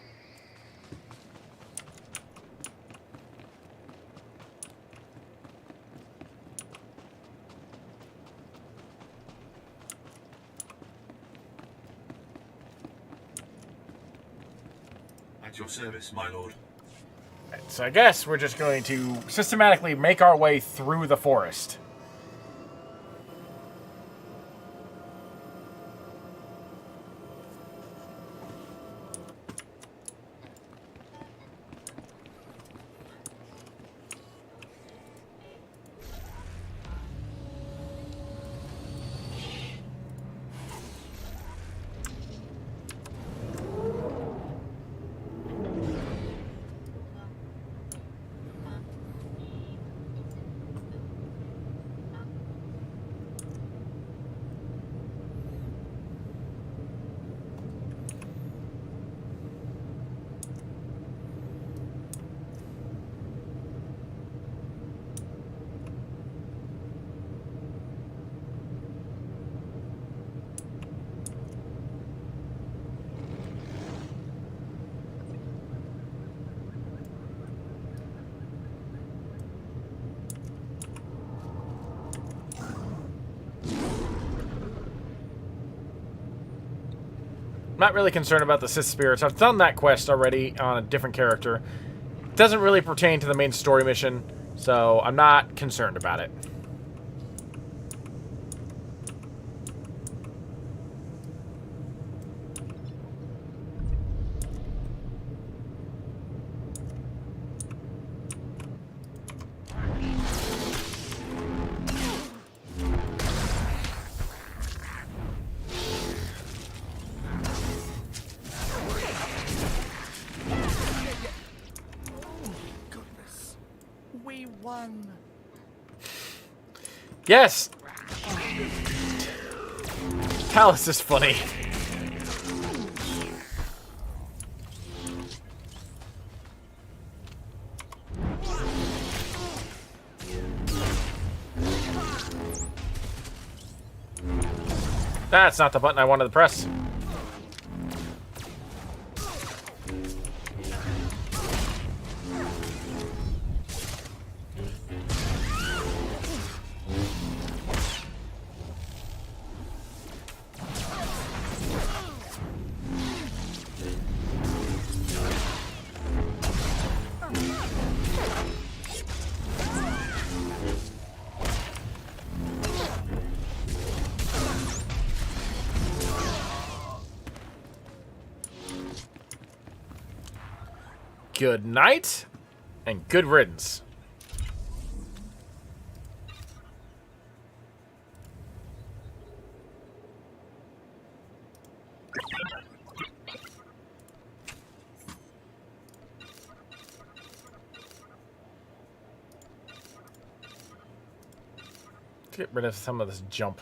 At your service, my lord. So I guess we're just going to systematically make our way through the forest. Not really concerned about the Sith spirits. I've done that quest already on a different character. It doesn't really pertain to the main story mission, so I'm not concerned about it. Yes! Palace is funny. That's not the button I wanted to press. Good night, and good riddance. Let's get rid of some of this jump.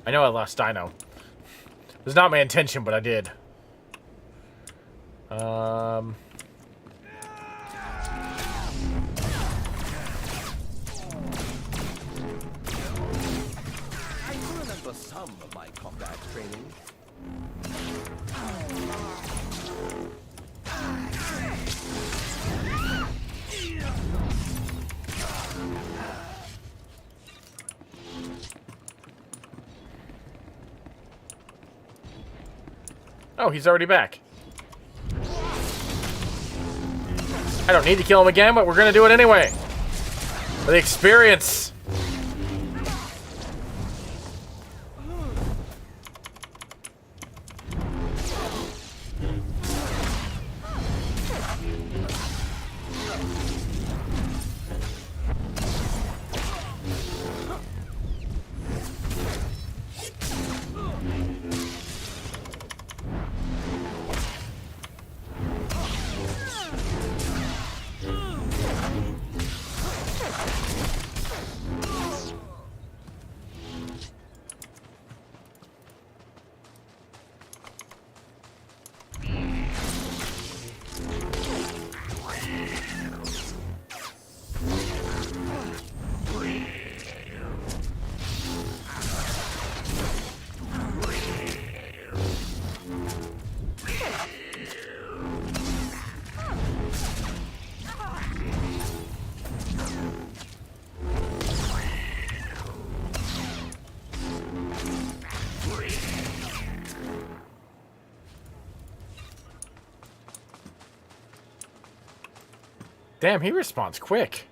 I know I lost Dino. It was not my intention, but I did. I remember some of my combat training. Oh, he's already back. I don't need to kill him again, but we're gonna do it anyway. For the experience. Damn, he responds quick.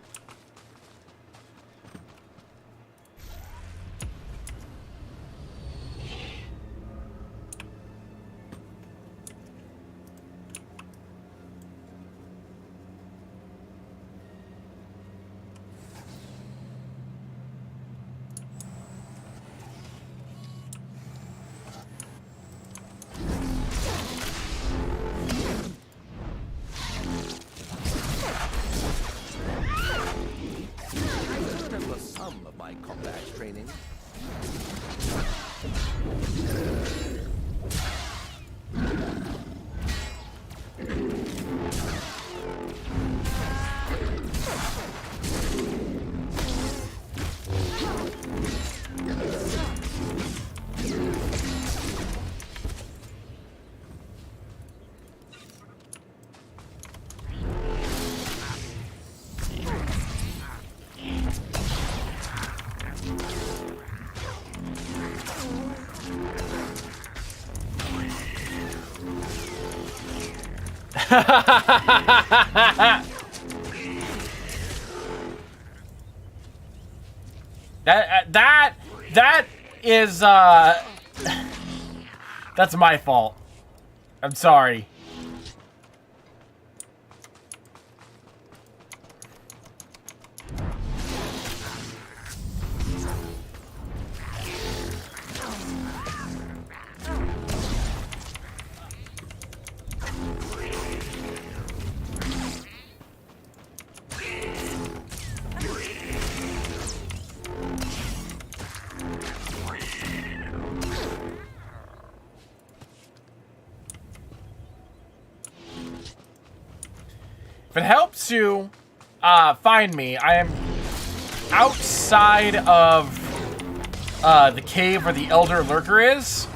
That is that's my fault. I'm sorry. If it helps you find me, I am outside of the cave where the Elder Lurker is.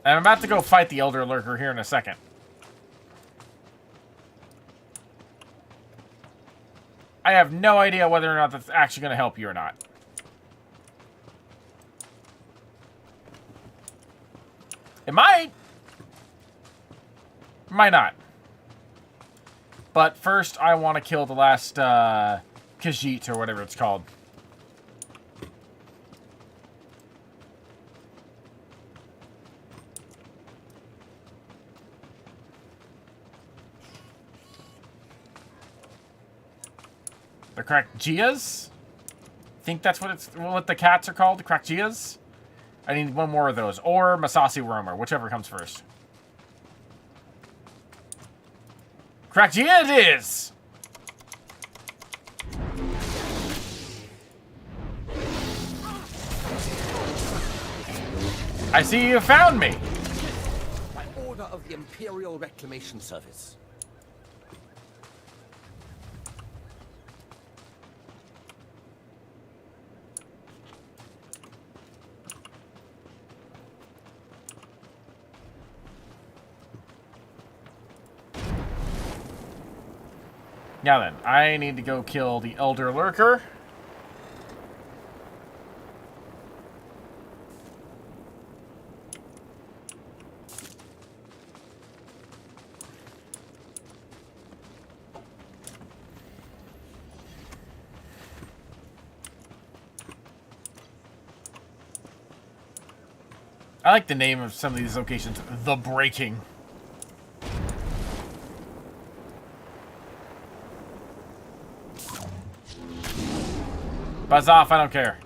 And I'm about to go fight the Elder Lurker here in a second. I have no idea whether or not that's actually going to help you or not. It might. Might not. But first, I want to kill the last Khajiit or whatever it's called. The Krakjias? I think that's what the cats are called, the Krakjias. I need one more of those, or Masasi Roamer, whichever comes first. Krakjia it is! I see you found me! By order of the Imperial Reclamation Service. Now then, I need to go kill the Elder Lurker. I like the name of some of these locations. The Breaking. Buzz off, I don't care.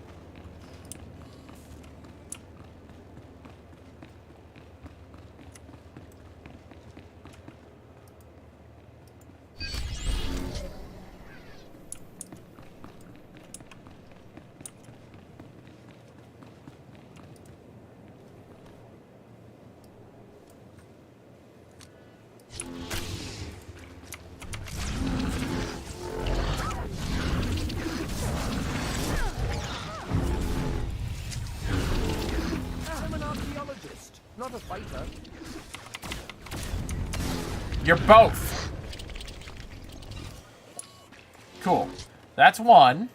Not a fighter. You're both. Cool. That's one.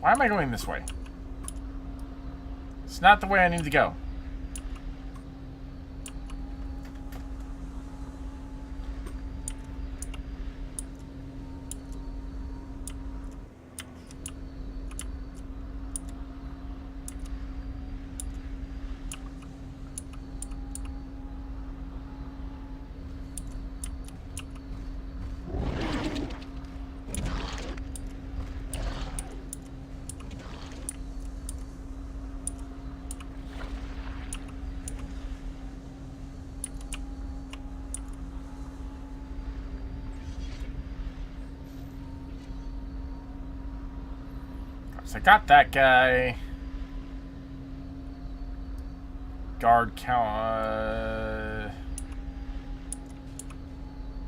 Why am I going this way? It's not the way I need to go. So I got that guy. Guard count.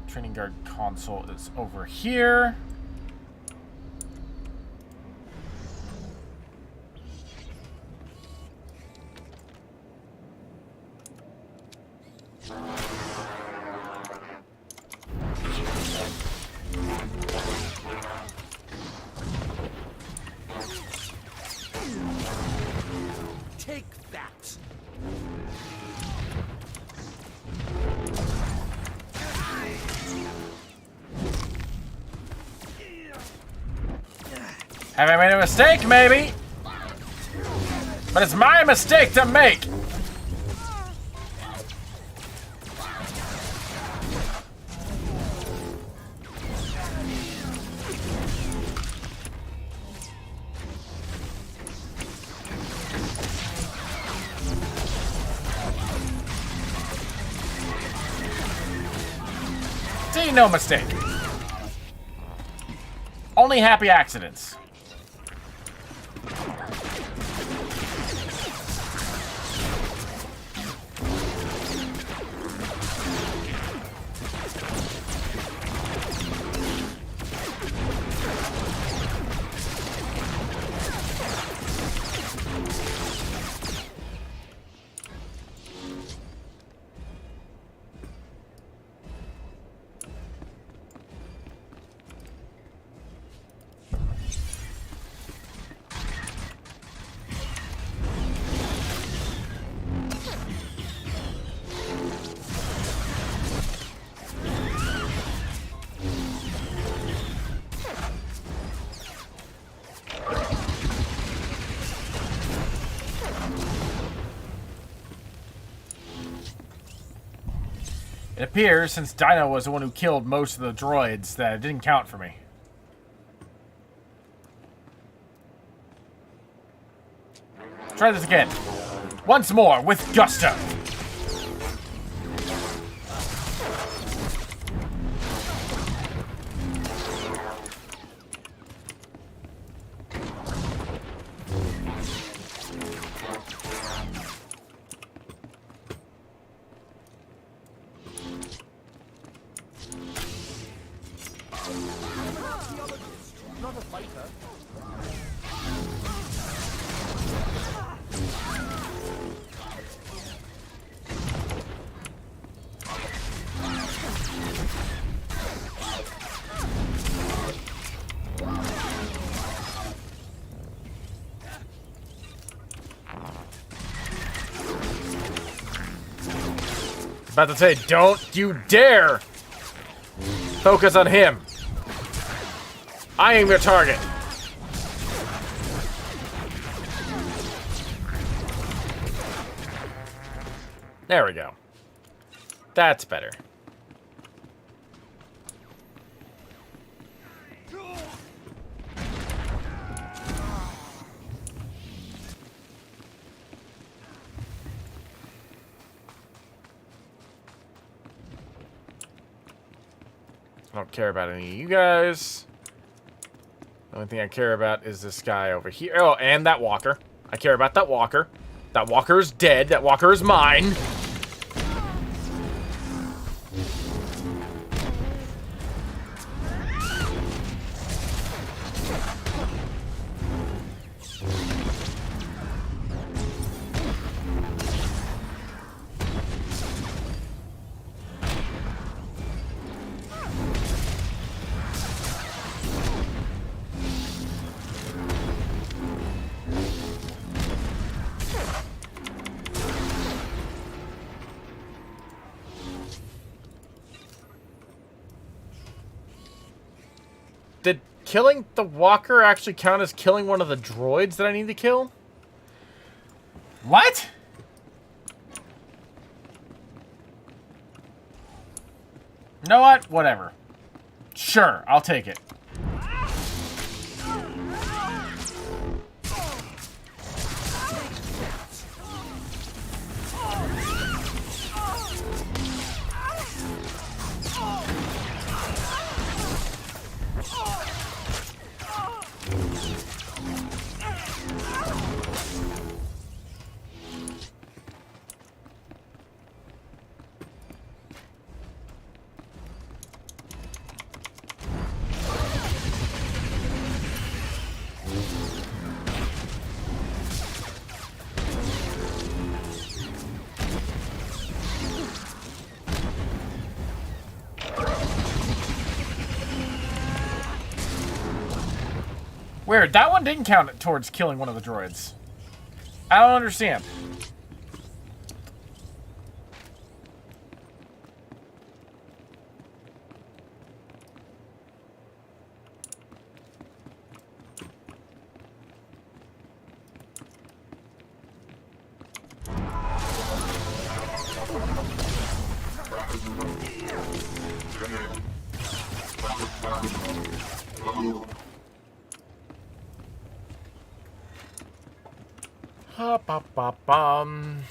Training guard console is over here. Take that. Have I made a mistake? Maybe. But it's my mistake to make. See, no mistake. Only happy accidents. It appears, since Dino was the one who killed most of the droids, that it didn't count for me. Try this again. Once more, with gusto. About to say, don't you dare focus on him. I am your target. There we go. That's better. I don't care about any of you guys. The only thing I care about is this guy over here. Oh, and that walker. I care about that walker. That walker is dead. That walker is mine. Did killing the walker actually count as killing one of the droids that I need to kill? What? You know what? Whatever. Sure, I'll take it. Weird, that one didn't count towards killing one of the droids. I don't understand. Bum.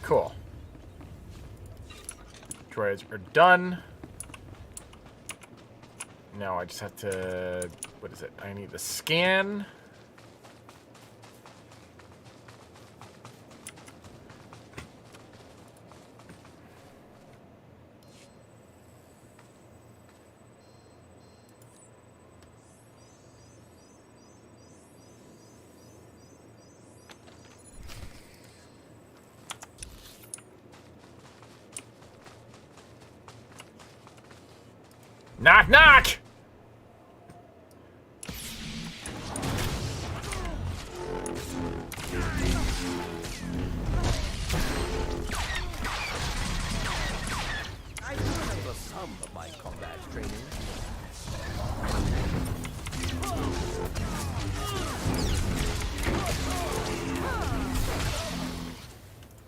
Cool. Droids are done. Now I just have to... What is it? I need to scan. Knock, knock! I remember some of my combat training.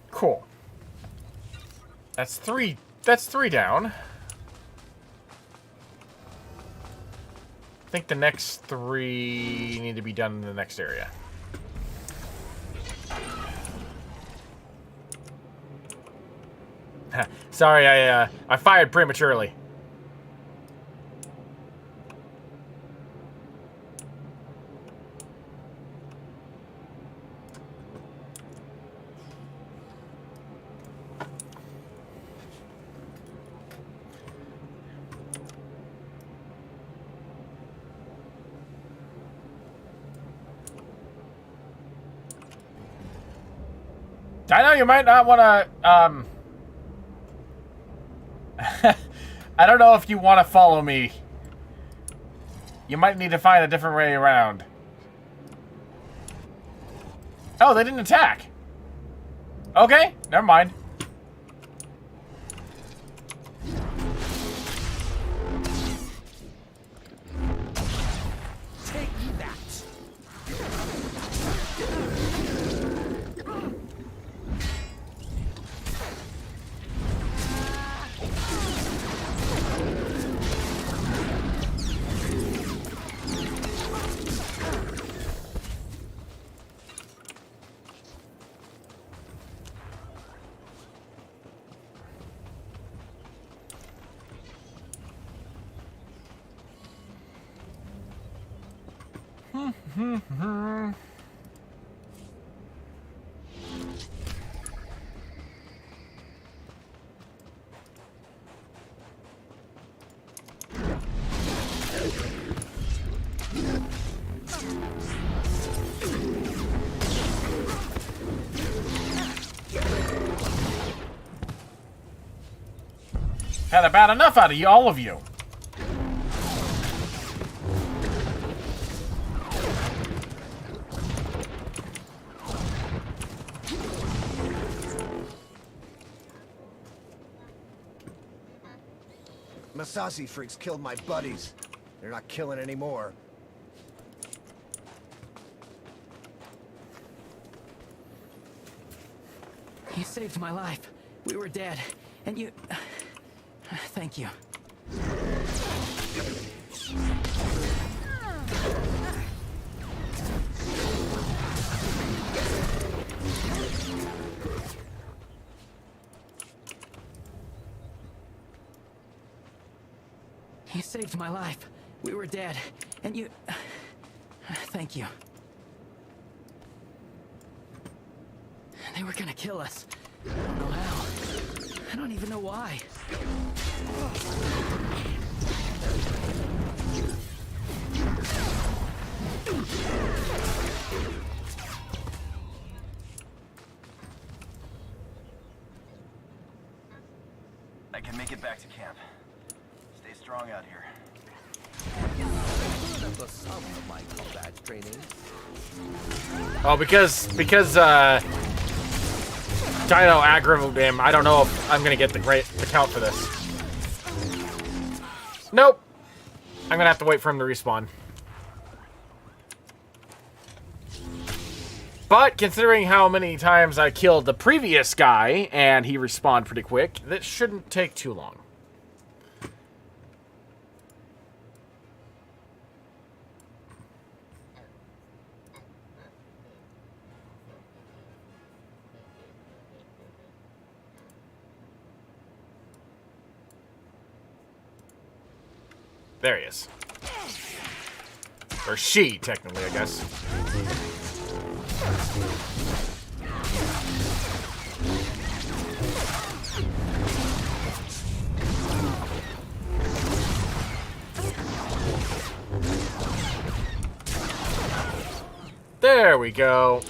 Cool. That's three down. I think the next 3 need to be done in the next area. Sorry, I fired prematurely. I know you might not want to, I don't know if you want to follow me. You might need to find a different way around. Oh, they didn't attack. Okay, never mind. Take that. Had about enough out of you, all of you. Masasi freaks killed my buddies. They're not killing anymore. You saved my life. We were dead. And you... Thank you. You saved my life. We were dead. And you... Thank you. They were gonna kill us. I don't know how. I don't even know why. I can make it back to camp. Stay strong out here. Remember some of my combat training. Oh, because Dino aggroed him. I don't know if I'm gonna get the count for this. Nope. I'm gonna have to wait for him to respawn. But considering how many times I killed the previous guy and he respawned pretty quick, that shouldn't take too long. There he is. Or she, technically, I guess. There we go.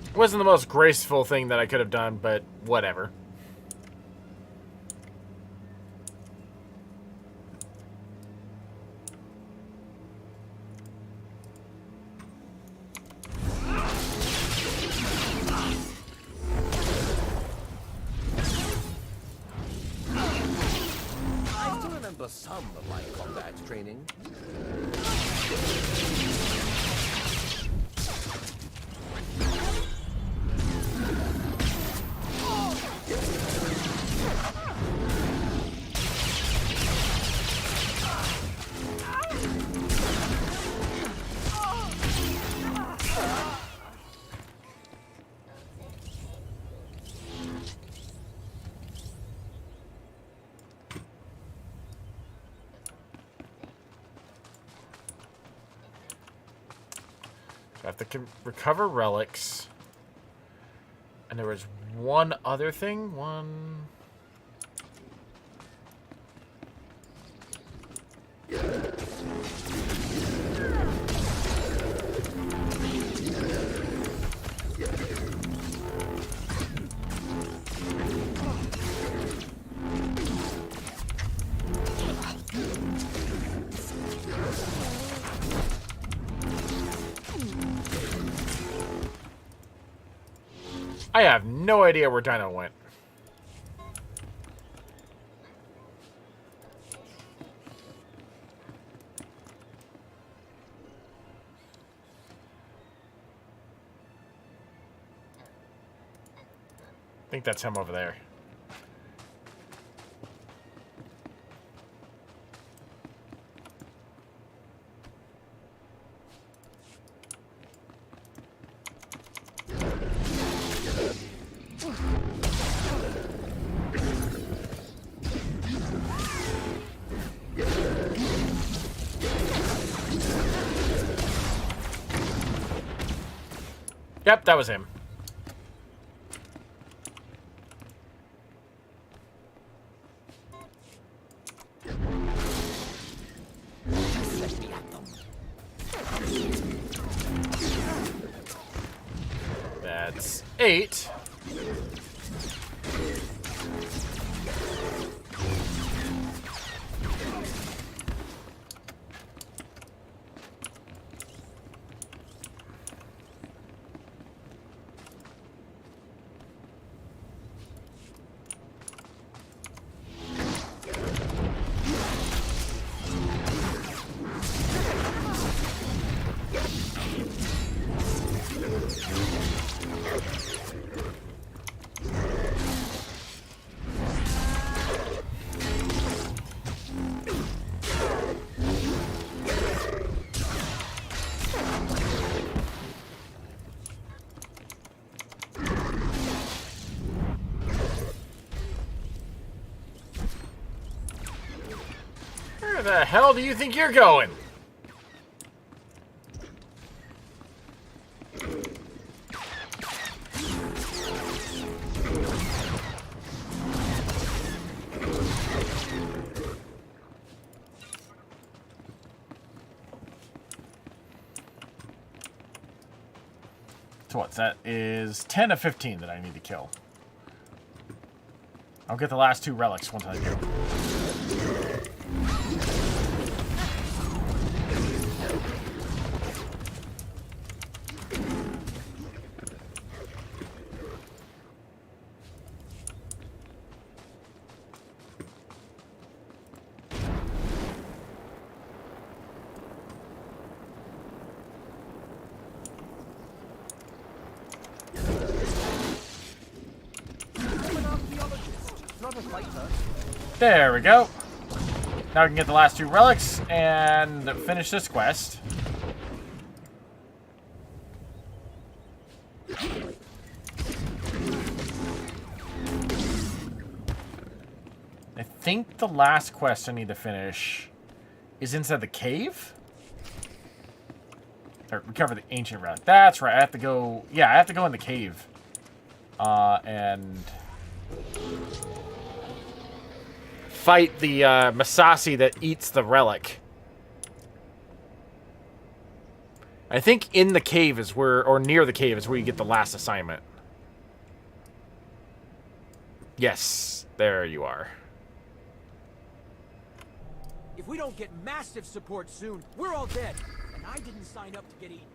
It wasn't the most graceful thing that I could have done, but whatever. I still remember some of my combat training. I have to recover relics. And there was one other thing. I have no idea where Dino went. I think that's him over there. Yep, that was him. That's 8. Where the hell do you think you're going? So what? That is 10 of 15 that I need to kill. I'll get the last 2 relics once I do. There we go. Now we can get the last 2 relics and finish this quest. I think the last quest I need to finish is inside the cave? Or recover the ancient relic. That's right. I have to go... Yeah, I have to go in the cave. And... fight the Masasi that eats the relic. I think in the cave is where, or near the cave is where you get the last assignment. Yes, there you are. If we don't get massive support soon, we're all dead. And I didn't sign up to get eaten.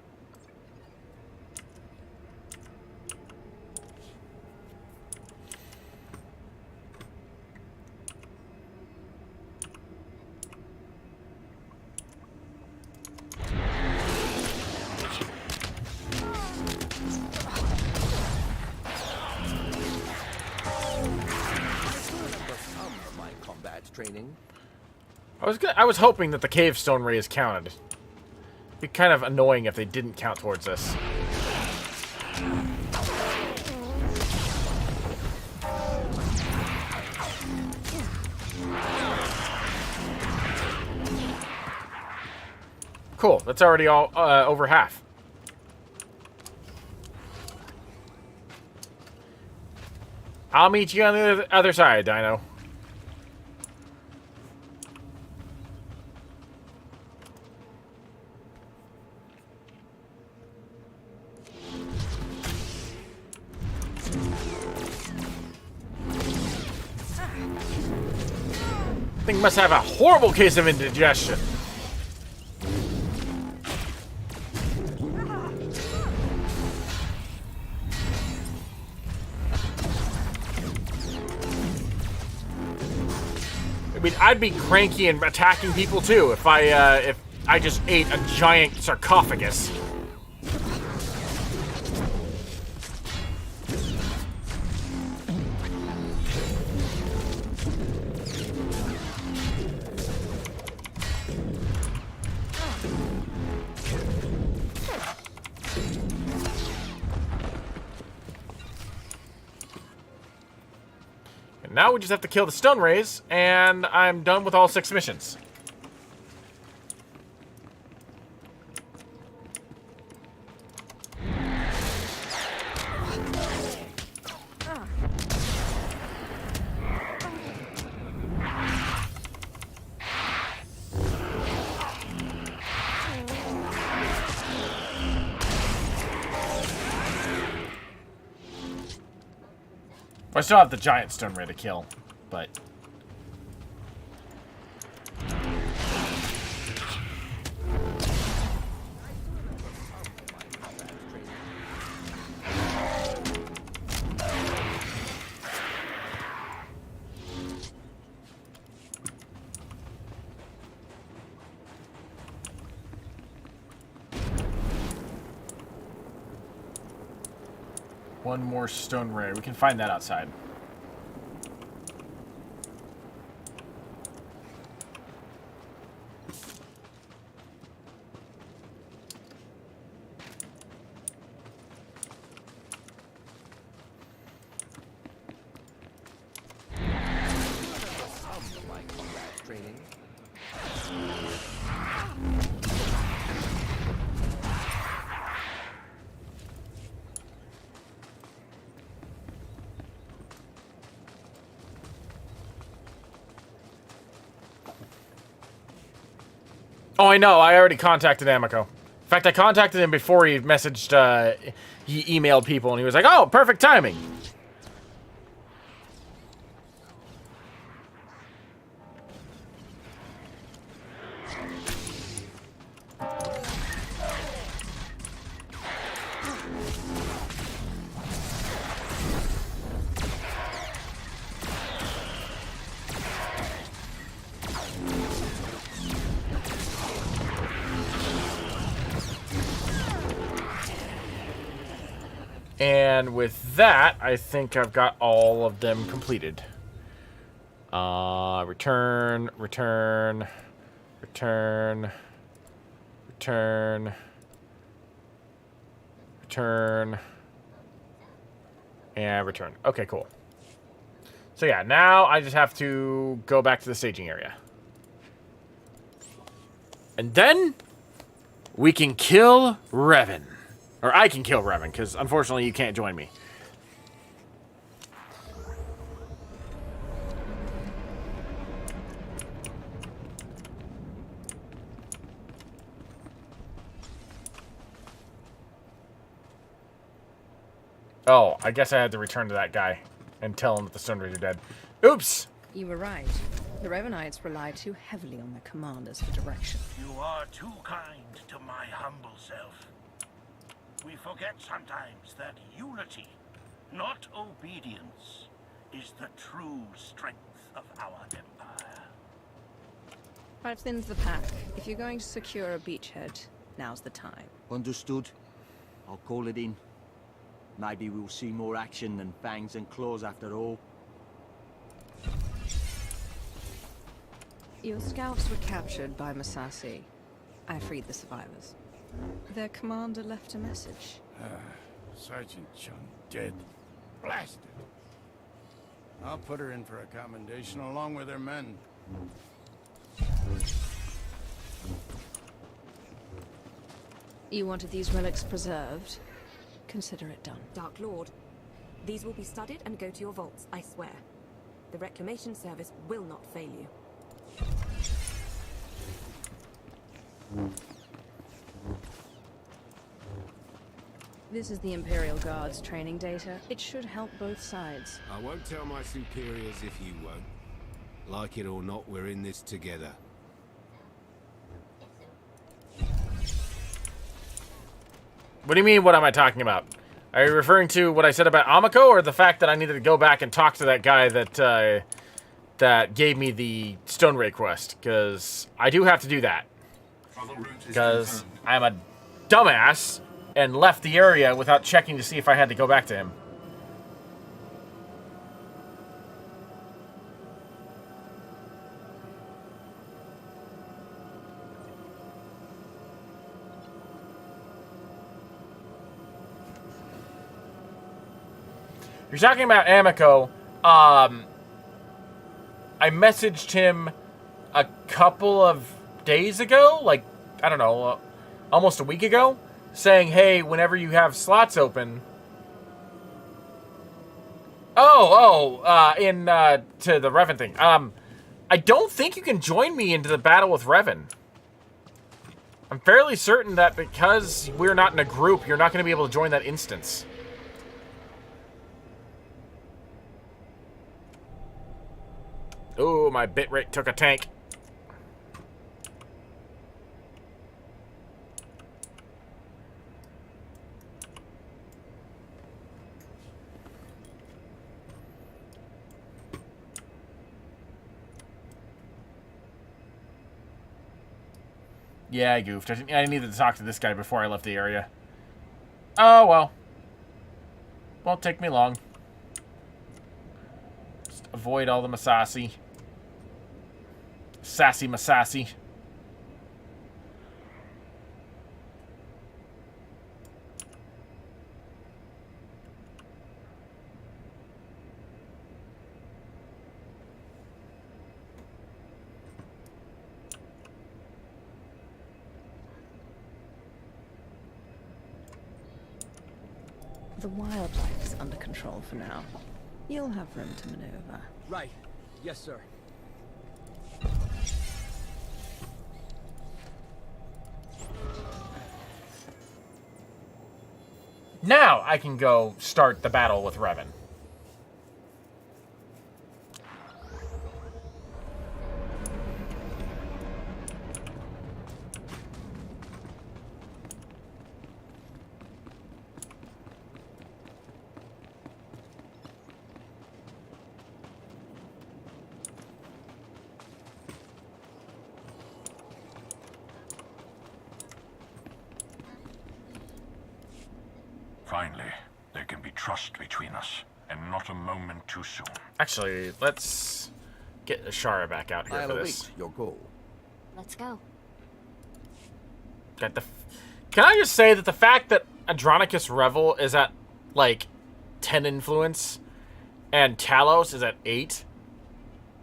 Training. I was hoping that the cave stone rays counted. It'd be kind of annoying if they didn't count towards us. Cool. That's already all over half. I'll meet you on the other side, Dino. Thing must have a horrible case of indigestion. I mean, I'd be cranky and attacking people too if I just ate a giant sarcophagus. Now we just have to kill the stone rays, and I'm done with all 6 missions. I still have the giant stone ray to kill, but... One more stone ray. We can find that outside. Oh, I know. I already contacted Amico. In fact, I contacted him before he messaged, he emailed people, and he was like, oh, perfect timing. And with that, I think I've got all of them completed. Return, return, return, return, return, and return. Okay, cool. So yeah, now I just have to go back to the staging area. And then we can kill Revan. Or I can kill Revan, because unfortunately you can't join me. Oh, I guess I had to return to that guy and tell him that the Stone Rays are dead. Oops! You were right. The Revanites rely too heavily on their commanders for direction. You are too kind to my humble self. We forget sometimes that unity, not obedience, is the true strength of our empire. 5 thins the pack. If you're going to secure a beachhead, now's the time. Understood. I'll call it in. Maybe we'll see more action than fangs and claws after all. Your scouts were captured by Masasi. I freed the survivors. Their commander left a message. Sergeant Chung dead. Blasted. I'll put her in for a commendation along with her men. You wanted these relics preserved? Consider it done. Dark Lord, These will be studied and go to your vaults, I swear. The Reclamation Service will not fail you. This is the Imperial Guard's training data. It should help both sides. I won't tell my superiors if you won't. Like it or not, we're in this together. What do you mean, what am I talking about? Are you referring to what I said about Amiko, or the fact that I needed to go back and talk to that guy that, that gave me the Stone Ray quest? Because I do have to do that. Because I'm a dumbass and left the area without checking to see if I had to go back to him. You're talking about Amiko. I messaged him a couple of days ago, like, I don't know, almost a week ago, saying, hey, whenever you have slots open... to the Revan thing. I don't think you can join me into the battle with Revan. I'm fairly certain that because we're not in a group, you're not going to be able to join that instance. Oh, my bitrate took a tank. Yeah, I goofed. I needed to talk to this guy before I left the area. Oh, well. Won't take me long. Just avoid all the Masasi. Sassy Masasi. The wildlife is under control for now. You'll have room to maneuver. Right. Yes, sir. Now I can go start the battle with Revan. Finally, there can be trust between us, and not a moment too soon. Actually, let's get Ashara back out here I'll for this. await your goal. Let's go. Can I just say that the fact that Andronicus Revel is at, like, 10 influence, and Talos is at 8,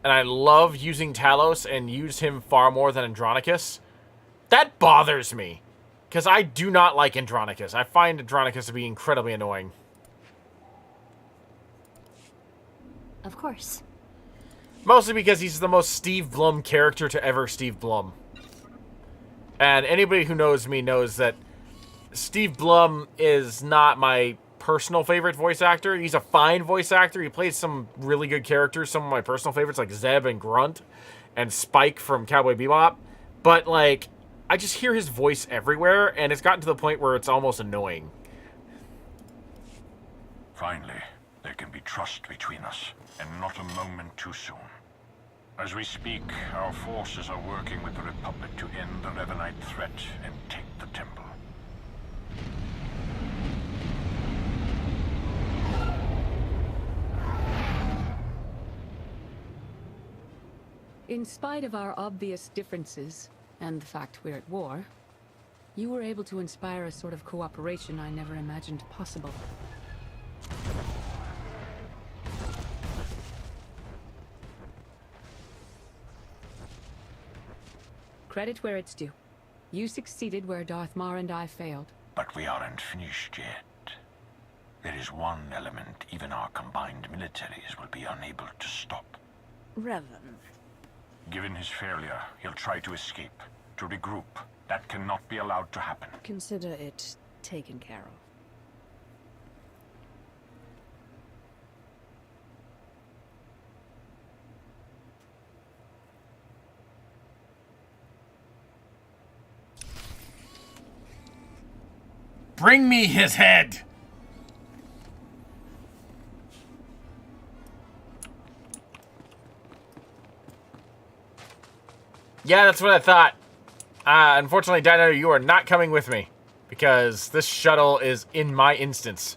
and I love using Talos and use him far more than Andronicus, that bothers me. Because I do not like Andronicus. I find Andronicus to be incredibly annoying. Of course. Mostly because he's the most Steve Blum character to ever Steve Blum. And anybody who knows me knows that Steve Blum is not my personal favorite voice actor. He's a fine voice actor. He plays some really good characters. Some of my personal favorites like Zeb and Grunt and Spike from Cowboy Bebop. But, like, I just hear his voice everywhere, and it's gotten to the point where it's almost annoying. Finally, there can be trust between us, and not a moment too soon. As we speak, our forces are working with the Republic to end the Revanite threat and take the temple. In spite of our obvious differences, and the fact we're at war, you were able to inspire a sort of cooperation I never imagined possible. Credit where it's due. You succeeded where Darth Mar and I failed. But we aren't finished yet. There is one element even our combined militaries will be unable to stop. Revan. Given his failure, he'll try to escape, to regroup. That cannot be allowed to happen. Consider it taken care of. Bring me his head! Yeah, that's what I thought. Unfortunately, Dino, you are not coming with me. Because this shuttle is in my instance.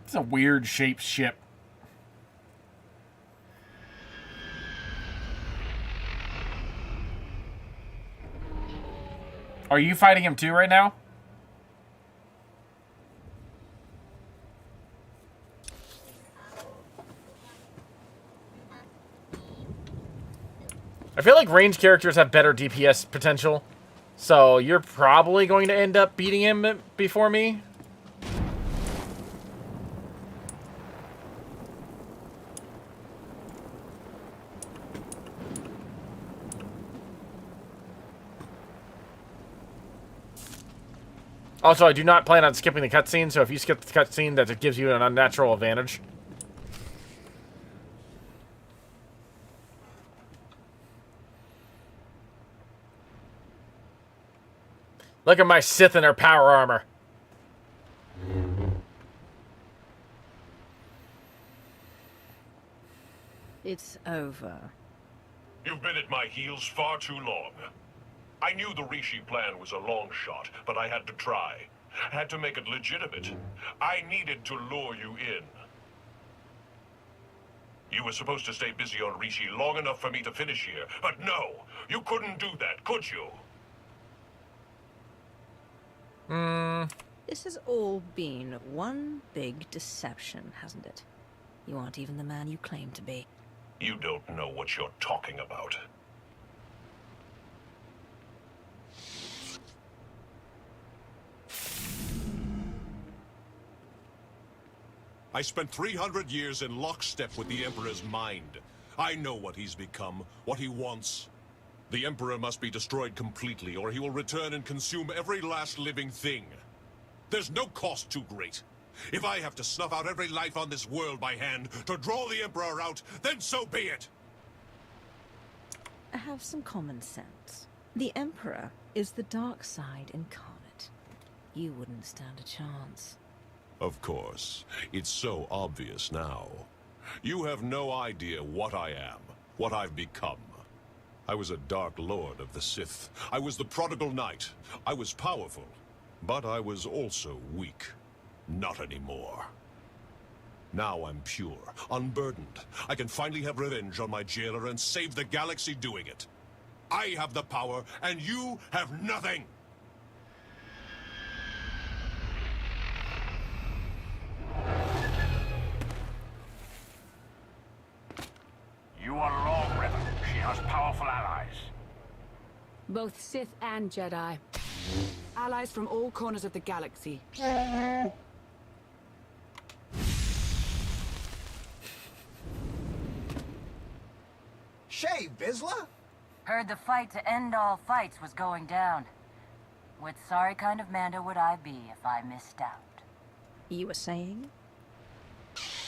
It's a weird shaped ship. Are you fighting him too right now? I feel like ranged characters have better DPS potential. So you're probably going to end up beating him before me. Also, I do not plan on skipping the cutscene, so if you skip the cutscene, that gives you an unnatural advantage. Look at my Sith in their power armor. It's over. You've been at my heels far too long. I knew the Rishi plan was a long shot, but I had to try. I had to make it legitimate. I needed to lure you in. You were supposed to stay busy on Rishi long enough for me to finish here, but no, you couldn't do that, could you? This has all been one big deception, hasn't it? You aren't even the man you claim to be. You don't know what you're talking about. I spent 300 years in lockstep with the Emperor's mind. I know what he's become, what he wants. The Emperor must be destroyed completely, or he will return and consume every last living thing. There's no cost too great. If I have to snuff out every life on this world by hand to draw the Emperor out, then so be it! Have some common sense. The Emperor is the dark side incarnate. You wouldn't stand a chance. Of course. It's so obvious now. You have no idea what I am, what I've become. I was a Dark Lord of the Sith. I was the prodigal knight. I was powerful, but I was also weak. Not anymore. Now I'm pure, unburdened. I can finally have revenge on my jailer and save the galaxy doing it. I have the power, and you have nothing! You are wrong, Revan. She has powerful allies. Both Sith and Jedi. Allies from all corners of the galaxy. Shay, Vizsla? Heard the fight to end all fights was going down. What sorry kind of Mando would I be if I missed out? You were saying?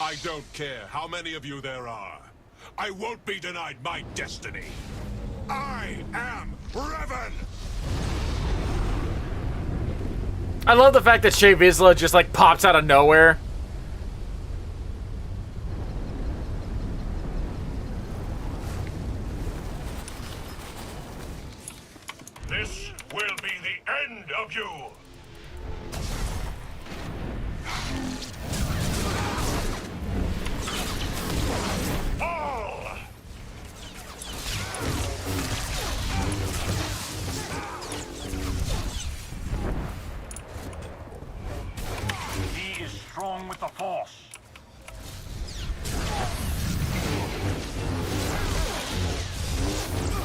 I don't care how many of you there are. I won't be denied my destiny. I am Revan! I love the fact that Shay Vizsla just like pops out of nowhere. This will be the end of you! All! with the Force.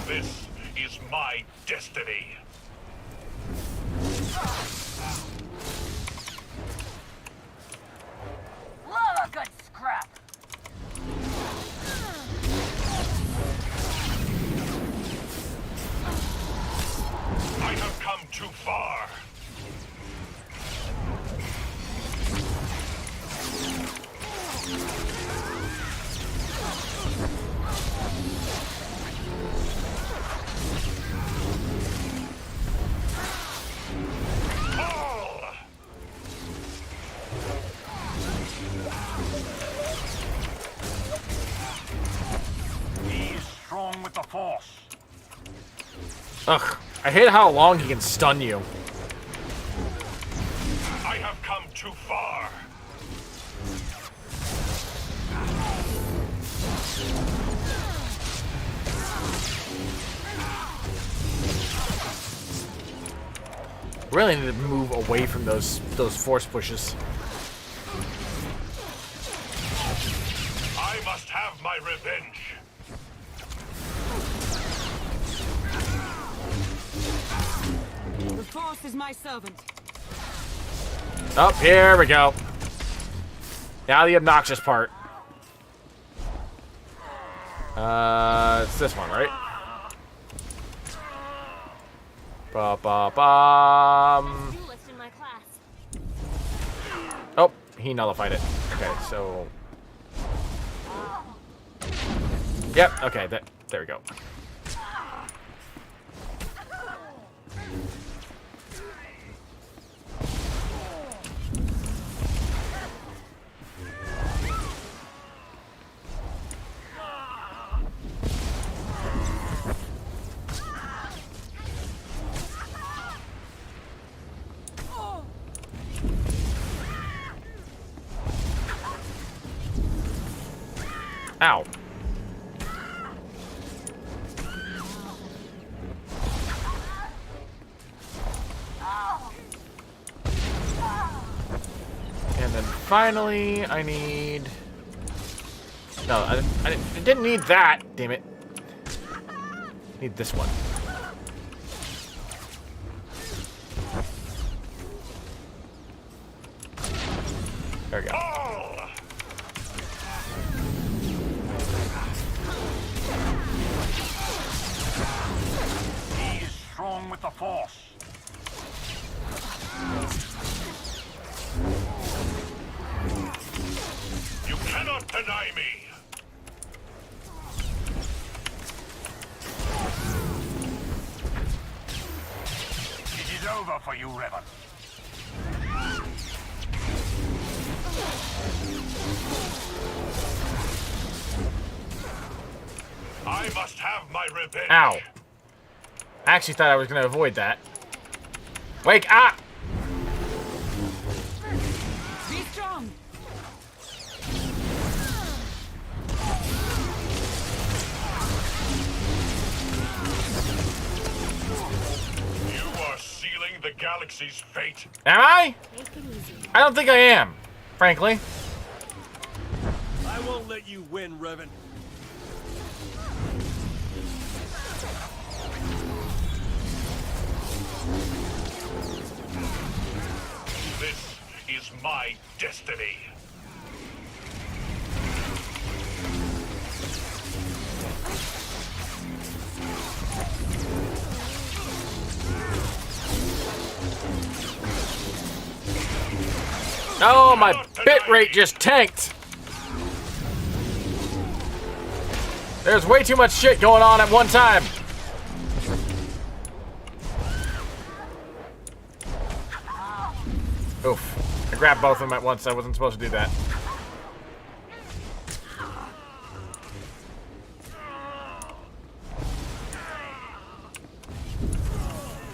This is my destiny. Love a good scrap. I have come too far. He's strong with the Force. Ugh, I hate how long he can stun you. I have come too far. Really need to move away from those force pushes. I must have my revenge. The Force is my servant. Oh, here we go. Now the obnoxious part. It's this one, right? Ba-ba-bum. Oh, he nullified it. Okay, so... Yep, okay, there we go. Ow. And then finally, I need... No, I didn't need that, damn it. I need this one. There we go. He's strong with the Force. You cannot deny me. It is over for you, Revan. I must have my revenge. Ow. I actually thought I was going to avoid that. Wake up! Be strong. You are sealing the galaxy's fate. Am I? I don't think I am, frankly. I won't let you win, Revan. This is my destiny. Oh, my bit rate just tanked. There's way too much shit going on at one time. Oof. I grabbed both of them at once. I wasn't supposed to do that.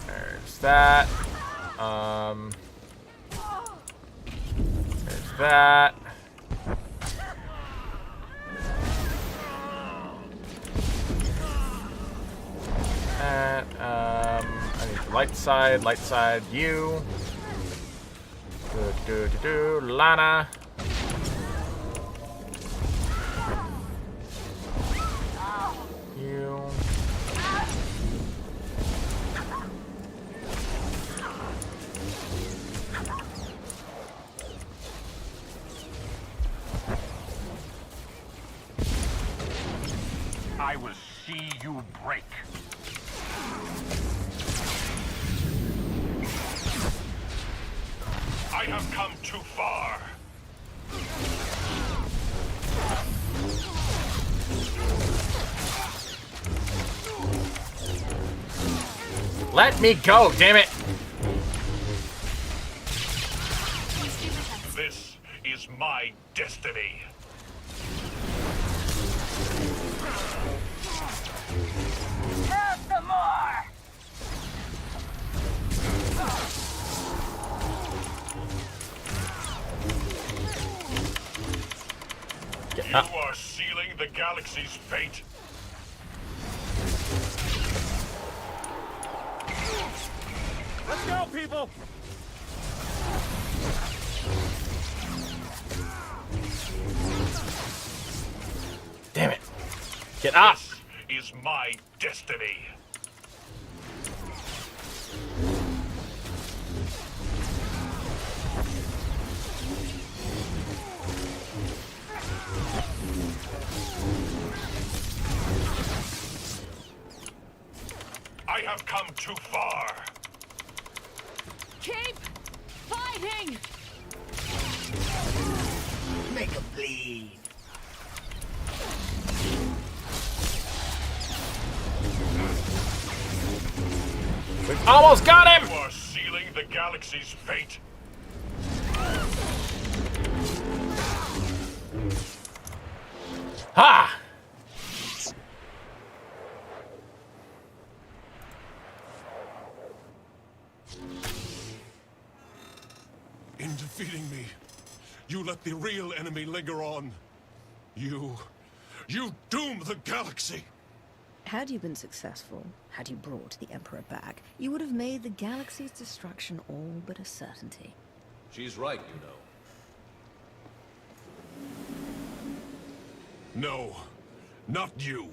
There's that. There's that. I need the light side, you. Lana. I will see you break. I have come too far. Let me go, damn it! This is my destiny. Have some more! You are sealing the galaxy's fate. Let's go, people! Damn it. Get up! This is my destiny. I have come too far. Keep fighting! Make 'em bleed. We've almost got him! You are sealing the galaxy's fate. Ha! In defeating me, you let the real enemy linger on. You doom the galaxy! Had you been successful, had you brought the Emperor back, you would have made the galaxy's destruction all but a certainty. She's right, you know. No, not you.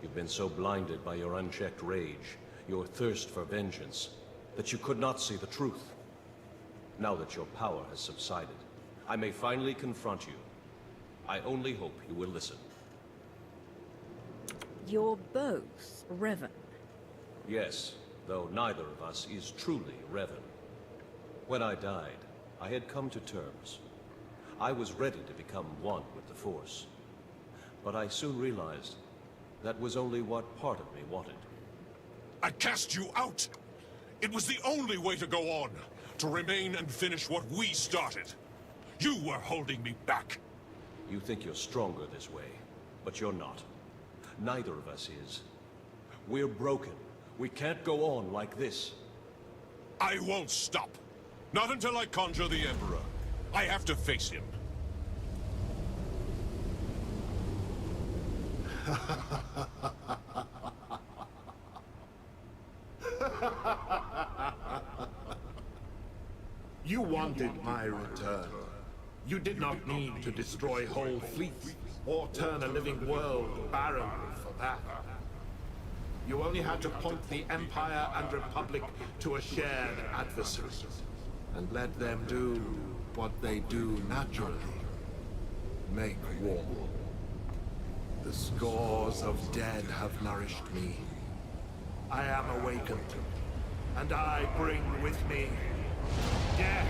You've been so blinded by your unchecked rage, your thirst for vengeance, that you could not see the truth. Now that your power has subsided, I may finally confront you. I only hope you will listen. You're both Revan. Yes, though neither of us is truly Revan. When I died, I had come to terms. I was ready to become one with the Force. But I soon realized that was only what part of me wanted. I cast you out! It was the only way to go on, to remain and finish what we started. You were holding me back. You think you're stronger this way, but you're not. Neither of us is. We're broken. We can't go on like this. I won't stop. Not until I conjure the Emperor. I have to face him. You wanted my return. You did not need to destroy whole fleets or turn a living world barren for that. You only had to point the Empire and Republic to a shared adversary and let them do what they do naturally. Make war. The scores of dead have nourished me. I am awakened, and I bring with me death.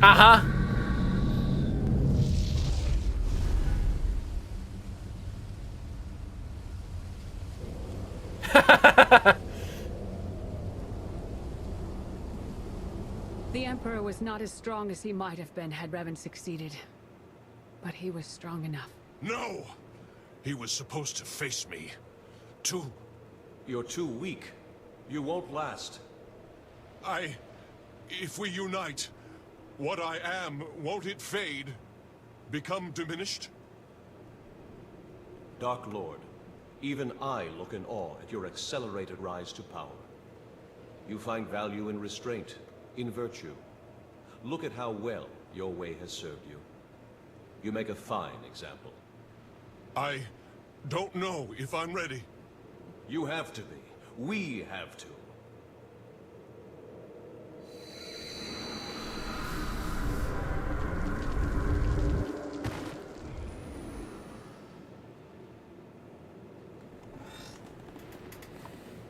Uh-huh. The Emperor was not as strong as he might have been had Revan succeeded. But he was strong enough. No! He was supposed to face me. You're too weak. You won't last. If we unite, what I am, won't it fade? Become diminished? Dark Lord, even I look in awe at your accelerated rise to power. You find value in restraint, in virtue. Look at how well your way has served you. You make a fine example. I don't know if I'm ready. You have to be. We have to.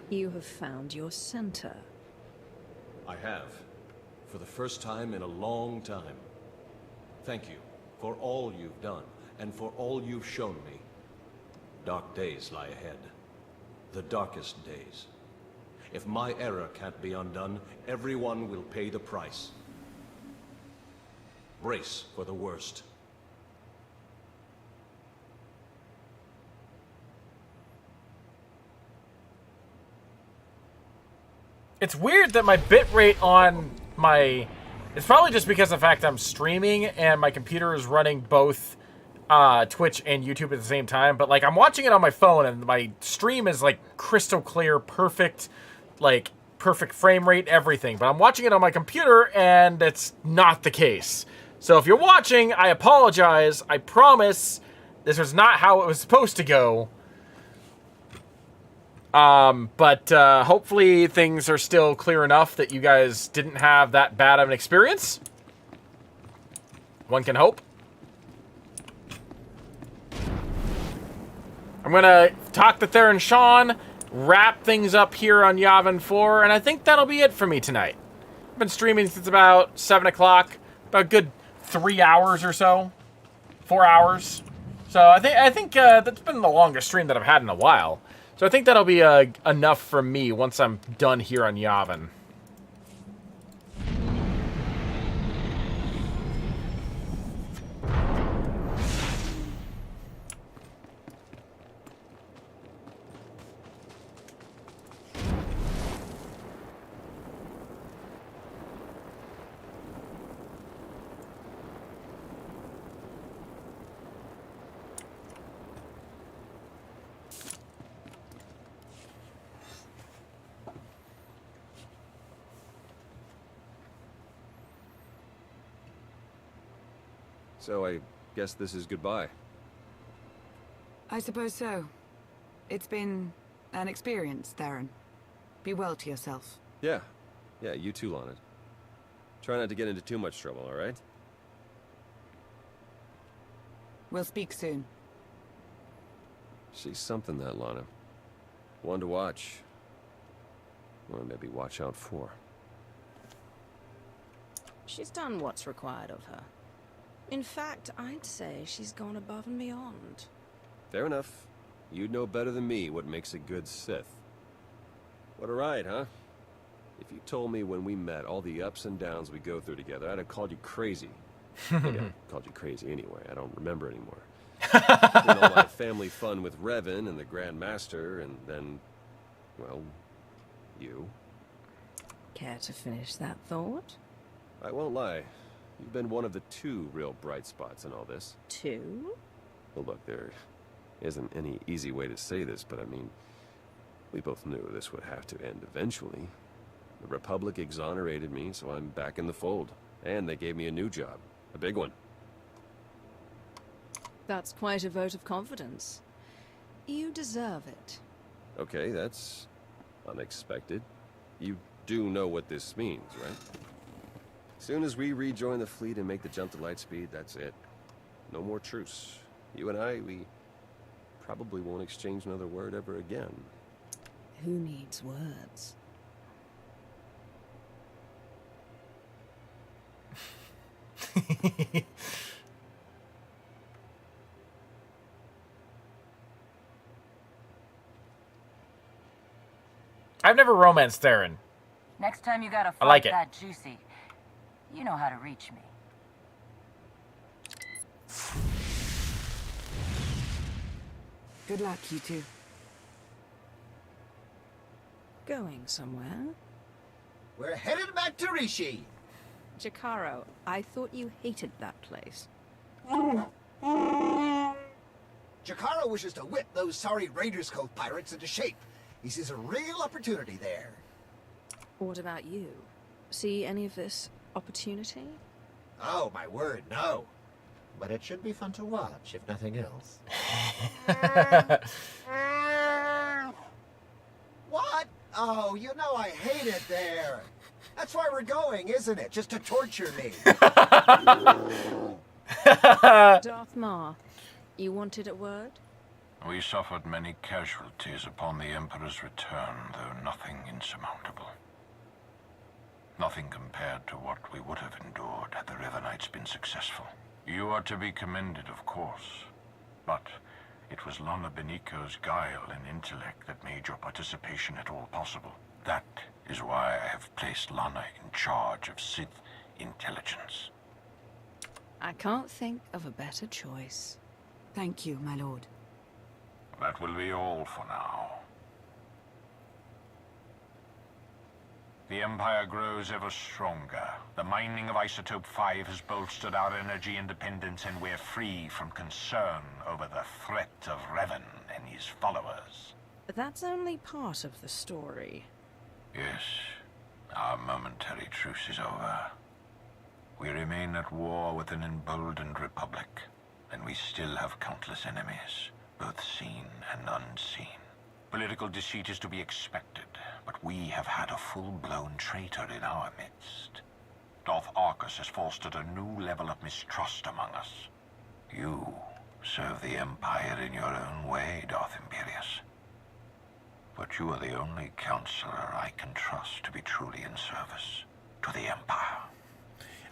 You have found your center. I have. For the first time in a long time. Thank you for all you've done, and for all you've shown me. Dark days lie ahead. The darkest days. If my error can't be undone, everyone will pay the price. Brace for the worst. It's weird that my bitrate on my... It's probably just because of the fact I'm streaming and my computer is running both Twitch and YouTube at the same time. But, like, I'm watching it on my phone and my stream is, like, crystal clear, perfect, like, perfect frame rate, everything. But I'm watching it on my computer and it's not the case. So if you're watching, I apologize. I promise this was not how it was supposed to go. But hopefully things are still clear enough that you guys didn't have that bad of an experience. One can hope. I'm gonna talk to Theron Sean, wrap things up here on Yavin 4, and I think that'll be it for me tonight. I've been streaming since about 7 o'clock, about a good 3 hours or so. 4 hours. So I think that's been the longest stream that I've had in a while. So I think that'll be enough for me once I'm done here on Yavin. So I guess this is goodbye. I suppose so. It's been an experience, Theron. Be well to yourself. Yeah, you too, Lana. Try not to get into too much trouble, all right? We'll speak soon. She's something, that Lana. One to watch. Or maybe watch out for. She's done what's required of her. In fact, I'd say she's gone above and beyond. Fair enough. You'd know better than me what makes a good Sith. What a ride, huh? If you told me when we met all the ups and downs we go through together, I'd have called you crazy. Maybe I called you crazy anyway. I don't remember anymore. Between all my family fun with Revan and the Grand Master, and then, well, you. Care to finish that thought? I won't lie. You've been one of the 2 real bright spots in all this. 2? Well, look, there isn't any easy way to say this, but I mean, we both knew this would have to end eventually. The Republic exonerated me, so I'm back in the fold. And they gave me a new job. A big one. That's quite a vote of confidence. You deserve it. Okay, that's unexpected. You do know what this means, right? Soon as we rejoin the fleet and make the jump to lightspeed, that's it. No more truce. You and I, we probably won't exchange another word ever again. Who needs words? I've never romanced Theron. Next time you got a I fight like it. that juicy, you know how to reach me. Good luck, you two. Going somewhere? We're headed back to Rishi. Jakaro, I thought you hated that place. Jakaro wishes to whip those sorry Raiders Cove pirates into shape. He sees a real opportunity there. What about you? See any of this opportunity? Oh, my word, no. But it should be fun to watch, if nothing else. What? Oh, you know I hate it there. That's why we're going, isn't it? Just to torture me. Darth Maul, you wanted a word? We suffered many casualties upon the Emperor's return, though nothing insurmountable. Nothing compared to what we would have endured had the River Knights been successful. You are to be commended, of course, but it was Lana Beniko's guile and intellect that made your participation at all possible. That is why I have placed Lana in charge of Sith intelligence. I can't think of a better choice. Thank you, my lord. That will be all for now. The Empire grows ever stronger. The mining of Isotope 5 has bolstered our energy independence, and we're free from concern over the threat of Revan and his followers. But that's only part of the story. Yes, our momentary truce is over. We remain at war with an emboldened republic, and we still have countless enemies, both seen and unseen. Political deceit is to be expected, but we have had a full-blown traitor in our midst. Darth Arcus has fostered a new level of mistrust among us. You serve the Empire in your own way, Darth Imperius. But you are the only counselor I can trust to be truly in service to the Empire.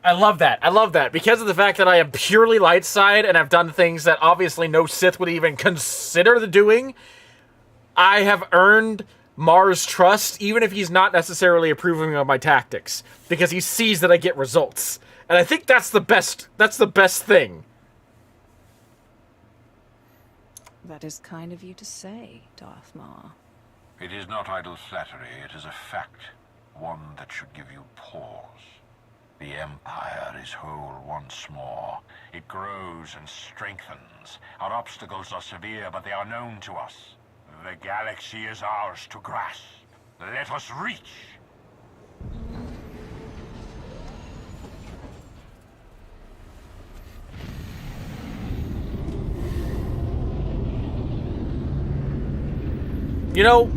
I love that. I love that. Because of the fact that I am purely light side and I've done things that obviously no Sith would even consider the doing, I have earned Mar's trust, even if he's not necessarily approving of my tactics, because he sees that I get results. And I think that's the best thing. That is kind of you to say, Darth Maul. It is not idle flattery, it is a fact, one that should give you pause. The Empire is whole once more. It grows and strengthens. Our obstacles are severe, but they are known to us. The galaxy is ours to grasp. Let us reach! You know,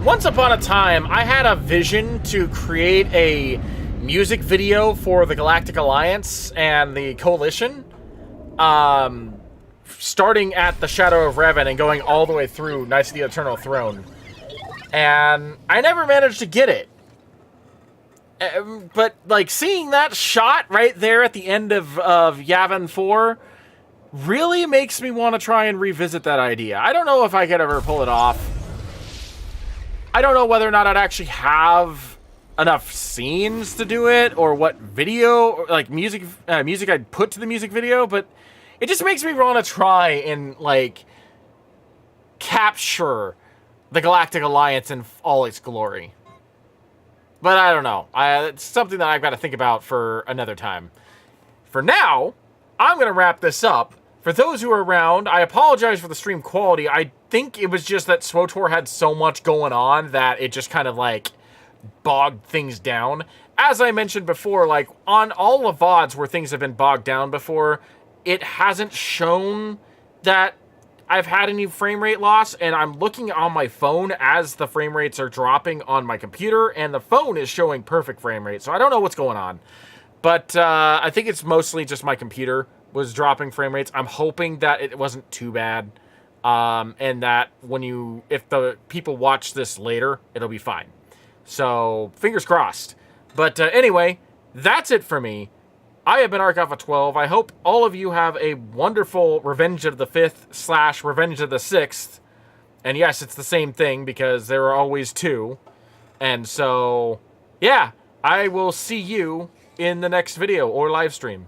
once upon a time, I had a vision to create a music video for the Galactic Alliance and the Coalition, starting at the Shadow of Revan and going all the way through Knights of the Eternal Throne. And I never managed to get it. But, like, seeing that shot right there at the end of Yavin 4 really makes me want to try and revisit that idea. I don't know if I could ever pull it off. I don't know whether or not I'd actually have enough scenes to do it, or what video, like music I'd put to the music video, but it just makes me want to try and, like, capture the Galactic Alliance in all its glory. But I don't know. It's something that I've got to think about for another time. For now, I'm going to wrap this up. For those who are around, I apologize for the stream quality. I think it was just that SWTOR had so much going on that it just kind of, like, bogged things down. As I mentioned before, like, on all of VODs where things have been bogged down before, it hasn't shown that I've had any frame rate loss, and I'm looking on my phone as the frame rates are dropping on my computer, and the phone is showing perfect frame rate, so I don't know what's going on. But I think it's mostly just my computer was dropping frame rates. I'm hoping that it wasn't too bad, and that if the people watch this later, it'll be fine. So, fingers crossed. But anyway, that's it for me. I have been ArcAlpha12. I hope all of you have a wonderful Revenge of the 5th / Revenge of the 6th. And yes, it's the same thing because there are always two. And so, yeah, I will see you in the next video or live stream.